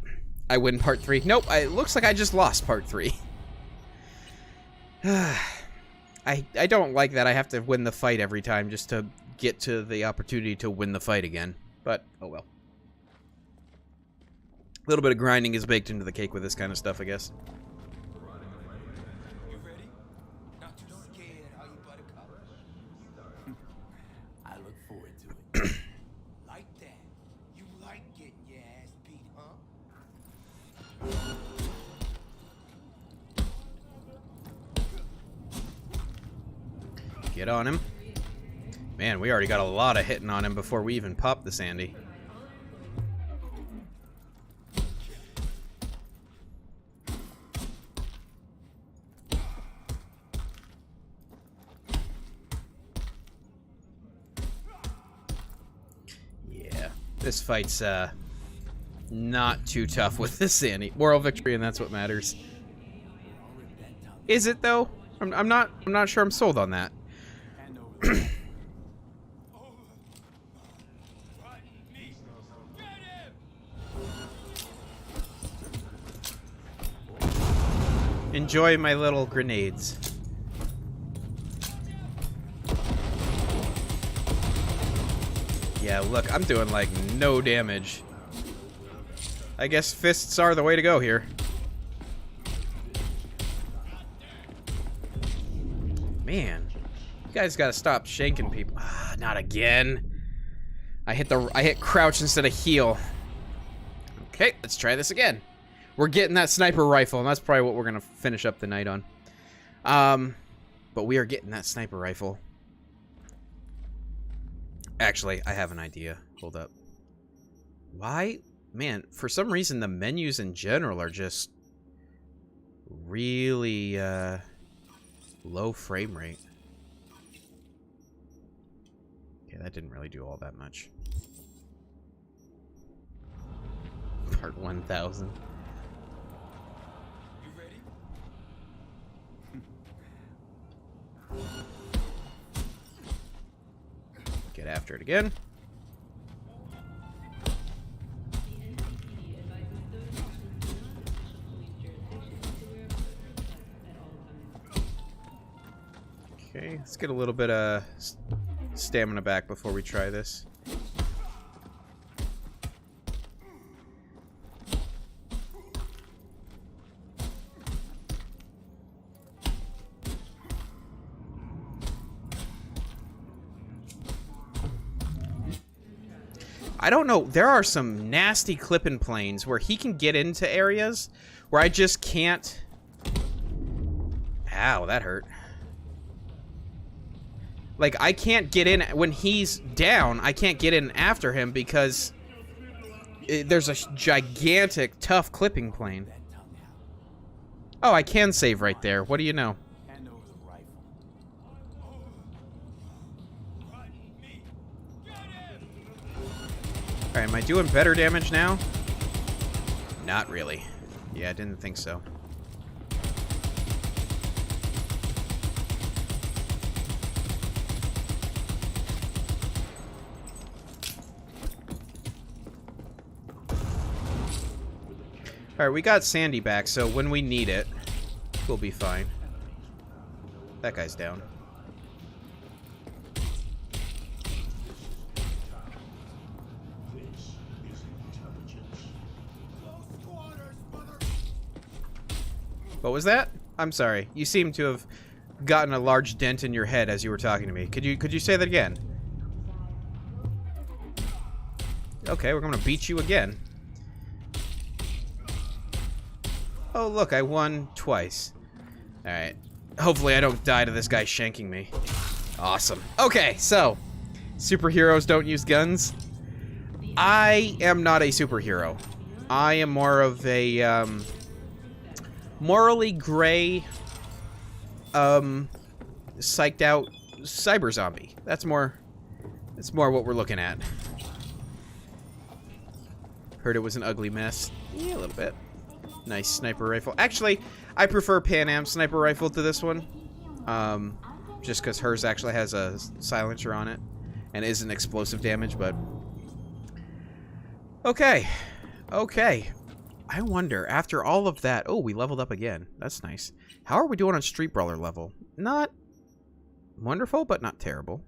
I win part 3. Nope, it looks like I just lost part 3. I don't like that I have to win the fight every time just to get to the opportunity to win the fight again. But, oh well. A little bit of grinding is baked into the cake with this kind of stuff, I guess. You ready? Not too scared, are you, Buttercup? I look forward to it. Like that. You like getting your ass beat, huh? Get on him. Man, we already got a lot of hitting on him before we even popped the Sandy. Yeah, this fight's not too tough with this Sandy. Moral victory, and that's what matters. Is it though? I'm not sure I'm sold on that. Enjoy my little grenades. Yeah, look, I'm doing like no damage. I guess fists are the way to go here. man. You guys gotta stop shanking people. Ah, not again. I hit crouch instead of heal. Okay, let's try this again. We're getting that sniper rifle, and that's probably what we're gonna finish up the night on. But we are getting that sniper rifle. Actually, I have an idea. Hold up. Why? Man, for some reason the menus in general are just really low frame rate. Okay, that didn't really do all that much. Part 1000. You ready? Get after it again. Okay, let's get a little bit of stamina back before we try this. I don't know. There are some nasty clipping planes where he can get into areas where I just can't. Ow, that hurt. Like, I can't get in when he's down. I can't get in after him because there's a gigantic, tough clipping plane. Oh, I can save right there. What do you know? Hand over the rifle. Alright, am I doing better damage now? Not really. Yeah, I didn't think so. Alright, we got Sandy back, so when we need it, we'll be fine. That guy's down. What was that? I'm sorry. You seem to have gotten a large dent in your head as you were talking to me. Could you say that again? Okay, we're gonna beat you again. Oh, look, I won twice. Alright. Hopefully I don't die to this guy shanking me. Awesome. Okay, so. Superheroes don't use guns. I am not a superhero. I am more of a, morally gray, psyched out cyber zombie. That's more what we're looking at. Heard it was an ugly mess. Yeah, a little bit. Nice sniper rifle. Actually, I prefer Pan Am sniper rifle to this one. Just because hers actually has a silencer on it. And isn't explosive damage, but... Okay. Okay. I wonder, after all of that... Oh, we leveled up again. That's nice. How are we doing on Street Brawler level? Not wonderful, but not terrible.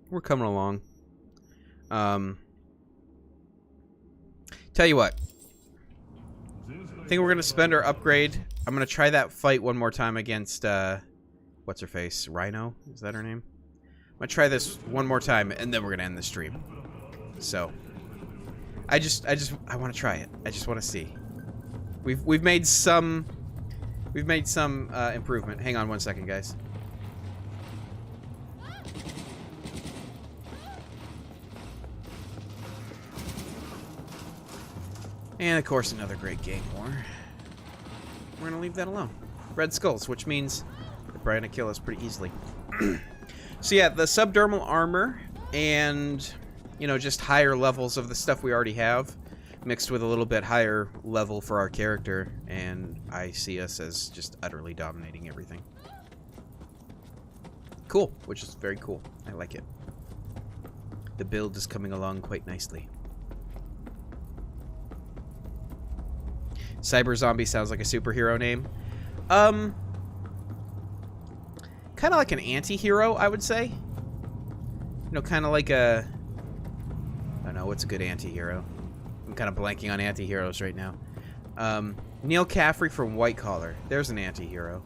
We're coming along. Tell you what. I think we're going to spend our upgrade. I'm going to try that fight one more time against, what's her face? Rhino? Is that her name? I'm going to try this one more time, and then we're going to end the stream. So, I want to try it. I just want to see. We've made some improvement. Hang on one second, guys. And, of course, another great gang war. We're going to leave that alone. Red skulls, which means they're probably going to kill us pretty easily. So, yeah, the subdermal armor and, you know, just higher levels of the stuff we already have mixed with a little bit higher level for our character, and I see us as just utterly dominating everything. Cool, which is very cool. I like it. The build is coming along quite nicely. Cyber Zombie sounds like a superhero name. Kind of like an anti-hero, I would say. You know, kind of like a... I don't know, what's a good anti-hero? I'm kind of blanking on anti-heroes right now. Neil Caffrey from White Collar. There's an anti-hero.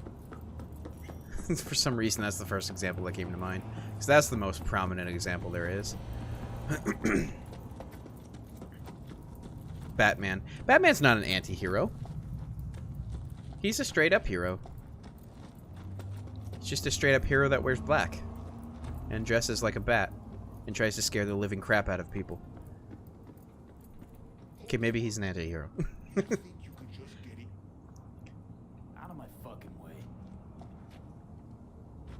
For some reason, that's the first example that came to mind. Because that's the most prominent example there is. Batman. Batman's not an anti-hero. He's a straight-up hero. He's just a straight-up hero that wears black. And dresses like a bat. And tries to scare the living crap out of people. Okay, maybe he's an anti-hero. You think you could just get it? Out of my fucking way.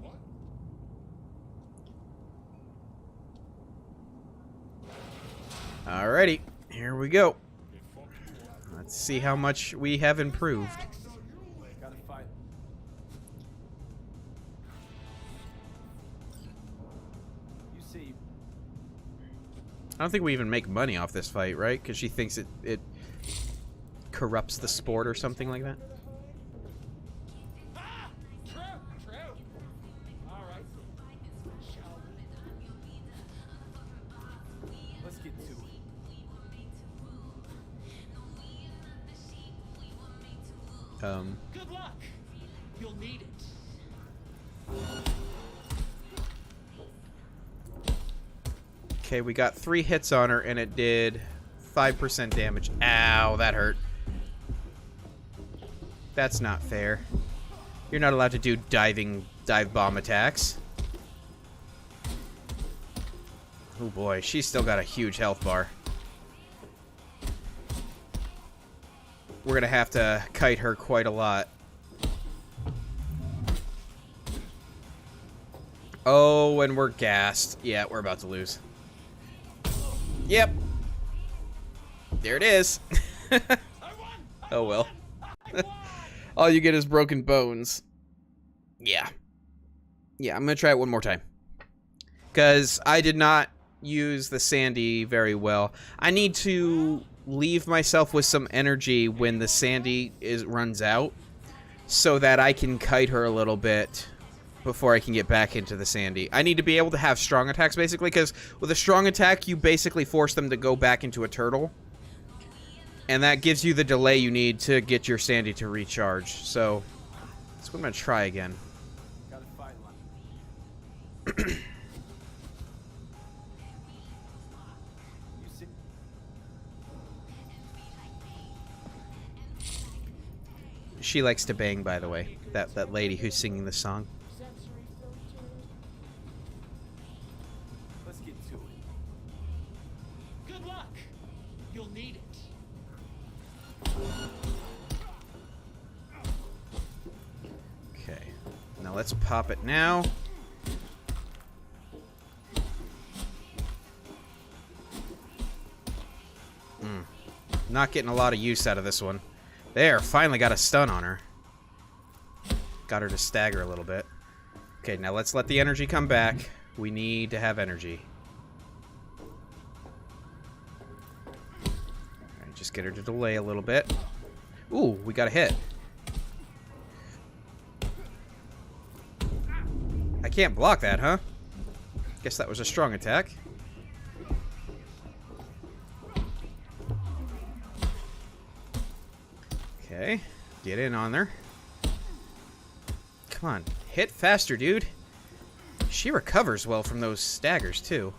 What? Alrighty, here we go. They fuck you up. Let's see how much we have improved. Gotta fight. You see, I don't think we even make money off this fight, right? Because she thinks it corrupts the sport or something like that. ah, true. All right, shall we? Let's get to it. Good luck. You'll need it. Okay, we got 3 hits on her, and it did 5% damage. Ow, that hurt. That's not fair. You're not allowed to do dive bomb attacks. Oh boy, she's still got a huge health bar. We're gonna have to kite her quite a lot. Oh, and we're gassed. Yeah, we're about to lose. Yep. There it is. Oh well. All you get is broken bones. Yeah. Yeah, I'm gonna try it one more time. Because I did not use the Sandy very well. I need to leave myself with some energy when the Sandy runs out, so that I can kite her a little bit before I can get back into the Sandy. I need to be able to have strong attacks, basically, because with a strong attack, you basically force them to go back into a turtle. And that gives you the delay you need to get your Sandy to recharge. So, that's what I'm going to try again. Gotta fight one. You see, She likes to bang, by the way. That lady who's singing the song. let's get to it. Good luck. You'll need it. Okay. Now let's pop it now. Not getting a lot of use out of this one. There, finally got a stun on her. Got her to stagger a little bit. Okay, now let's let the energy come back. We need to have energy. Alright, just get her to delay a little bit. Ooh, we got a hit. I can't block that, huh? Guess that was a strong attack. Okay, get in on there. Come on, hit faster, dude. She recovers well from those staggers, too.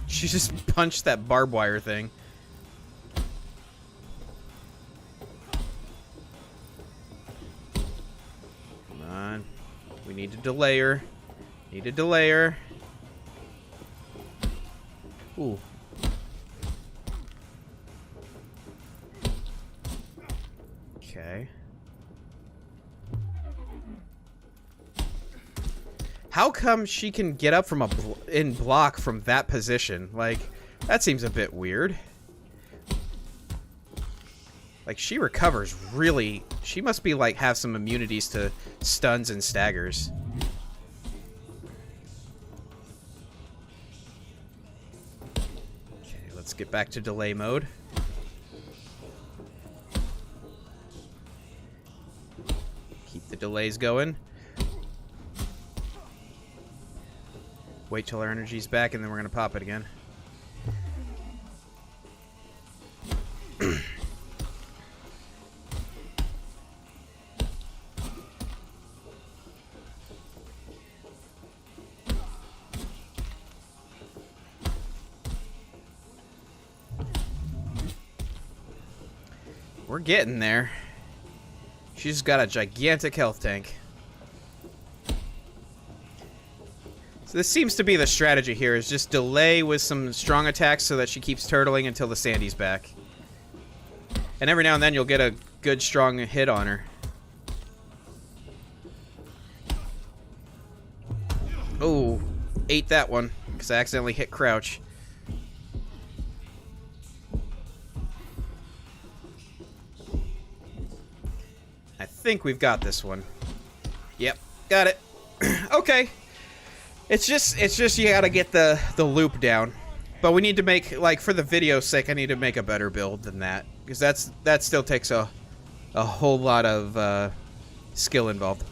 She just punched that barbed wire thing. Come on. We need to delay her. Need to delay her. Ooh. Okay. How come she can get up from in block from that position? Like, that seems a bit weird. Like, she recovers really... She must be, like, have some immunities to stuns and staggers. Okay, let's get back to delay mode. Keep the delays going. Wait till our energy's back, and then we're gonna pop it again. We're getting there. She's got a gigantic health tank. So this seems to be the strategy here, is just delay with some strong attacks so that she keeps turtling until the Sandy's back. And every now and then you'll get a good strong hit on her. Oh, ate that one because I accidentally hit crouch. I think we've got this one. Yep, got it. Okay. It's just you gotta get the loop down. But we need to make, like, for the video's sake, I need to make a better build than that. Because that still takes a whole lot of skill involved.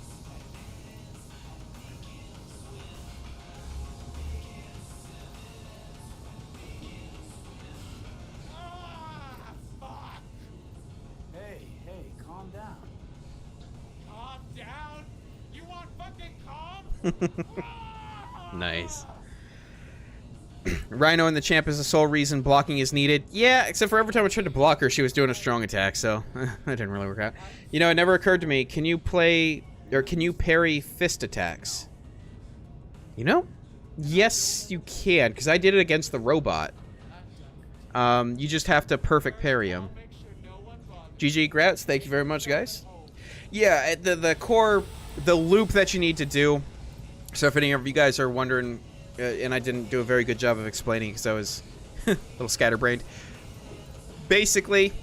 Hey, calm down. Calm down? You want fucking calm? Nice. Rhino and the champ is the sole reason blocking is needed. Yeah, except for every time I tried to block her, she was doing a strong attack, so that didn't really work out. You know, it never occurred to me, can you parry fist attacks? You know? Yes, you can, because I did it against the robot. You just have to perfect parry him. GG Grats, thank you very much, guys. Yeah, the loop that you need to do, so if any of you guys are wondering, and I didn't do a very good job of explaining because I was a little scatterbrained. Basically,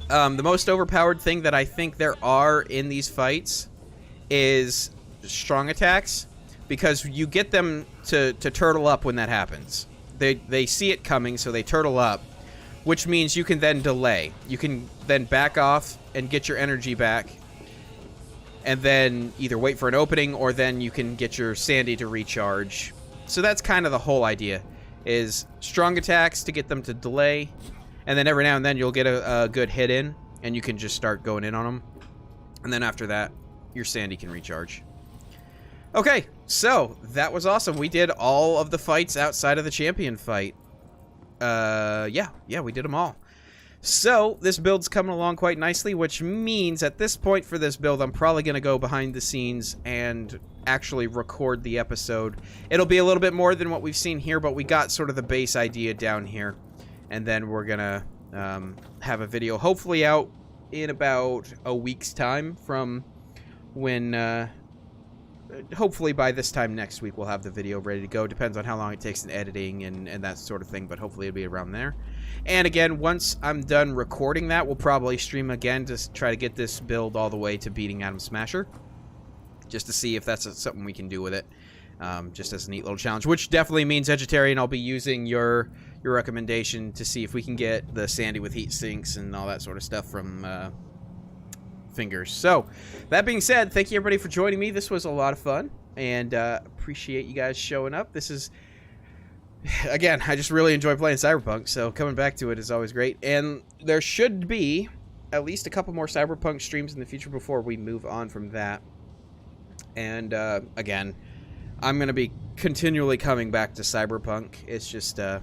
the most overpowered thing that I think there are in these fights is strong attacks, because you get them to turtle up when that happens. They see it coming, so they turtle up, which means you can then delay. You can then back off and get your energy back, and then either wait for an opening, or then you can get your Sandy to recharge. So that's kind of the whole idea, is strong attacks to get them to delay, and then every now and then you'll get a good hit in, and you can just start going in on them. And then after that, your Sandy can recharge. Okay, so that was awesome. We did all of the fights outside of the champion fight. Yeah, we did them all. So, this build's coming along quite nicely, which means at this point for this build, I'm probably going to go behind the scenes and actually record the episode. It'll be a little bit more than what we've seen here, but we got sort of the base idea down here. And then we're going to have a video hopefully out in about a week's time from when... hopefully by this time next week we'll have the video ready to go. Depends on how long it takes in editing and that sort of thing, but hopefully it'll be around there. And again, once I'm done recording that, we'll probably stream again to try to get this build all the way to beating Atom Smasher, just to see if that's something we can do with it, just as a neat little challenge, which definitely means Vegetarian. I'll be using your recommendation to see if we can get the Sandy with heat sinks and all that sort of stuff from Fingers. So that being said, thank you everybody for joining me. This was a lot of fun, and appreciate you guys showing up. This is, again, I just really enjoy playing Cyberpunk, so coming back to it is always great. And there should be at least a couple more Cyberpunk streams in the future before we move on from that. And again, I'm going to be continually coming back to Cyberpunk. It's just a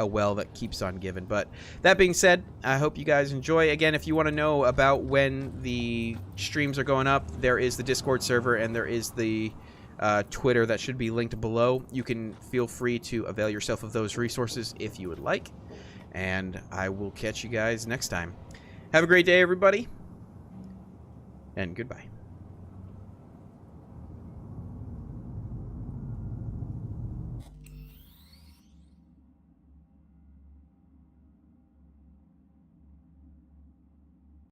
well that keeps on giving. But that being said, I hope you guys enjoy. Again, if you want to know about when the streams are going up, there is the Discord server and there is the Twitter that should be linked below. You can feel free to avail yourself of those resources if you would like. And I will catch you guys next time. Have a great day, everybody. And goodbye.